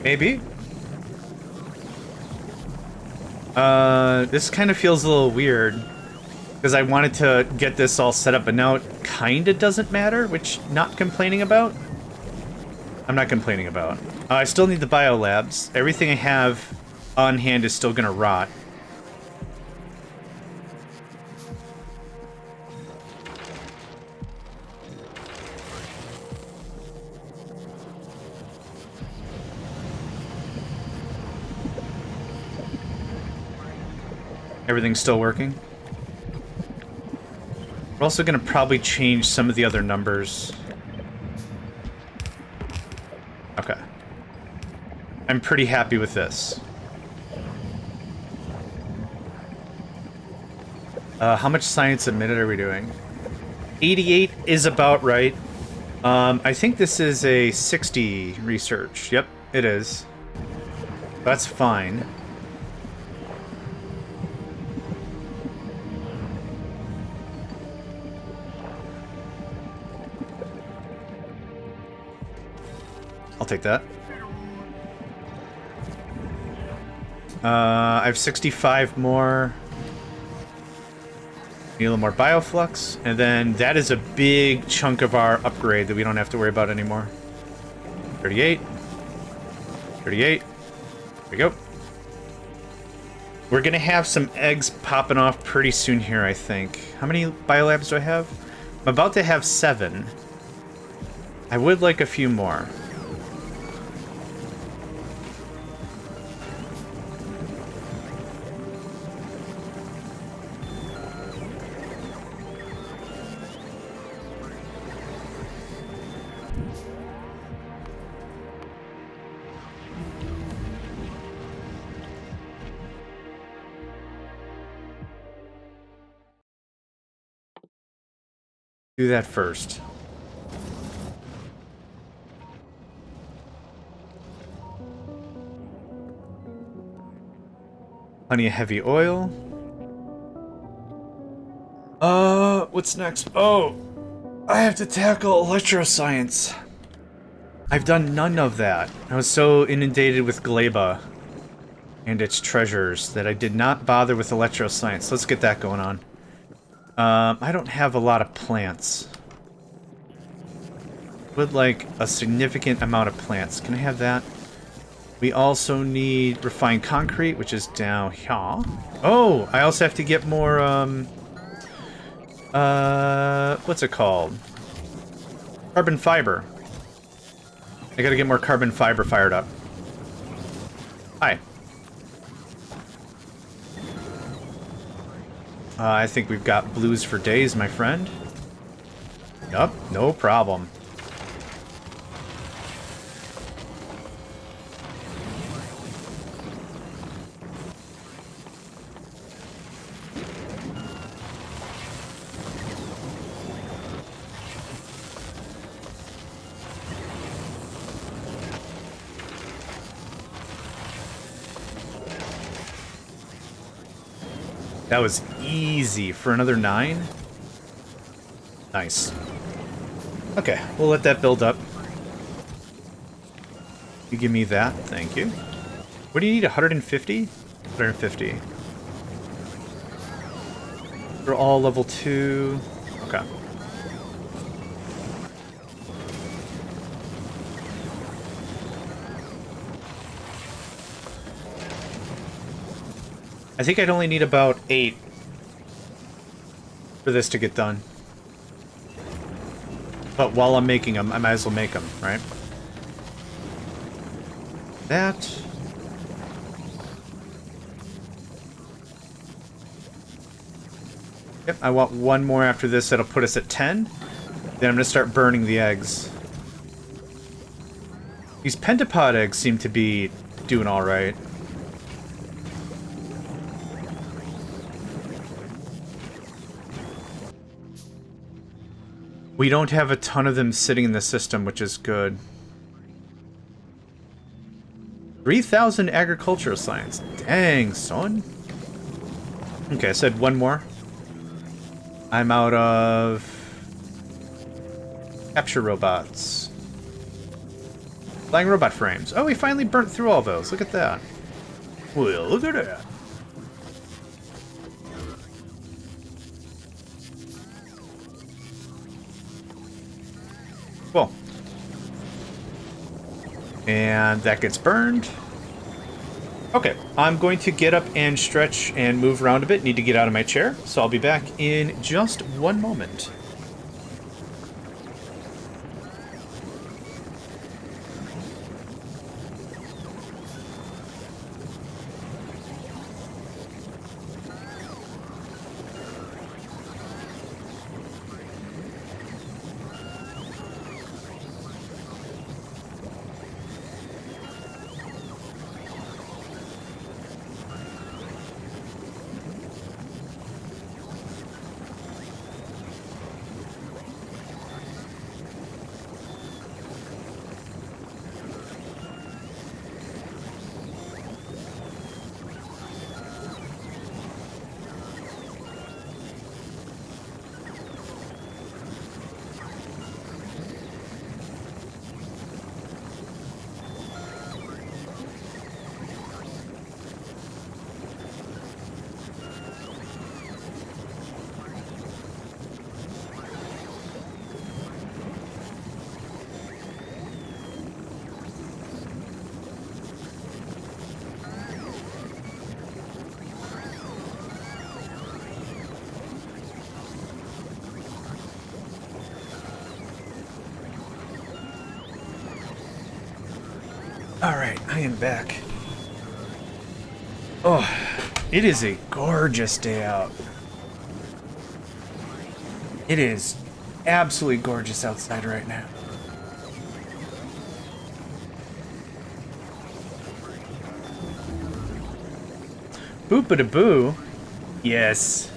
Maybe. This kind of feels a little weird. Because I wanted to get this all set up, but now it kind of doesn't matter, which not complaining about. I'm not complaining about. I still need the biolabs. Everything I have on hand is still gonna rot. Everything's still working. We're also gonna probably change some of the other numbers. Okay. I'm pretty happy with this. How much science a minute are we doing? 88 is about right. I think this is a 60 research. Yep, it is. That's fine. I'll take that. I have 65 more. Need a little more bioflux, and then that is a big chunk of our upgrade that we don't have to worry about anymore. 38. 38. There we go. We're gonna have some eggs popping off pretty soon here, I think. How many biolabs do I have? I'm about to have 7. I would like a few more. Do that first. Plenty of heavy oil. What's next? Oh, I have to tackle electroscience. I've done none of that. I was so inundated with Gleba and its treasures that I did not bother with electroscience. Let's get that going on. I don't have a lot of plants. Would like a significant amount of plants. Can I have that? We also need refined concrete, which is down here. Oh, I also have to get more, what's it called? Carbon fiber. I gotta get more carbon fiber fired up. Hi. I think we've got blues for days, my friend. Yup, no problem. That was easy for another 9. Nice. Okay, we'll let that build up. You give me that, thank you. What do you need, 150? 150. They're all level 2. Okay. I think I'd only need about 8 for this to get done. But while I'm making them, I might as well make them, right? That. Yep, I want one more after this that'll put us at 10. Then I'm going to start burning the eggs. These pentapod eggs seem to be doing alright. We don't have a ton of them sitting in the system, which is good. 3,000 agricultural science. Dang, son. Okay, I said one more. I'm out of capture robots. Flying robot frames. Oh, we finally burnt through all those. Look at that. Well, look at that. Cool. And that gets burned. Okay, I'm going to get up and stretch and move around a bit. Need to get out of my chair, so I'll be back in just one moment. Alright, I am back. Oh, it is a gorgeous day out. It is absolutely gorgeous outside right now. Boop-a-da-boo. Yes.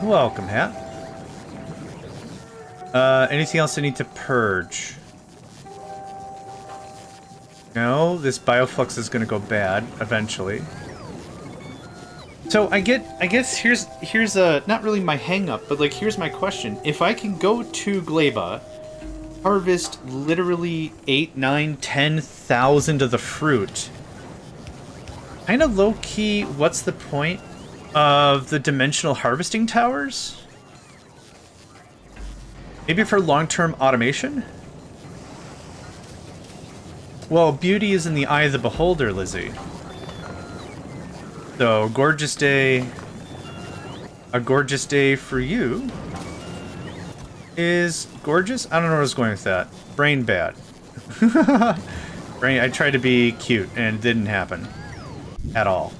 Welcome, Hat. Anything else I need to purge? No, this bioflux is gonna go bad eventually. So I guess here's not really my hang up, but like here's my question. If I can go to Gleba, harvest literally 8, 9, 10,000 of the fruit, kind of low key, what's the point of the dimensional harvesting towers? Maybe for long-term automation? Well, beauty is in the eye of the beholder, Lizzie. So, gorgeous day. A gorgeous day for you is gorgeous? I don't know where I was going with that. Brain bad. I tried to be cute, and it didn't happen. At all.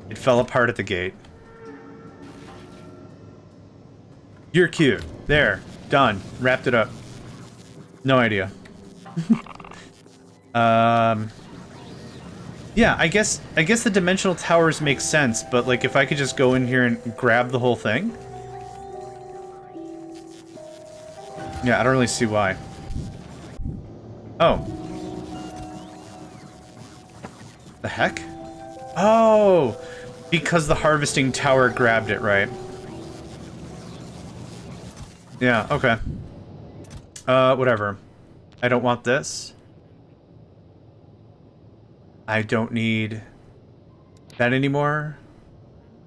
It fell apart at the gate. You're cute. There. Done. Wrapped it up. No idea. Yeah, I guess the dimensional towers make sense, but like if I could just go in here and grab the whole thing. Yeah, I don't really see why. Oh. The heck? Oh, because the harvesting tower grabbed it, right? Yeah, okay. Whatever. I don't want this. I don't need that anymore.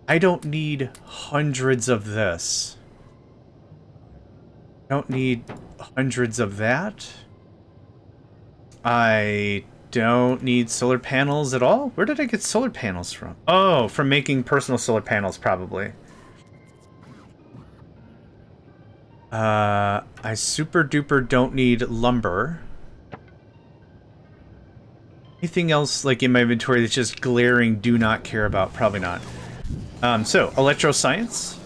I don't need hundreds of this. I don't need hundreds of that. I don't need solar panels at all. Where did I get solar panels from? Oh, from making personal solar panels, probably. I super duper don't need lumber. Anything else like in my inventory that's just glaring do not care about? Probably not. So, electroscience.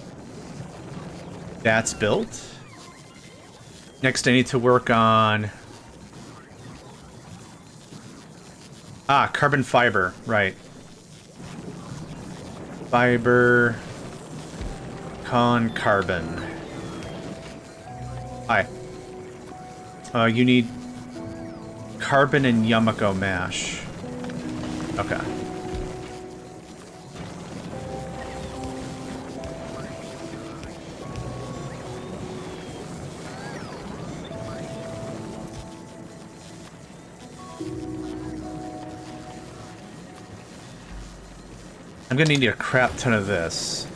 That's built. Next I need to work on... carbon fiber, right. Fiber... carbon. Hi. You need carbon and Yamako mash. Okay. I'm gonna need a crap ton of this.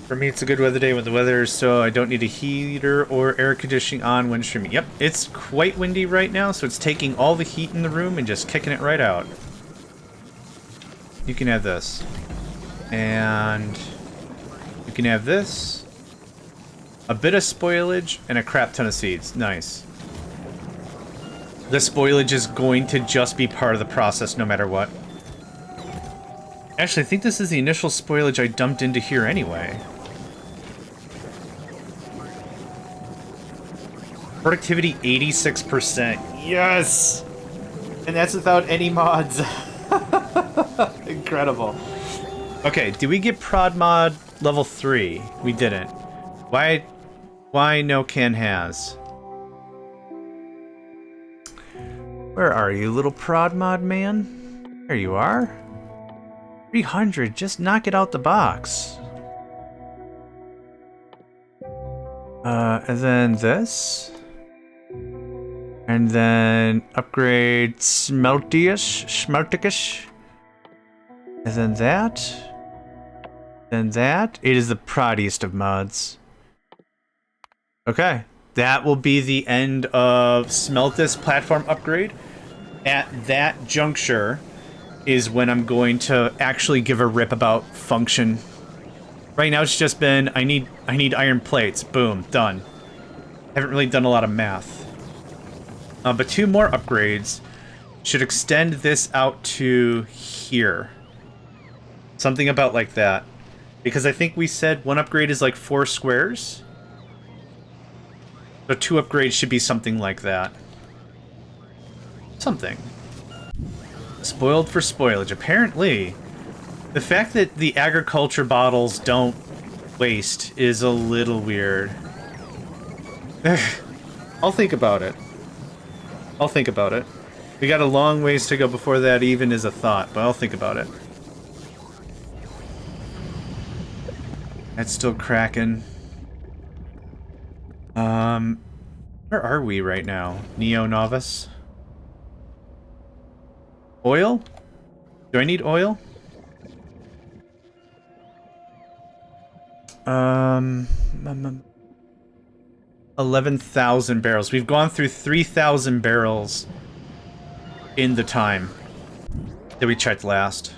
For me, it's a good weather day when the weather is so I don't need a heater or air conditioning on when streaming. Yep, it's quite windy right now, so it's taking all the heat in the room and just kicking it right out. You can have this. And you can have this. A bit of spoilage and a crap ton of seeds. Nice. The spoilage is going to just be part of the process no matter what. Actually, I think this is the initial spoilage I dumped into here anyway. Productivity 86%. Yes! And that's without any mods. Incredible. Okay, did we get prod mod level 3? We didn't. Why no can has? Where are you, little prod mod man? There you are. 300, just knock it out the box. And then this. And then upgrade Smelticus. And then that. Then that. It is the proddiest of mods. Okay. That will be the end of Smeltis platform upgrade. At that juncture, is when I'm going to actually give a rip about function. Right now it's just been, I need iron plates. Boom, done. Haven't really done a lot of math. But 2 more upgrades should extend this out to here. Something about like that. Because I think we said 1 upgrade is like 4 squares. So 2 upgrades should be something like that. Something. Spoiled for spoilage. Apparently, the fact that the agriculture bottles don't waste is a little weird. I'll think about it. I'll think about it. We got a long ways to go before that even is a thought, but I'll think about it. That's still cracking. Where are we right now? Neo Novice? Oil? Do I need oil? 11,000 barrels. We've gone through 3,000 barrels in the time that we checked last.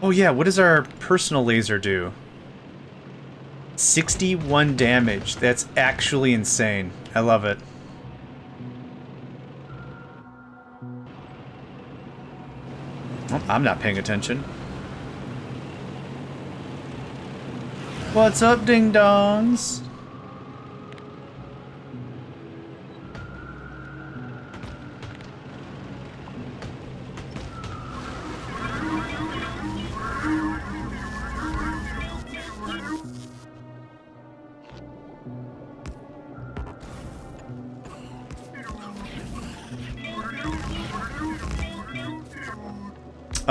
Oh yeah, what does our personal laser do? 61 damage. That's actually insane. I love it. Oh, I'm not paying attention. What's up, ding-dongs?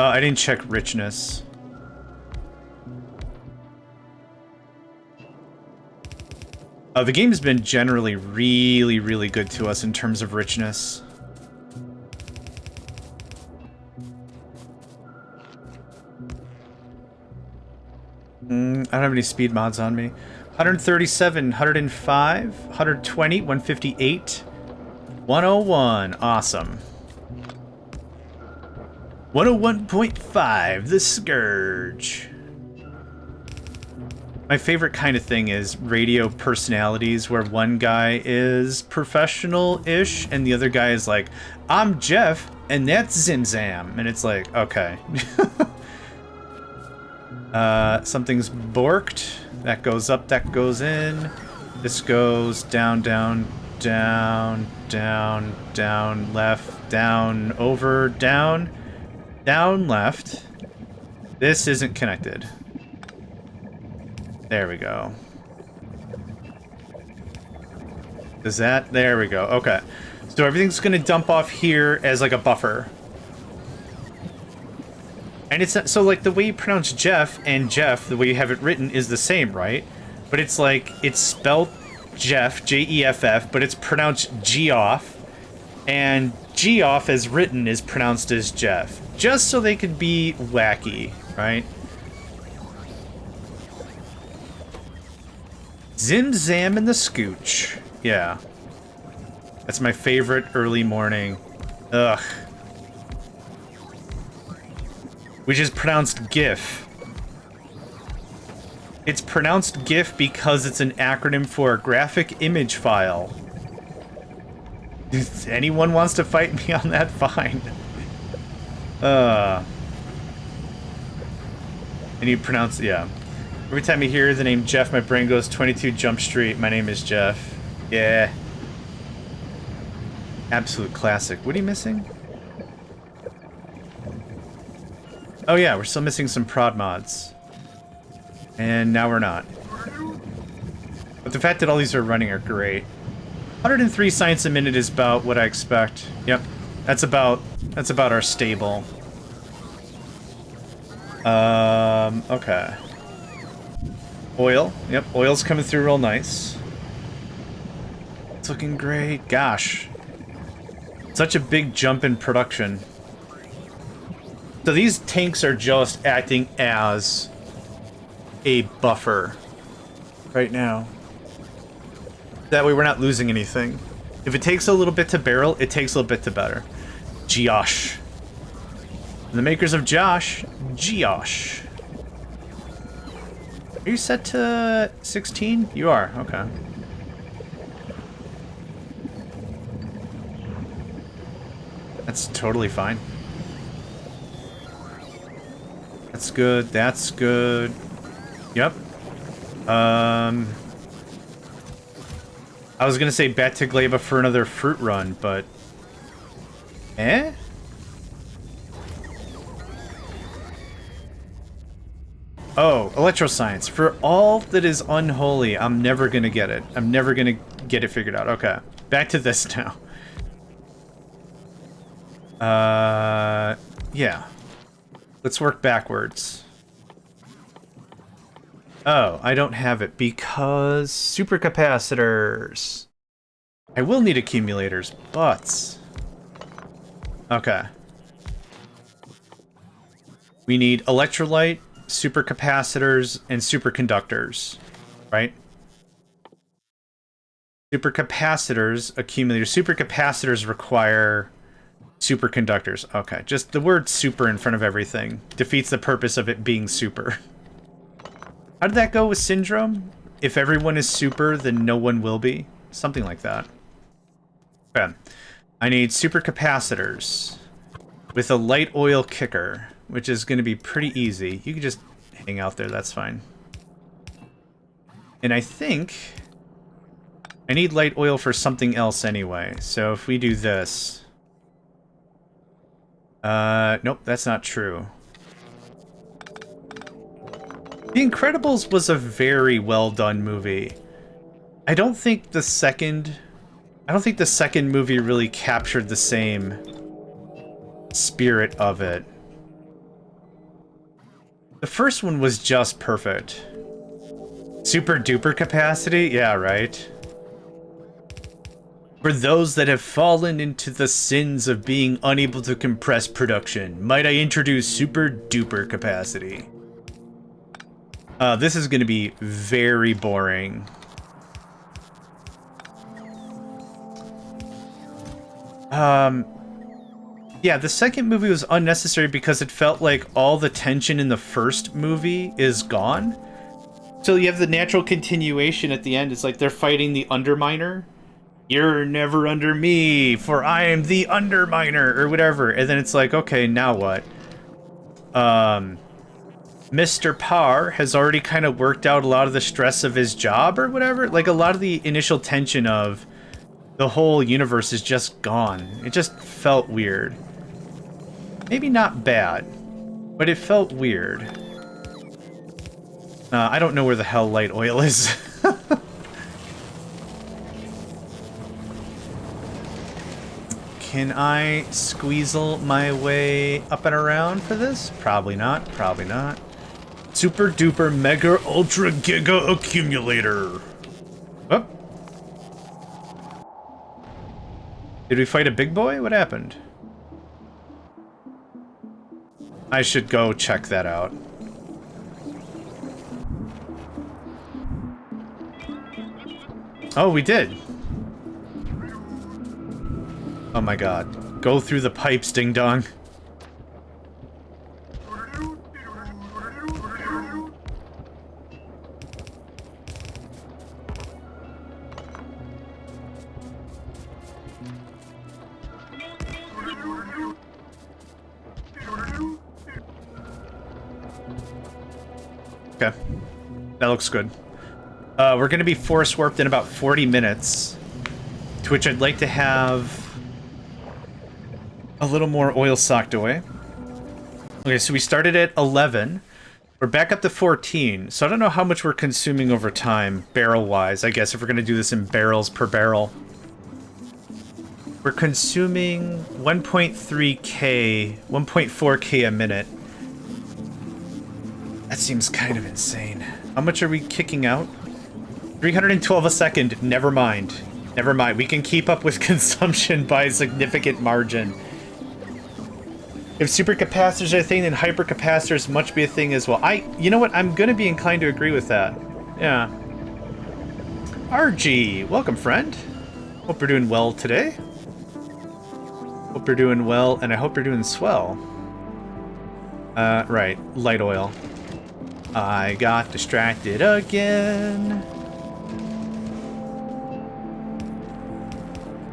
I didn't check richness. The game's been generally really, really good to us in terms of richness. I don't have any speed mods on me. 137, 105, 120, 158, 101. Awesome. 101.5, the Scourge. My favorite kind of thing is radio personalities where one guy is professional-ish and the other guy is like, I'm Jeff and that's Zimzam. And it's like, okay. Something's borked. That goes up, that goes in. This goes down, down, down, down, down, left, down, over, down. Down, left. This isn't connected. There we go. Is that? There we go. Okay. So everything's going to dump off here as like a buffer. And it's so like the way you pronounce Jeff and Jeff, the way you have it written is the same, right? But it's like, it's spelled Jeff, J-E-F-F, but it's pronounced G-off. And G-off as written is pronounced as Jeff. Just so they could be wacky, right? Zim Zam and the Scooch. Yeah. That's my favorite early morning. Ugh. Which is pronounced GIF. It's pronounced GIF because it's an acronym for graphic image file. If anyone wants to fight me on that, fine. And you pronounce, yeah. Every time I hear the name Jeff, my brain goes 22 Jump Street. My name is Jeff. Yeah. Absolute classic. What are you missing? Oh yeah, we're still missing some prod mods. And now we're not. But the fact that all these are running are great. 103 science a minute is about what I expect. Yep. That's about our stable. Okay. Oil. Yep, oil's coming through real nice. It's looking great. Gosh. Such a big jump in production. So these tanks are just acting as a buffer right now. That way we're not losing anything. If it takes a little bit to barrel, it takes a little bit to better. Josh. The makers of Josh. Are you set to 16? You are, okay. That's totally fine. That's good, that's good. Yep. I was gonna say bet to Gleba for another fruit run, but... Eh? Oh, electroscience. For all that is unholy, I'm never gonna get it. I'm never gonna get it figured out. Okay. Back to this now. Yeah. Let's work backwards. Oh, I don't have it because supercapacitors. I will need accumulators, but... Okay. We need electrolyte, supercapacitors, and superconductors, right? Supercapacitors, accumulators. Supercapacitors require superconductors. Okay, just the word super in front of everything defeats the purpose of it being super. How did that go with Syndrome? If everyone is super, then no one will be? Something like that. Okay. I need supercapacitors with a light oil kicker, which is going to be pretty easy. You can just hang out there, that's fine. And I think I need light oil for something else anyway. So if we do this... nope, that's not true. The Incredibles was a very well done movie. I don't think the second movie really captured the same spirit of it. The first one was just perfect. Super duper capacity? Yeah, right. For those that have fallen into the sins of being unable to compress production, might I introduce super duper capacity? This is going to be very boring. Yeah, the second movie was unnecessary because it felt like all the tension in the first movie is gone. So you have the natural continuation at the end. It's like they're fighting the Underminer. You're never under me, for I am the Underminer, or whatever. And then it's like, okay, now what? Mr. Parr has already kind of worked out a lot of the stress of his job, or whatever. Like, a lot of the initial tension of the whole universe is just gone. It just felt weird. Maybe not bad, but it felt weird. I don't know where the hell light oil is. Can I squeezle my way up and around for this? Probably not. Probably not. Super duper mega ultra giga accumulator. Oh. Did we fight a big boy? What happened? I should go check that out. Oh, we did. Oh my god. Go through the pipes, ding dong. Okay. That looks good. We're going to be force warped in about 40 minutes, to which I'd like to have a little more oil socked away. Okay, so we started at 11. We're back up to 14, so I don't know how much we're consuming over time, barrel-wise, I guess, if we're going to do this in barrels per barrel. We're consuming 1.3k, 1.4k a minute. That seems kind of insane. How much are we kicking out? 312 a second. Never mind. Never mind. We can keep up with consumption by a significant margin. If supercapacitors are a thing, then hypercapacitors must be a thing as well. You know what? I'm gonna be inclined to agree with that. Yeah. RG, welcome, friend. Hope you're doing well today. Hope you're doing well, and I hope you're doing swell. Right, light oil. I got distracted again.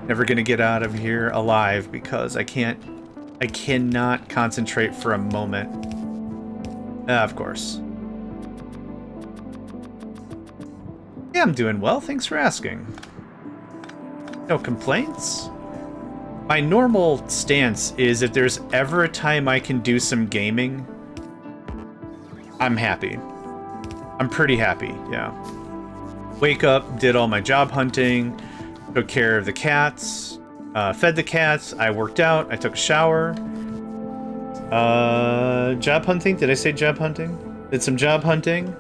Never gonna get out of here alive because I cannot concentrate for a moment. Of course. Yeah, I'm doing well, thanks for asking. No complaints? My normal stance is if there's ever a time I can do some gaming, I'm happy. I'm pretty happy, yeah. Wake up, did all my job hunting, took care of the cats, fed the cats, I worked out, I took a shower. Job hunting? Did I say job hunting? Did some job hunting.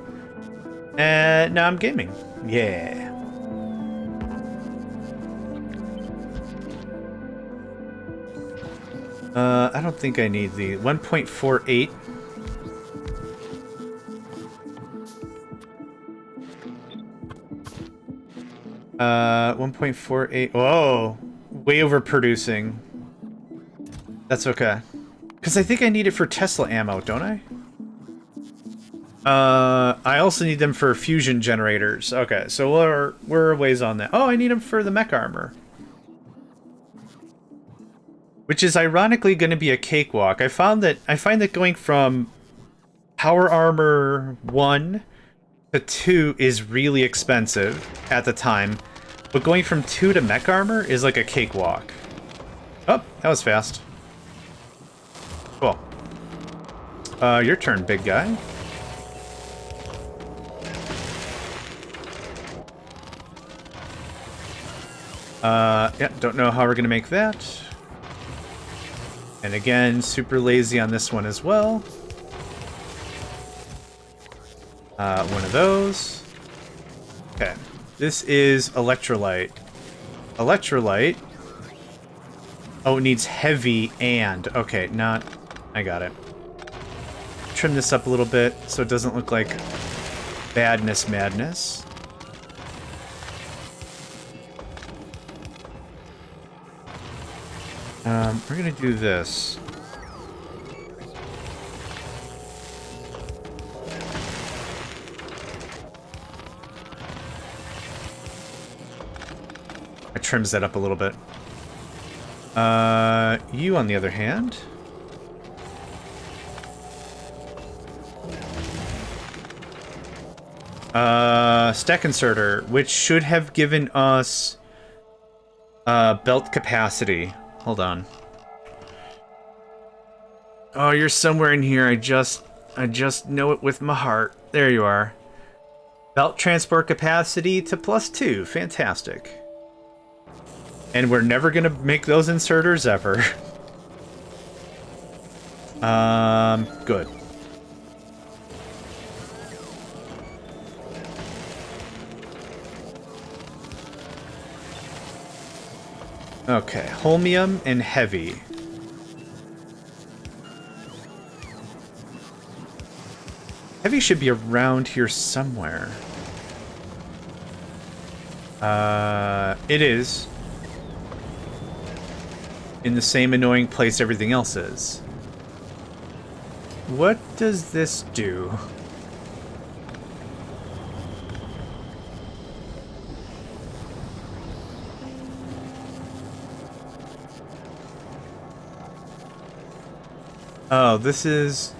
And now I'm gaming. Yeah. I don't think I need the 1.48. Uh, 1.48. Whoa, way overproducing. That's okay, because I think I need it for Tesla ammo, don't I? I also need them for fusion generators. Okay, so we're a ways on that. Oh, I need them for the mech armor. Which is ironically going to be a cakewalk. I find that going from Power Armor 1 to 2 is really expensive at the time, but going from 2 to Mech Armor is like a cakewalk. Oh, that was fast. Cool. Your turn, big guy. Yeah, don't know how we're gonna make that. And again, super lazy on this one as well. One of those. Okay. This is electrolyte. Electrolyte. Oh, it needs heavy and... Okay, not... I got it. Trim this up a little bit so it doesn't look like badness madness. We're gonna do this. I trims that up a little bit. You on the other hand. Stack inserter, which should have given us belt capacity. Hold on. Oh, you're somewhere in here. I just know it with my heart. There you are. Belt transport capacity to +2. Fantastic. And we're never gonna make those inserters ever. Good. Okay, holmium and heavy. Heavy should be around here somewhere. It is. In the same annoying place everything else is. What does this do? Oh, this is...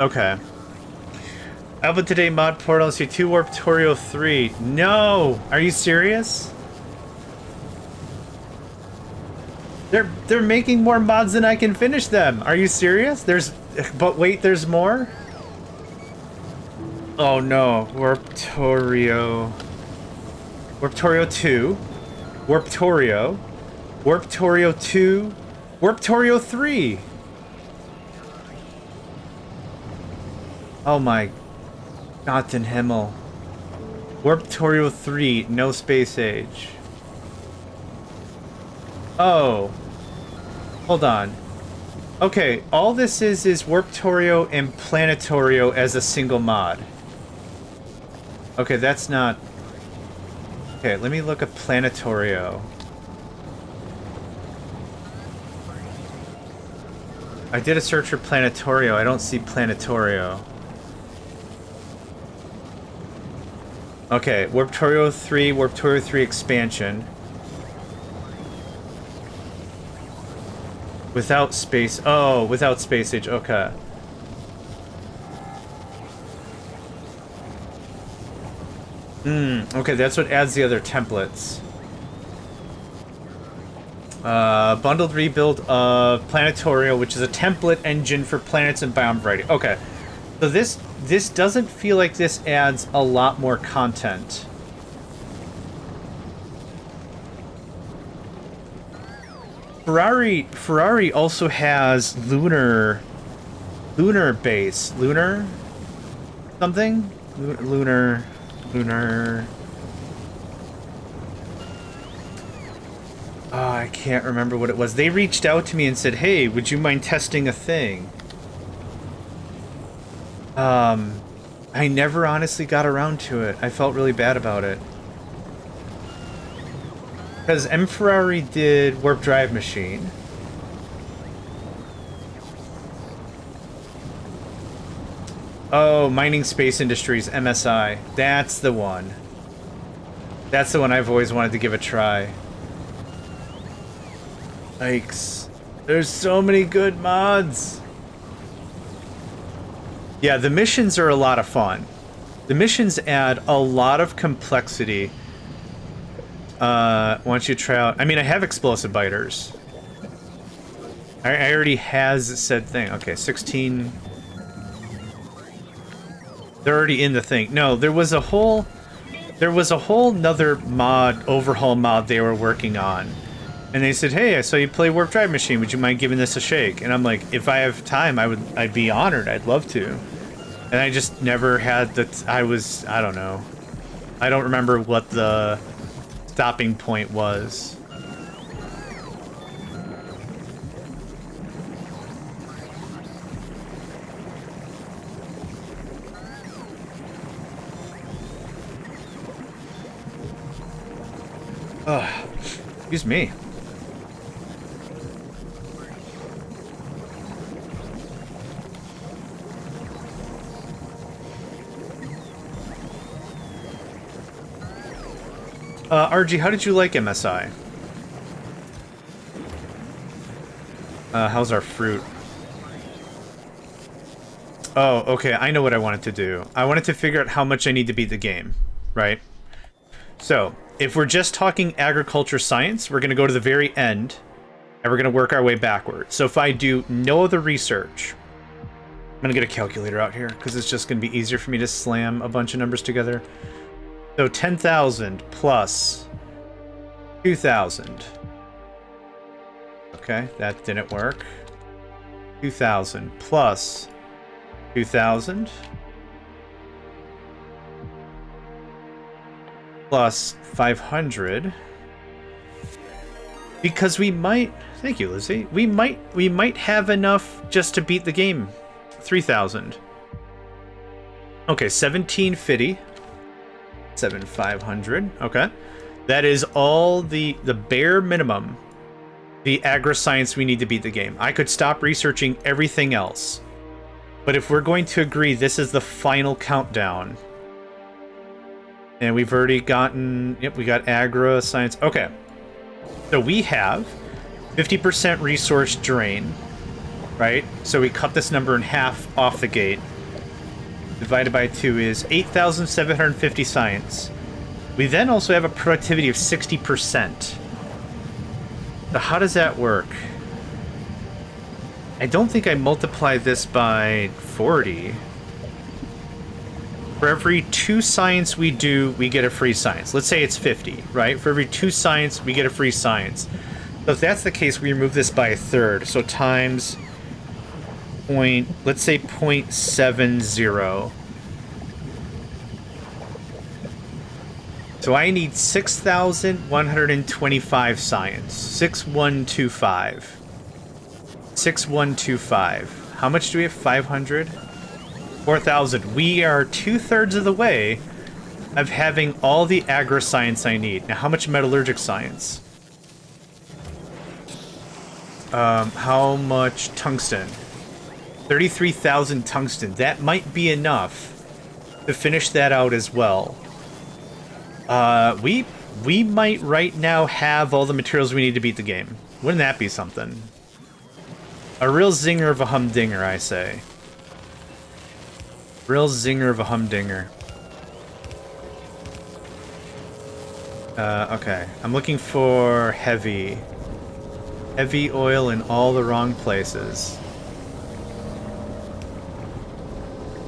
Okay. Alpha today mod portal C2 Warptorio 3. No! Are you serious? They're making more mods than I can finish them. Are you serious? But wait, there's more? Oh no. Warptorio 2. Warptorio 2. Warptorio 3. Oh my Gott in Himmel. Warptorio 3, no space age. Oh. Hold on. Okay, all this is Warptorio and Planetorio as a single mod. Okay, that's not... Okay, let me look at Planetorio. I did a search for Planetorio. I don't see Planetorio. Okay, Warptorio 3 expansion. Without space... Oh, without space age. Okay. Okay, that's what adds the other templates. Bundled rebuild of Planetorio, which is a template engine for planets and biome variety. Okay, so this doesn't feel like this adds a lot more content. Ferrari also has lunar base. Lunar something? Lunar. Oh, I can't remember what it was. They reached out to me and said, "Hey, would you mind testing a thing?" I never honestly got around to it. I felt really bad about it. Because M. Ferrari did Warp Drive Machine. Oh, Mining Space Industries, MSI. That's the one. That's the one I've always wanted to give a try. Yikes. There's so many good mods. Yeah, the missions are a lot of fun. The missions add a lot of complexity. Once you try out... I mean, I have explosive biters. I already has said thing. Okay, 16... They're already in the thing. No, there was a whole nother mod, overhaul mod they were working on. And they said, "Hey, I saw you play Warp Drive Machine. Would you mind giving this a shake?" And I'm like, if I have time, I'd be honored. I'd love to. And I just never had the... I don't know. I don't remember what the stopping point was. Excuse me. RG, how did you like MSI? How's our fruit? Oh, okay, I know what I wanted to do. I wanted to figure out how much I need to beat the game, right? So, if we're just talking agriculture science, we're going to go to the very end, and we're going to work our way backwards. So if I do no other research, I'm going to get a calculator out here, because it's just going to be easier for me to slam a bunch of numbers together. So 10,000 plus 2,000. Okay, that didn't work. 2,000 plus 2,000. Plus 500, because we might... Thank you, Lizzie. We might have enough just to beat the game. 3,000. Okay, 1750. 7,500. Okay, that is all the bare minimum. The agri-science we need to beat the game. I could stop researching everything else, but if we're going to agree this is the final countdown. And we've already gotten... Yep, we got agri-science. Okay. So we have 50% resource drain, right? So we cut this number in half off the gate. Divided by 2 is 8,750 science. We then also have a productivity of 60%. So how does that work? I don't think I multiply this by 40. For every 2 science we do, we get a free science. Let's say it's 50, right? For every 2 science, we get a free science. So if that's the case, we remove this by a third. So times point, let's say 0.70. So I need 6,125 science. 6125. 6125. How much do we have? 500? 4,000. We are 2/3 of the way of having all the agri-science I need. Now, how much metallurgic science? How much tungsten? 33,000 tungsten. That might be enough to finish that out as well. We might right now have all the materials we need to beat the game. Wouldn't that be something? A real zinger of a humdinger, I say. Real zinger of a humdinger. Okay. I'm looking for heavy. Heavy oil in all the wrong places.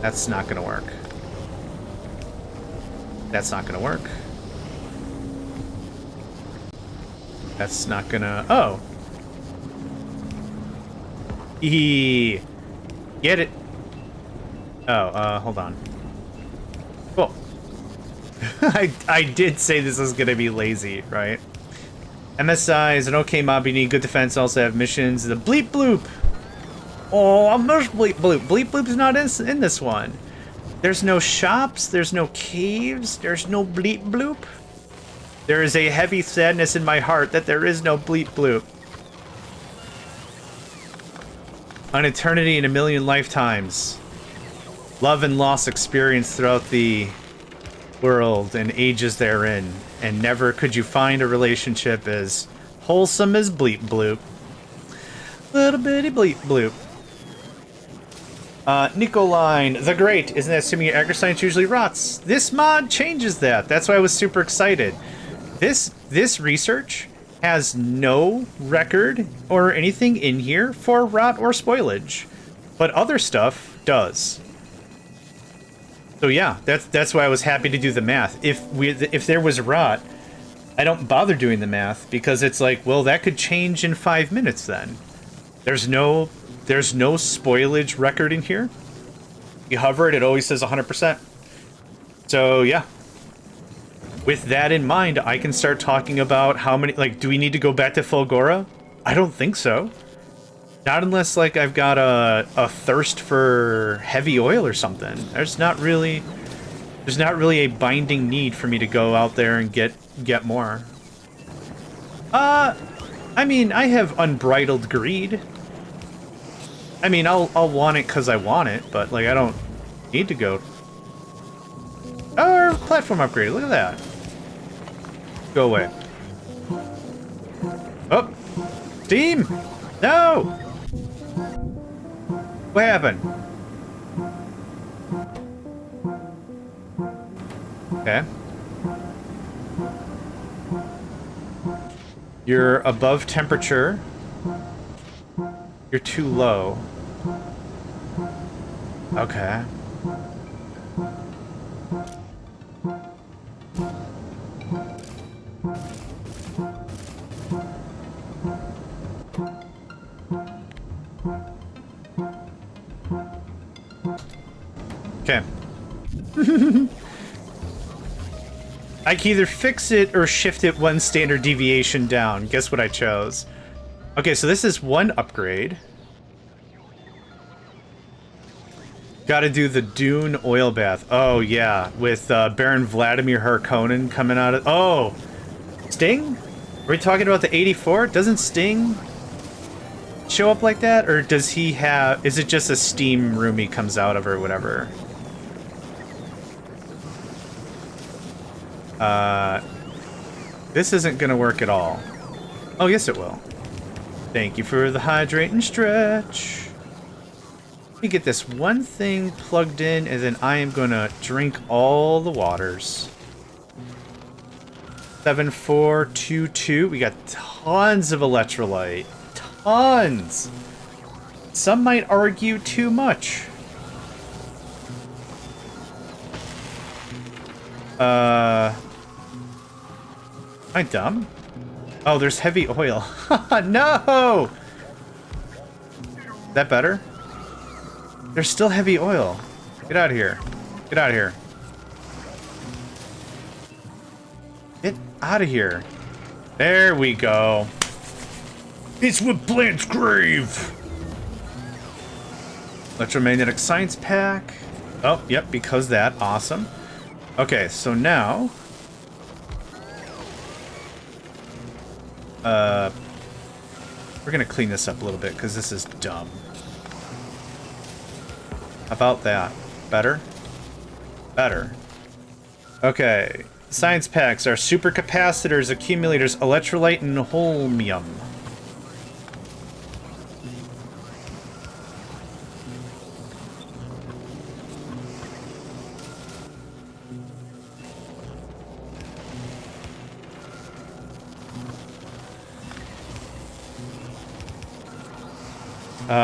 That's not gonna work. That's not gonna work. That's not gonna... Oh! Get it! Oh, hold on. Cool. I did say this was gonna be lazy, right? MSI is an okay mob, you need good defense, also have missions. The Bleep Bloop! Oh, I miss Bleep Bloop. Bleep Bloop's not in this one. There's no shops, there's no caves, there's no Bleep Bloop. There is a heavy sadness in my heart that there is no Bleep Bloop. An eternity and a million lifetimes. Love and loss experienced throughout the world and ages therein, and never could you find a relationship as wholesome as Bleep Bloop. Little bitty Bleep Bloop. Nicoline the Great, isn't that assuming your agri-science usually rots? This mod changes that. That's why I was super excited. This research has no record or anything in here for rot or spoilage, but other stuff does. So yeah, that's why I was happy to do the math. If there was rot, I don't bother doing the math because it's like, well, that could change in 5 minutes then. There's no spoilage record in here. You hover it, it always says 100%. So yeah. With that in mind, I can start talking about how many, like, do we need to go back to Fulgora? I don't think so. Not unless, like, I've got a thirst for heavy oil or something. There's not really a binding need for me to go out there and get more. I mean, I have unbridled greed. I mean, I'll want it because I want it, but, like, I don't need to go. Oh, our platform upgrade. Look at that. Go away. Oh! Steam! No! What happened? Okay. You're above temperature. You're too low. Okay. Okay. I can either fix it or shift it one standard deviation down. Guess what I chose? Okay, so this is one upgrade. Gotta do the Dune oil bath. Oh, yeah. With Baron Vladimir Harkonnen coming out of... Oh! Sting? Are we talking about the 84? Doesn't Sting show up like that? Or does he have... Is it just a steam room he comes out of or whatever? This isn't gonna work at all. Oh, yes it will. Thank you for the hydrate and stretch. Let me get this one thing plugged in, and then I am gonna drink all the waters. 7422. We got tons of electrolyte. Tons! Some might argue too much. Am I dumb? Oh, there's heavy oil. No! Is that better? There's still heavy oil. Get out of here. Get out of here. Get out of here. There we go. It's what plants crave. Electromagnetic science pack. Oh, yep, because that. Awesome. Okay, so now... we're gonna clean this up a little bit, because this is dumb. How about that? Better? Better. Okay. Science packs are supercapacitors, accumulators, electrolyte, and holmium.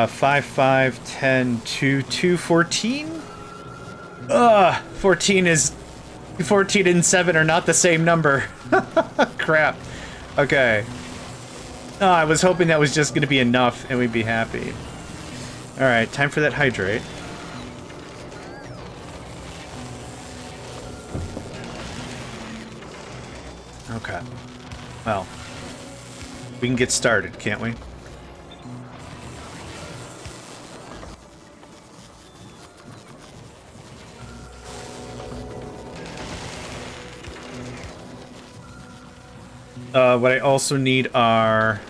Five, 10, 2, 2, 14? 14 is... 14 and 7 are not the same number. Crap. Okay. Oh, I was hoping that was just going to be enough and we'd be happy. Alright, time for that hydrate. Okay. Well. We can get started, can't we? What I also need are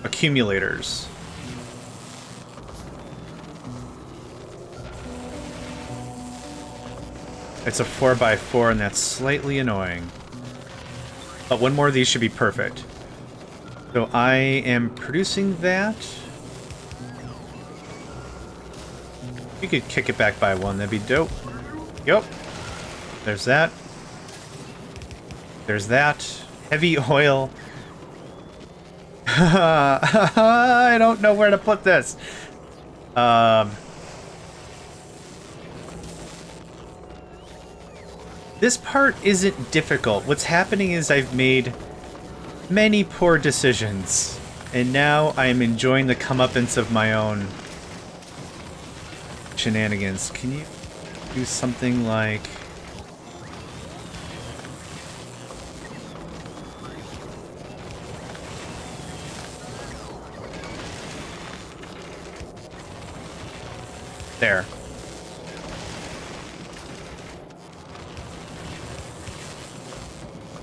accumulators. It's a 4x4 and that's slightly annoying. But one more of these should be perfect. So I am producing that. If you could kick it back by one, that'd be dope. Yep. There's that. There's that. Heavy oil. I don't know where to put this. This part isn't difficult. What's happening is I've made many poor decisions, and now I am enjoying the comeuppance of my own shenanigans. Can you do something like... There.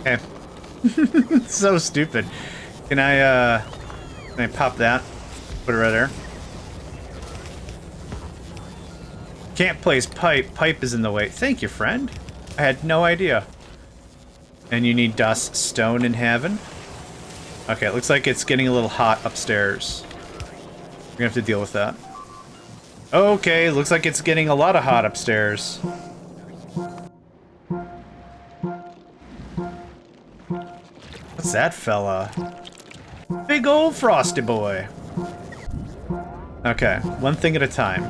Okay. So stupid. Can I pop that? Put it right there. Can't place pipe. Pipe is in the way. Thank you, friend. I had no idea. And you need dust, stone, and heaven. Okay, it looks like it's getting a little hot upstairs. We're gonna have to deal with that. Okay, looks like it's getting a lot of hot upstairs. What's that fella? Big old frosty boy. Okay, one thing at a time.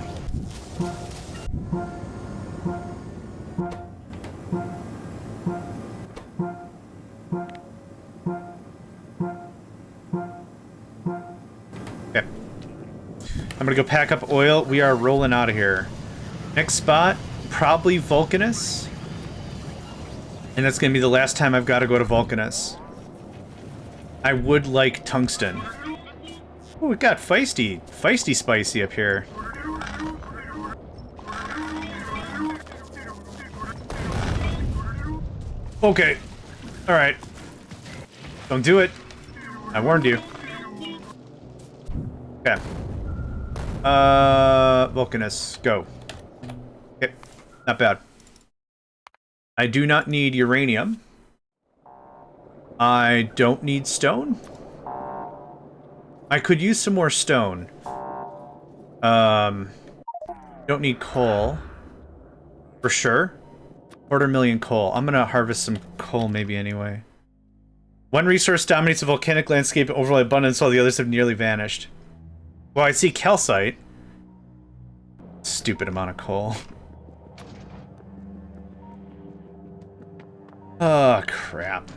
Okay. I'm gonna go pack up oil. We are rolling out of here. Next spot, probably Vulcanus. And that's gonna be the last time I've got to go to Vulcanus. I would like tungsten. Oh, we got feisty spicy up here. Okay. Alright. Don't do it. I warned you. Okay. Vulcanus, go. Okay. Not bad. I do not need uranium. I don't need stone. I could use some more stone. Don't need coal. For sure. 250,000 coal. I'm gonna harvest some coal maybe anyway. One resource dominates the volcanic landscape in overall abundance while the others have nearly vanished. Well, I see calcite. Stupid amount of coal. Oh, crap.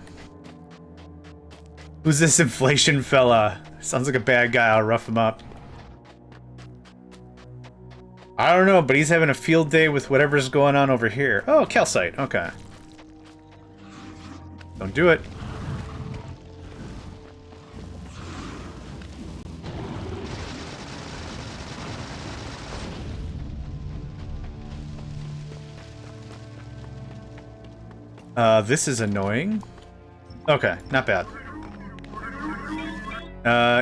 Who's this inflation fella? Sounds like a bad guy. I'll rough him up. I don't know, but he's having a field day with whatever's going on over here. Oh, calcite. Okay. Don't do it. This is annoying. Okay, not bad.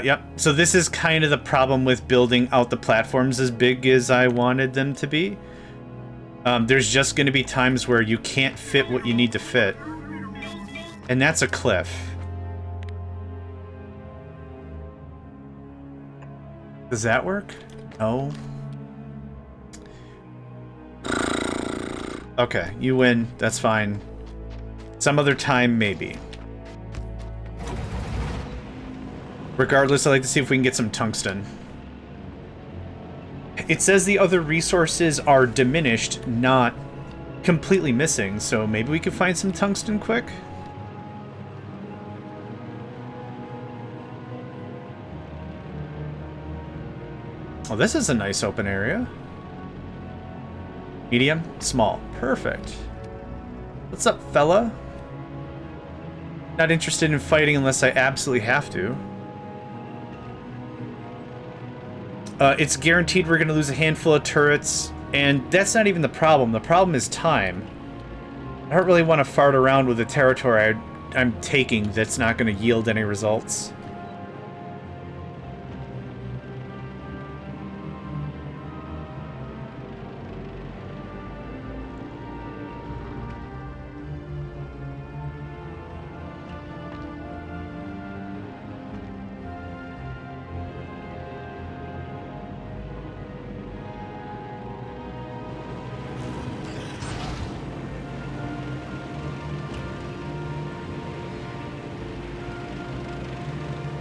Yep. So this is kind of the problem with building out the platforms as big as I wanted them to be. There's just going to be times where you can't fit what you need to fit. And that's a cliff. Does that work? No. Okay, you win. That's fine. Some other time, maybe. Regardless, I'd like to see if we can get some tungsten. It says the other resources are diminished, not completely missing, so maybe we could find some tungsten quick? Oh, this is a nice open area. Medium? Small. Perfect. What's up, fella? Not interested in fighting unless I absolutely have to. It's guaranteed we're going to lose a handful of turrets, and that's not even the problem. The problem is time. I don't really want to fart around with the territory I'm taking that's not going to yield any results.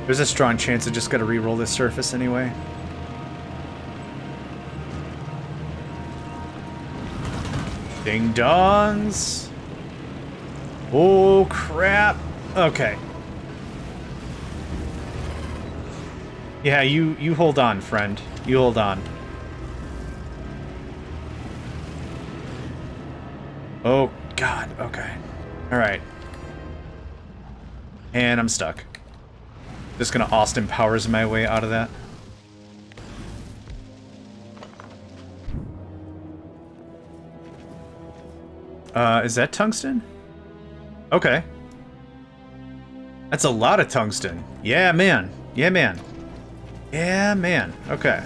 There's a strong chance I just gotta re-roll this surface anyway. Ding dongs! Oh crap! Okay. Yeah, you hold on, friend. You hold on. Oh god, okay. Alright. And I'm stuck. Just gonna Austin Powers my way out of that. Is that tungsten? Okay. That's a lot of tungsten. Yeah, man. Yeah, man. Yeah, man. Okay.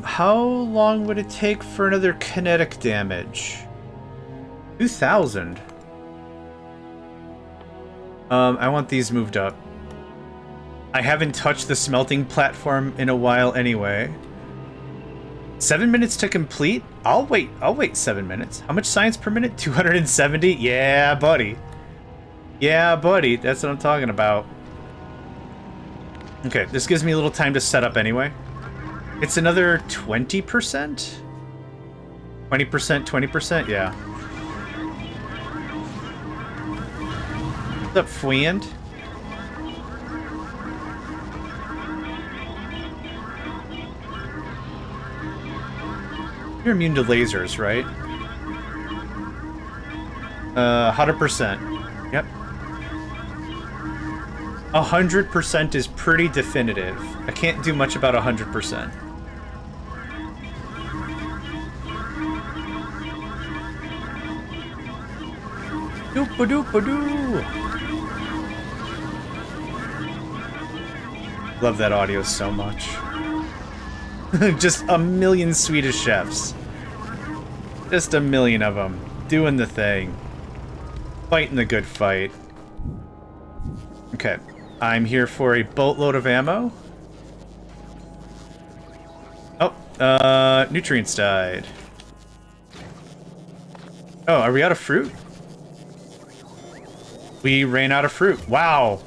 How long would it take for another kinetic damage? 2,000. I want these moved up. I haven't touched the smelting platform in a while anyway. 7 minutes to complete? I'll wait 7 minutes. How much science per minute? 270? Yeah, buddy. Yeah, buddy. That's what I'm talking about. Okay, this gives me a little time to set up anyway. It's another 20%? 20%, 20%? Yeah. What's up, Fweend? You're immune to lasers, right? 100%. Yep. 100% is pretty definitive. I can't do much about 100%. Doop-a-doop-a-doo! Love that audio so much. Just a million Swedish chefs. Just a million of them. Doing the thing. Fighting the good fight. Okay. I'm here for a boatload of ammo. Oh, nutrients died. Oh, are we out of fruit? We ran out of fruit. Wow.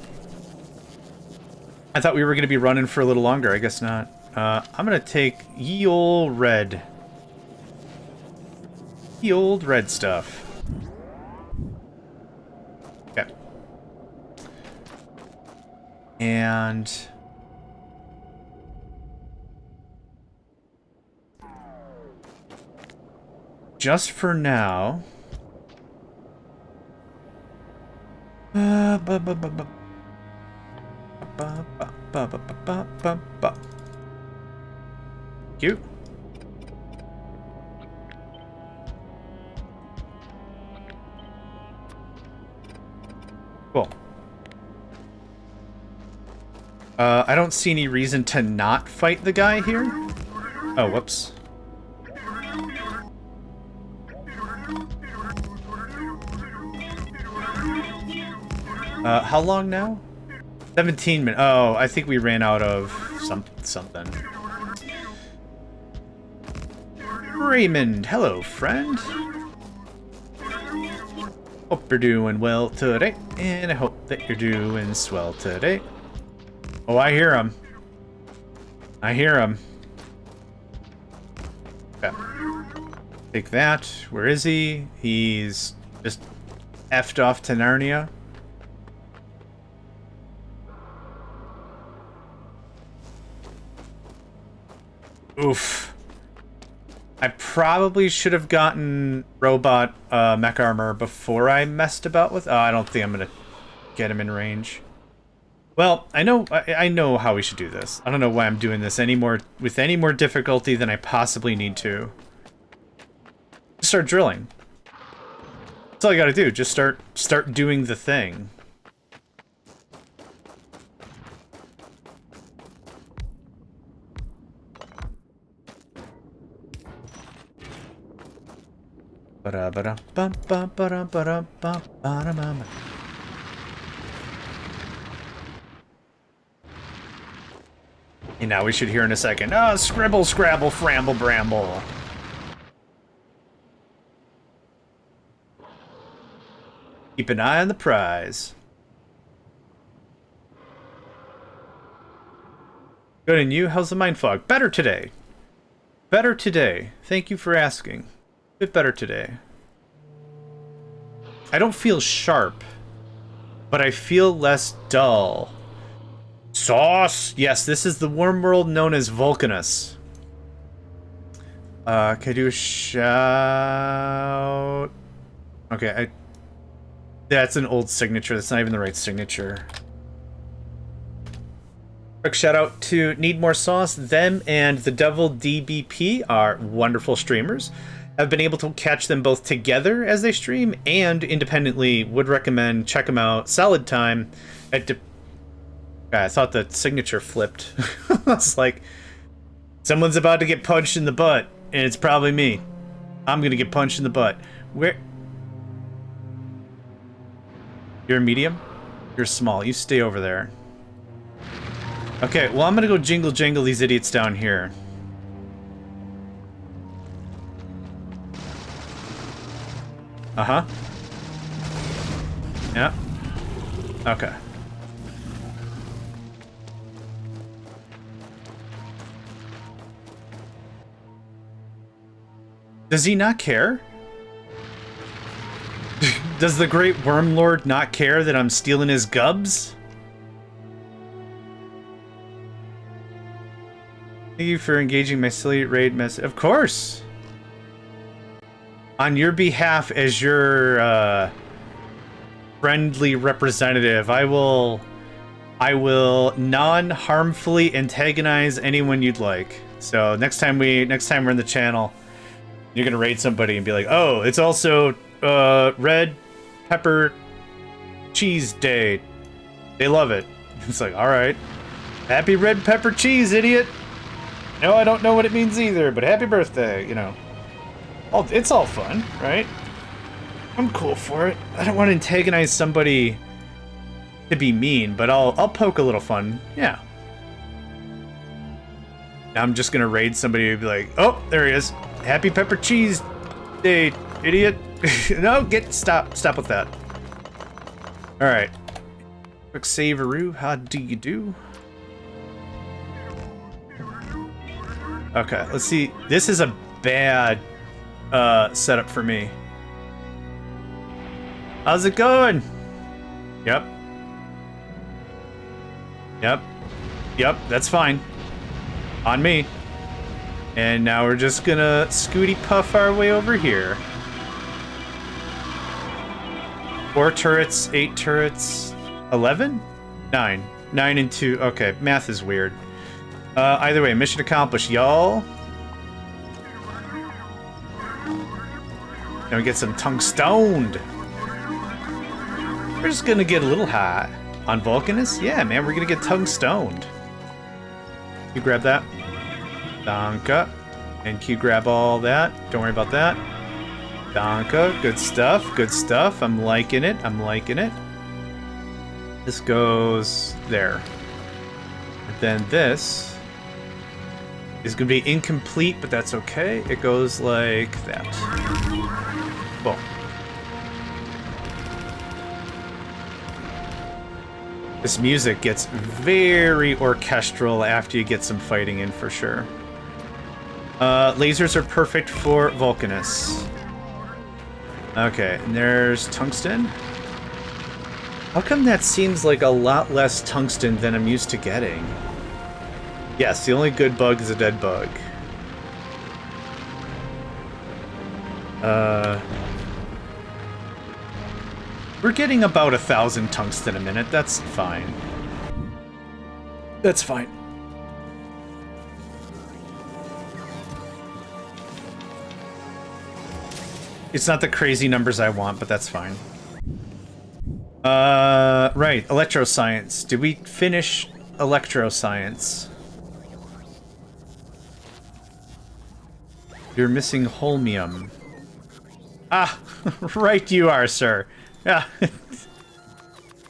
I thought we were going to be running for a little longer. I guess not. I'm going to take ye old red. Ye old red stuff. Okay. And... just for now... Cute. Cool. I don't see any reason to not fight the guy here. Oh, whoops. How long now? 17 minutes. Oh, I think we ran out of something. Raymond, hello, friend. Hope you're doing well today, and I hope that you're doing swell today. Oh, I hear him. I hear him. Okay. Take that. Where is he? He's just effed off to Narnia. Oof. I probably should have gotten robot mech armor before I messed about with... Oh, I don't think I'm going to get him in range. Well, I know how we should do this. I don't know why I'm doing this with any more difficulty than I possibly need to. Just start drilling. That's all you gotta do. Just start doing the thing. And now we should hear in a second. Oh, scribble, scrabble, framble, bramble. Keep an eye on the prize. Good, and you? How's the mind fog? Better today. Better today. Thank you for asking. A bit better today. I don't feel sharp, but I feel less dull. Sauce! Yes, this is the worm world known as Vulcanus. Can I do a shout? Okay, that's an old signature. That's not even the right signature. Quick shout out to Need More Sauce. Them and the Devil DBP are wonderful streamers. I've been able to catch them both together as they stream and independently. Would recommend check them out. Solid time. I thought the signature flipped. I was like, someone's about to get punched in the butt, and it's probably me. I'm gonna get punched in the butt. Where? You're a medium? You're small. You stay over there. Okay, well, I'm gonna go jingle jangle these idiots down here. Uh-huh. Yeah. Okay. Does he not care? Does the Great Worm Lord not care that I'm stealing his gubs? Thank you for engaging my silly raid message. Of course! On your behalf as your friendly representative, I will non-harmfully antagonize anyone you'd like. So next time we're in the channel, you're gonna raid somebody and be like, oh, it's also red pepper cheese day. They love it. It's like, all right, happy red pepper cheese, idiot. No, I don't know what it means either, but happy birthday, you know. It's all fun, right? I'm cool for it. I don't want to antagonize somebody to be mean, but I'll poke a little fun. Yeah. I'm just gonna raid somebody and be like, oh, there he is. Happy pepper cheese day, idiot. No, stop with that. All right. Quick save-a-roo. How do you do? Okay, let's see. This is a bad setup for me. How's it going? Yep. Yep, that's fine. On me. And now we're just gonna scooty puff our way over here. 4 turrets, 8 turrets, 11? 9. 9 and 2. Okay, math is weird. Either way, mission accomplished, y'all. Now we get some tungstoned. We're just gonna get a little high. On Vulcanus? Yeah, man, we're gonna get tungstoned. You grab that. Danka. And Q grab all that. Don't worry about that. Danka. Good stuff. Good stuff. I'm liking it. I'm liking it. This goes there. And then this is going to be incomplete, but that's okay. It goes like that. Boom. This music gets very orchestral after you get some fighting in for sure. Lasers are perfect for Vulcanus. Okay, and there's tungsten. How come that seems like a lot less tungsten than I'm used to getting? Yes, the only good bug is a dead bug. We're getting about 1,000 tungsten a minute. That's fine. That's fine. It's not the crazy numbers I want, but that's fine. Right, electroscience. Did we finish electroscience? You're missing holmium. Ah, right you are, sir. Yeah.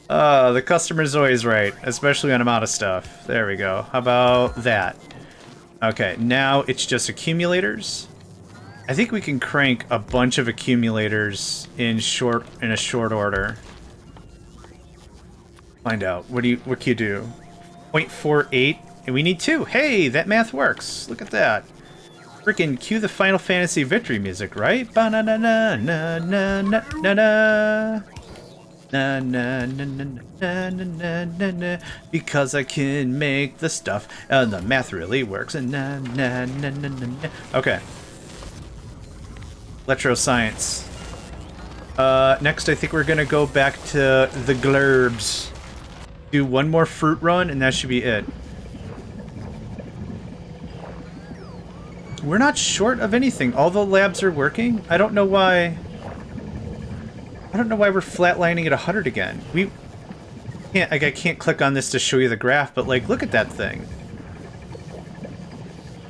The customer's always right, especially when I'm out of stuff. There we go. How about that? Okay, now it's just accumulators. I think we can crank a bunch of accumulators in a short order. Find out. What can you do? 0.48, and we need 2. Hey, that math works. Look at that. Freaking cue the Final Fantasy victory music, right? Ba na na na na na na na na. Na na na na na na na na. Because I can make the stuff, and the math really works. And na na na na na na. Okay. Electroscience. Next, I think we're gonna go back to the Glurbs. Do one more fruit run, and that should be it. We're not short of anything. All the labs are working. I don't know why. I don't know why we're flatlining at 100 again. We can't. Like, I can't click on this to show you the graph, but like, look at that thing.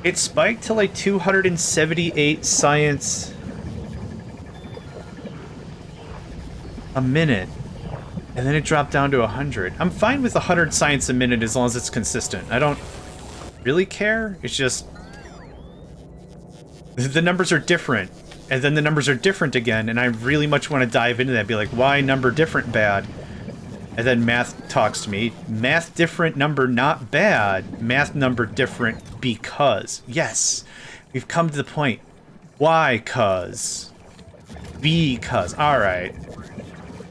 It spiked to like 278 science a minute, and then it dropped down to 100. I'm fine with 100 science a minute as long as it's consistent. I don't really care. It's just the numbers are different, and then the numbers are different again, and I really much want to dive into that, be like, why number different bad? And then math talks to me. Math different number not bad. Math number different because. Yes, we've come to the point. Why? Cause. Because. Alright.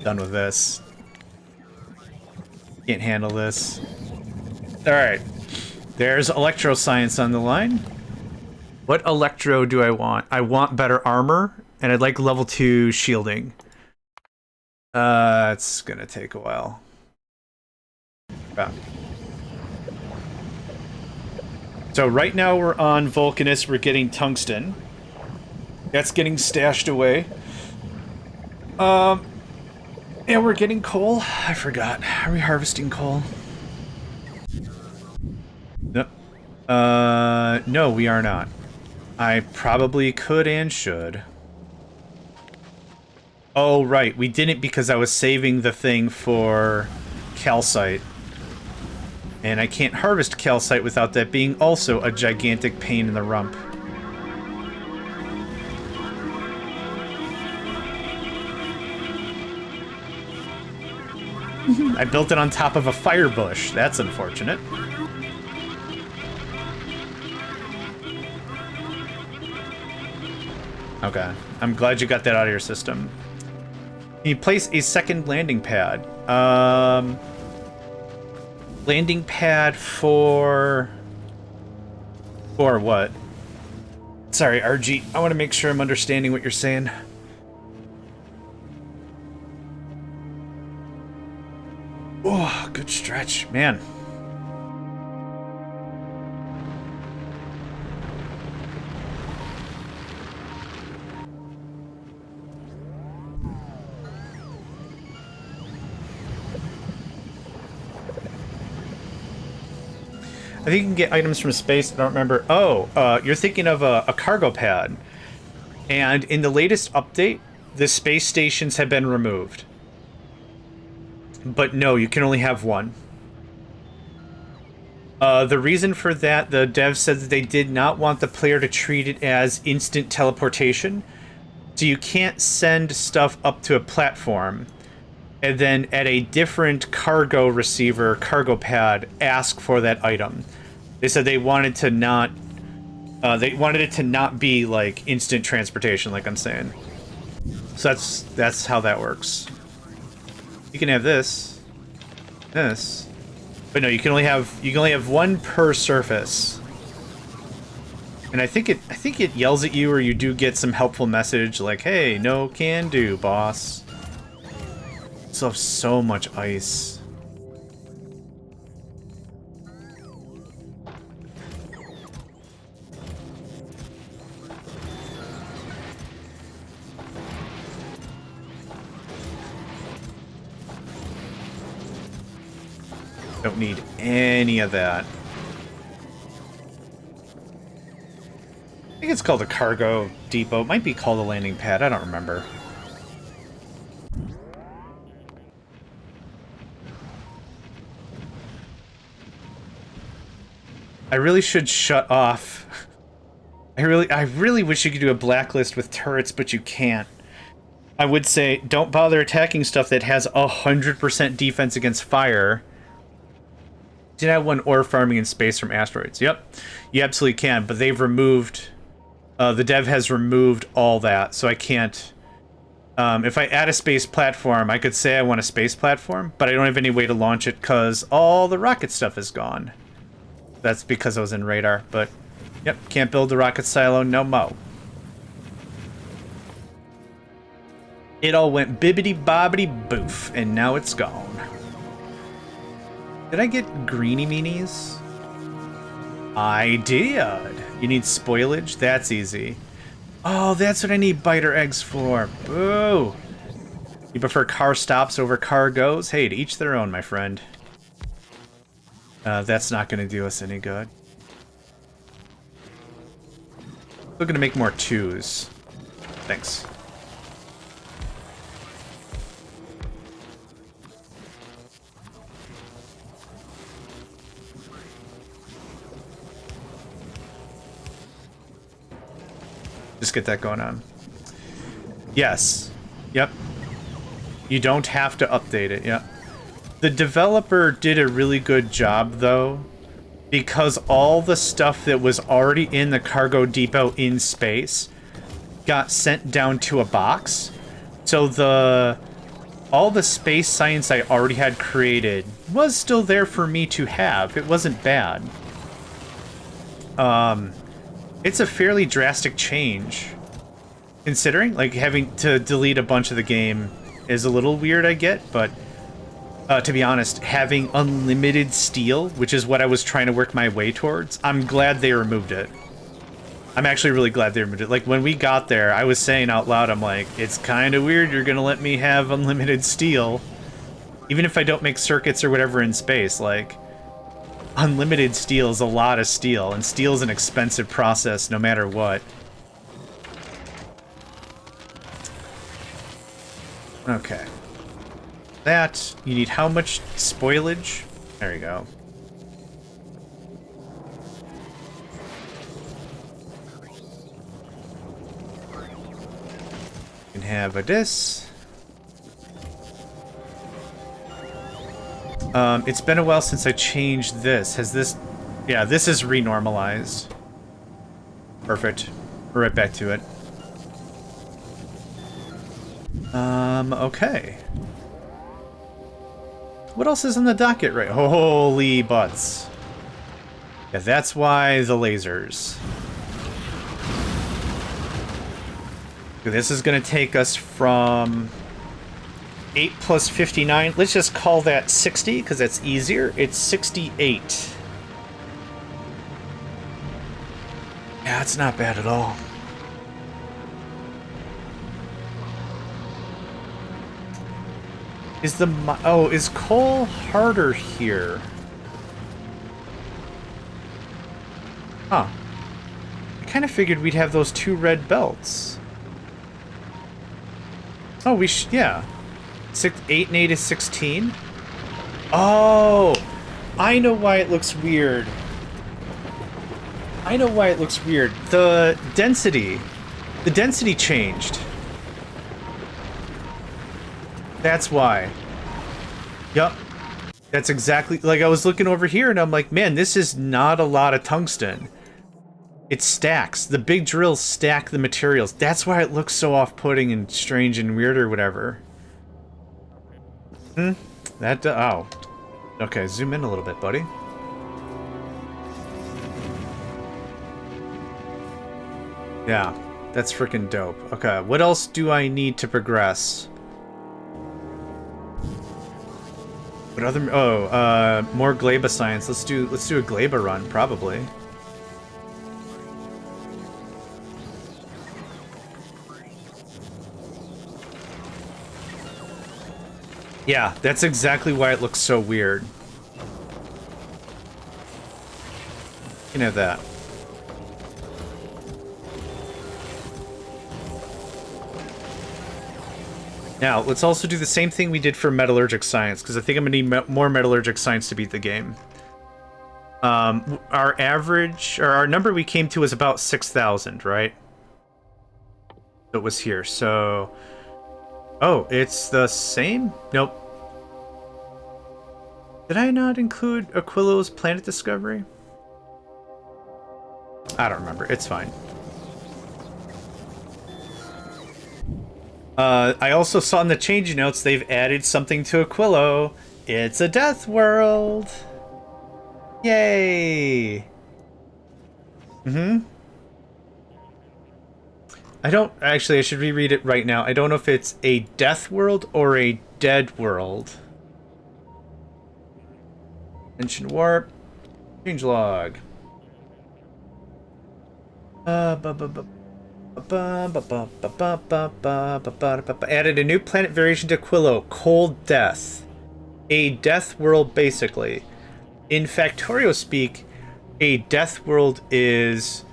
Done with this. Can't handle this. Alright. There's electroscience on the line. What electro do I want? I want better armor, and I'd like level 2 shielding. It's gonna take a while. Yeah. So right now we're on Vulcanus, we're getting tungsten. That's getting stashed away. And we're getting coal. I forgot. Are we harvesting coal? Nope. No, we are not. I probably could and should. Oh, right. We didn't because I was saving the thing for calcite. And I can't harvest calcite without that being also a gigantic pain in the rump. I built it on top of a fire bush. That's unfortunate. Okay. I'm glad you got that out of your system. Can you place a second landing pad? Landing pad for... For what? Sorry, RG. I want to make sure I'm understanding what you're saying. Oh, good stretch, man. I think you can get items from space. I don't remember. Oh, you're thinking of a cargo pad. And in the latest update, the space stations have been removed. But no, you can only have one. The reason for that, the devs said that they did not want the player to treat it as instant teleportation. So you can't send stuff up to a platform and then at a different cargo receiver, cargo pad, ask for that item. They said they wanted to not... they wanted it to not be like instant transportation, like I'm saying. So that's how that works. You can have this, but no, you can only have one per surface. And I think it yells at you, or you do get some helpful message like, "Hey, no can do, boss." Still have so much ice. Don't need any of that. I think it's called a cargo depot. It might be called a landing pad. I don't remember. I really should shut off. I really wish you could do a blacklist with turrets, but you can't. I would say don't bother attacking stuff that has 100% defense against fire. Did have one ore farming in space from asteroids. Yep, you absolutely can, but they've removed... the dev has removed all that, so I can't... if I add a space platform, I could say I want a space platform, but I don't have any way to launch it because all the rocket stuff is gone. That's because I was in radar, but... Yep, can't build the rocket silo no mo. It all went bibbity-bobbity-boof, and now it's gone. Did I get greeny meanies? I did. You need spoilage? That's easy. Oh, that's what I need biter eggs for. Boo! You prefer car stops over car goes? Hey, to each their own, my friend. That's not going to do us any good. We're going to make more twos. Thanks. Just get that going on. Yes. Yep. You don't have to update it. Yep. The developer did a really good job, though, because all the stuff that was already in the cargo depot in space got sent down to a box. So all the space science I already had created was still there for me to have. It wasn't bad. It's a fairly drastic change, considering, like, having to delete a bunch of the game is a little weird, I get, but to be honest, having unlimited steel, which is what I was trying to work my way towards, I'm glad they removed it. I'm actually really glad they removed it. Like, when we got there, I was saying out loud, I'm like, it's kind of weird you're gonna let me have unlimited steel, even if I don't make circuits or whatever in space. Like, unlimited steel is a lot of steel, and steel is an expensive process no matter what. Okay. That, you need how much spoilage? There you go. You can have a this. It's been a while since I changed this. Has this... Yeah, this is renormalized. Perfect. We're right back to it. Okay. What else is on the docket right? Holy butts. Yeah, that's why the lasers. Okay, this is gonna take us from... 8 plus 59. Let's just call that 60 because that's easier. It's 68. Yeah, it's not bad at all. Is coal harder here? Huh. I kind of figured we'd have those 2 red belts. Oh, yeah. 8 and 8 is 16? Oh! I know why it looks weird. I know why it looks weird. The density changed. That's why. Yup. That's exactly... Like, I was looking over here and I'm like, man, this is not a lot of tungsten. It stacks. The big drills stack the materials. That's why it looks so off-putting and strange and weird or whatever. Oh. Okay, zoom in a little bit, buddy. Yeah, that's freaking dope. Okay, what else do I need to progress? What other... more Gleba science. Let's do a Gleba run, probably. Yeah, that's exactly why it looks so weird. You can have that. Now, let's also do the same thing we did for metallurgic science, because I think I'm going to need more metallurgic science to beat the game. Our average, or our number we came to was about 6,000, right? It was here, so... Oh, it's the same? Nope. Did I not include Aquillo's planet discovery? I don't remember. It's fine. I also saw in the change notes they've added something to Aquillo. It's a death world. Yay. I don't... Actually, I should reread it right now. I don't know if it's a death world or a dead world. Dimension warp. Change log. Added a new planet variation to Aquillo. Cold Death. A death world, basically. In Factorio speak, a death world is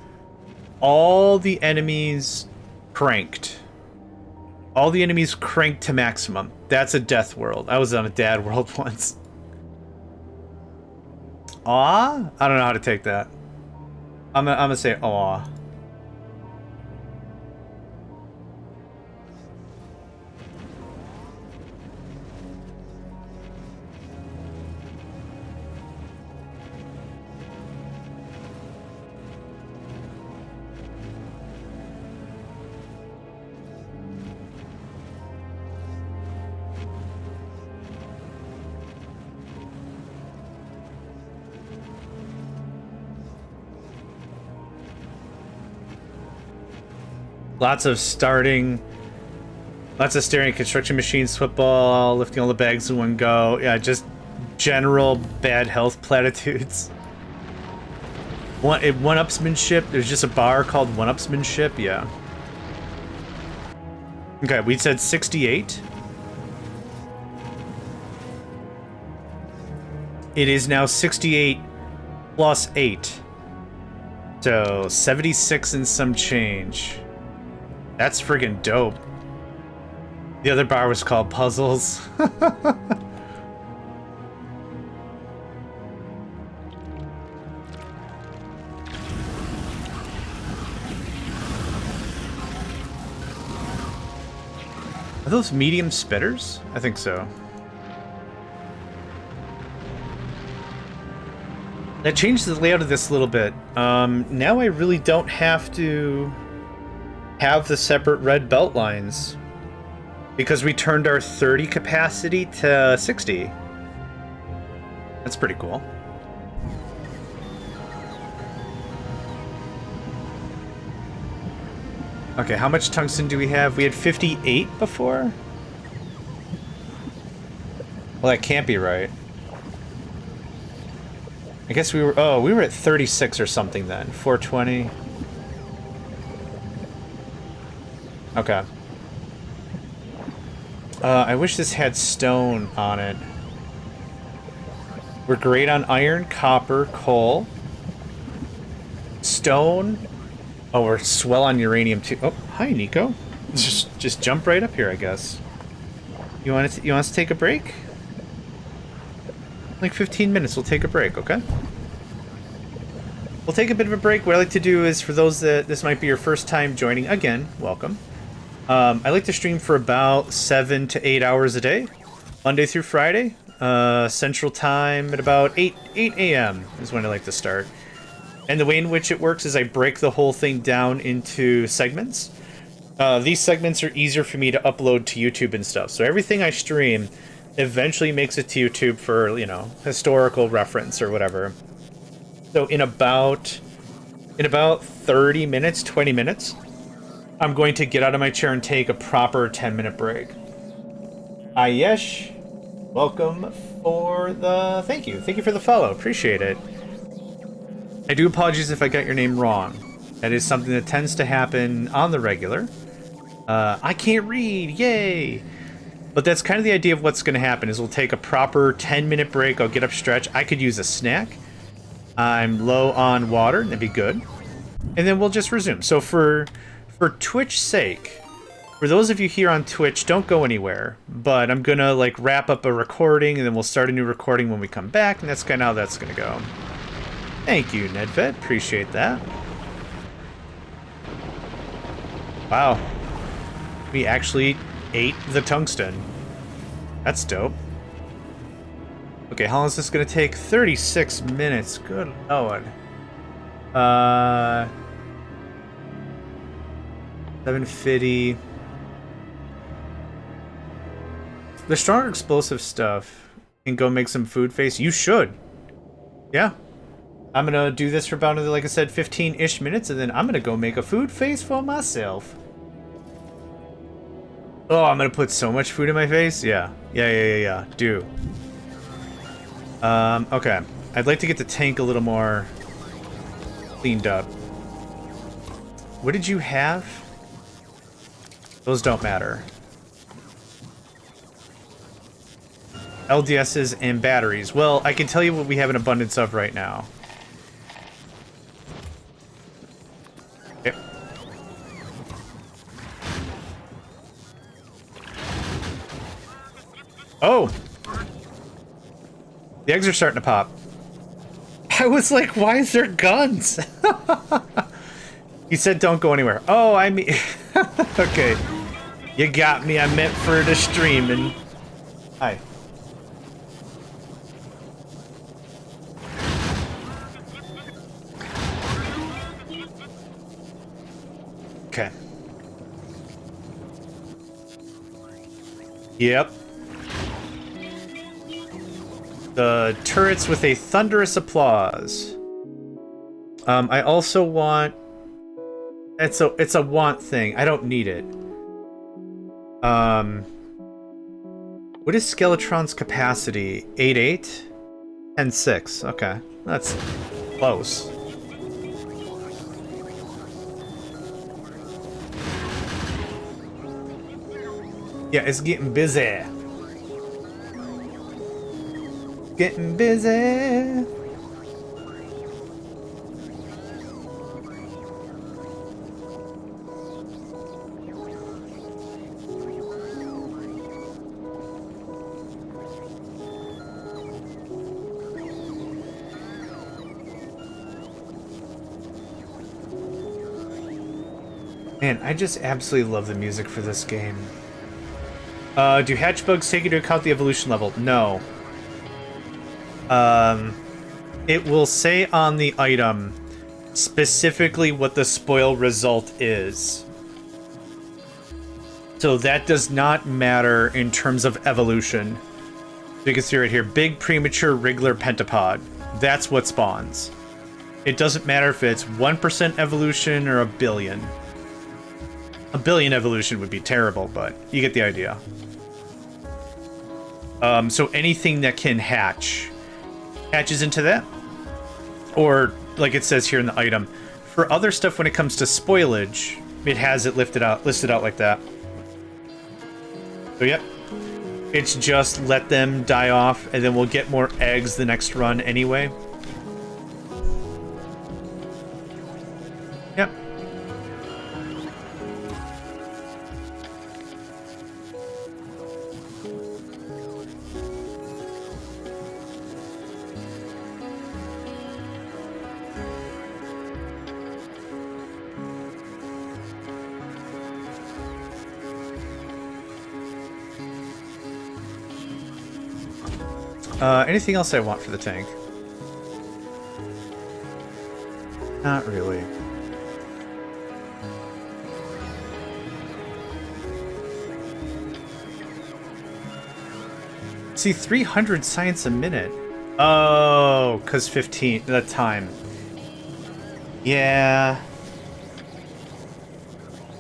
all the enemies... cranked. All the enemies cranked to maximum. That's a death world. I was on a dad world once. Aw? I don't know how to take that. I'm gonna say aw. Lots of staring at construction machines, football, lifting all the bags in one go. Yeah, just general bad health platitudes. One-upsmanship. There's just a bar called one-upsmanship. Yeah. Okay, we said 68. It is now 68 plus 8. So 76 and some change. That's friggin' dope. The other bar was called Puzzles. Are those medium spitters? I think so. That changed the layout of this a little bit. Now I really don't have to have the separate red belt lines because we turned our 30 capacity to 60. That's pretty cool. Okay, how much tungsten do we have? We had 58 before? Well, that can't be right. I guess we were... Oh, we were at 36 or something then. 420. Okay. I wish this had stone on it. We're great on iron, copper, coal. Stone. Oh, we're swell on uranium too. Oh, hi, Nico. Just jump right up here, I guess. You want us to take a break? Like 15 minutes, we'll take a break, okay? We'll take a bit of a break. What I like to do is, for those that this might be your first time joining, again, welcome. I like to stream for about 7 to 8 hours a day, Monday through Friday. Central time at about 8 a.m. is when I like to start. And the way in which it works is I break the whole thing down into segments. These segments are easier for me to upload to YouTube and stuff. So everything I stream eventually makes it to YouTube for, you know, historical reference or whatever. So in about 30 minutes, 20 minutes, I'm going to get out of my chair and take a proper 10-minute break. Ayesh, welcome for the... Thank you for the follow. Appreciate it. I do apologize if I got your name wrong. That is something that tends to happen on the regular. I can't read, yay! But that's kind of the idea of what's going to happen, is we'll take a proper 10-minute break, I'll get up, stretch, I could use a snack. I'm low on water, that'd be good. And then we'll just resume. So for Twitch's sake, for those of you here on Twitch, don't go anywhere. But I'm gonna like wrap up a recording, and then we'll start a new recording when we come back, and that's kind of how that's gonna go. Thank you, Nedved, appreciate that. Wow. We actually ate the tungsten. That's dope. Okay, how long is this gonna take? 36 minutes. Good lord. 750. The stronger explosive stuff and go make some food face. You should. Yeah. I'm gonna do this for about, like I said, 15-ish minutes, and then I'm gonna go make a food face for myself. Oh, I'm gonna put so much food in my face? Yeah. Yeah. Do. Okay. I'd like to get the tank a little more cleaned up. What did you have? Those don't matter. LDSs and batteries. Well, I can tell you what we have an abundance of right now. Yep. Oh! The eggs are starting to pop. I was like, why is there guns? He said don't go anywhere. Oh, I mean... Okay. You got me. I meant for the stream and... Hi. Okay. Yep. The turrets with a thunderous applause. I also want... It's a want thing. I don't need it. What is Skeletron's capacity? 8.8? 10.6. Okay. That's close. Yeah, it's getting busy. Getting busy. Man, I just absolutely love the music for this game. Do hatchbugs take into account the evolution level? No. It will say on the item specifically what the spoil result is. So that does not matter in terms of evolution. So you can see right here, big premature wriggler pentapod. That's what spawns. It doesn't matter if it's 1% evolution or a billion. A billion evolution would be terrible, but you get the idea. So anything that can hatches into that. Or, like it says here in the item, for other stuff when it comes to spoilage, it has it listed out like that. So yep, it's just let them die off, and then we'll get more eggs the next run anyway. Yep. Anything else I want for the tank? Not really. See, 300 science a minute. Oh, because 15, the time. Yeah.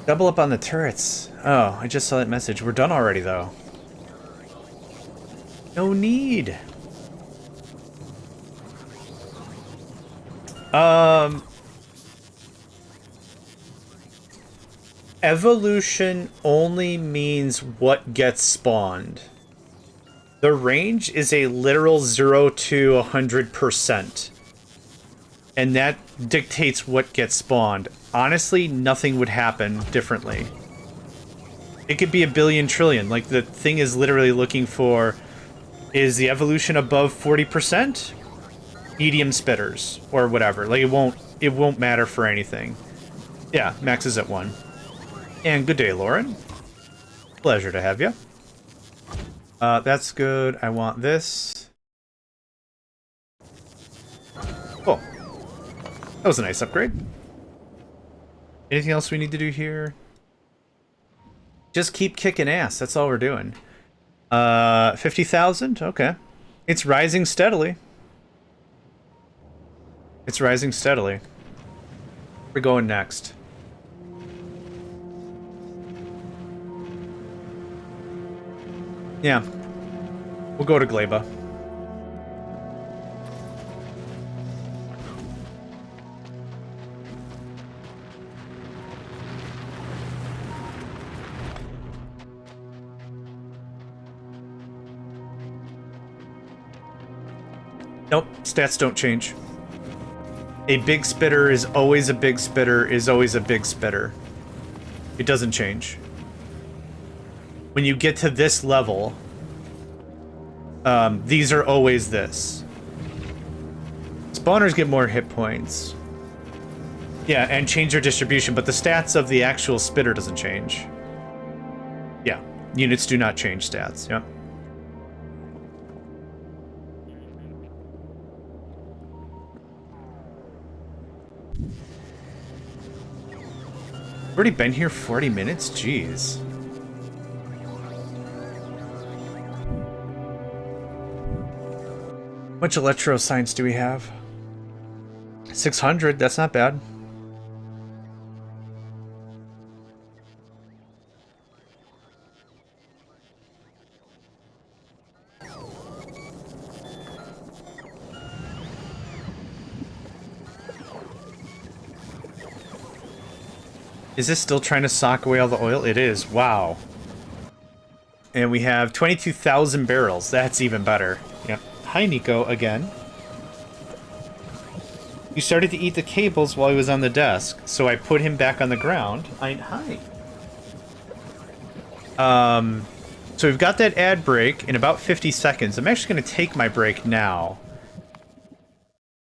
Double up on the turrets. Oh, I just saw that message. We're done already, though. No need. Evolution only means what gets spawned. The range is a literal 0 to 100%. And that dictates what gets spawned. Honestly, nothing would happen differently. It could be a billion trillion. Like, the thing is literally looking for, is the evolution above 40%? Medium spitters, or whatever. Like, it won't matter for anything. Yeah, max is at 1. And good day, Lauren. Pleasure to have you. That's good. I want this. Cool. That was a nice upgrade. Anything else we need to do here? Just keep kicking ass. That's all we're doing. 50,000? Okay. It's rising steadily. It's rising steadily. We're going next. Yeah. We'll go to Gleba. Nope, stats don't change. A big spitter is always a big spitter is always a big spitter. It doesn't change. When you get to this level, these are always this. Spawners get more hit points. Yeah, and change their distribution, but the stats of the actual spitter doesn't change. Yeah, units do not change stats, yep. Already been here 40 minutes? Jeez. How much electro science do we have? 600, that's not bad. Is this still trying to sock away all the oil? It is. Wow. And we have 22,000 barrels. That's even better. Yep. Hi, Nico, again. You started to eat the cables while he was on the desk, so I put him back on the ground. Hi. So we've got that ad break in about 50 seconds. I'm actually going to take my break now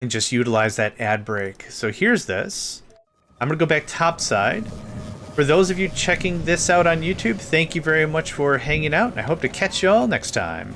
and just utilize that ad break. So here's this. I'm going to go back topside. For those of you checking this out on YouTube, thank you very much for hanging out. I hope to catch you all next time.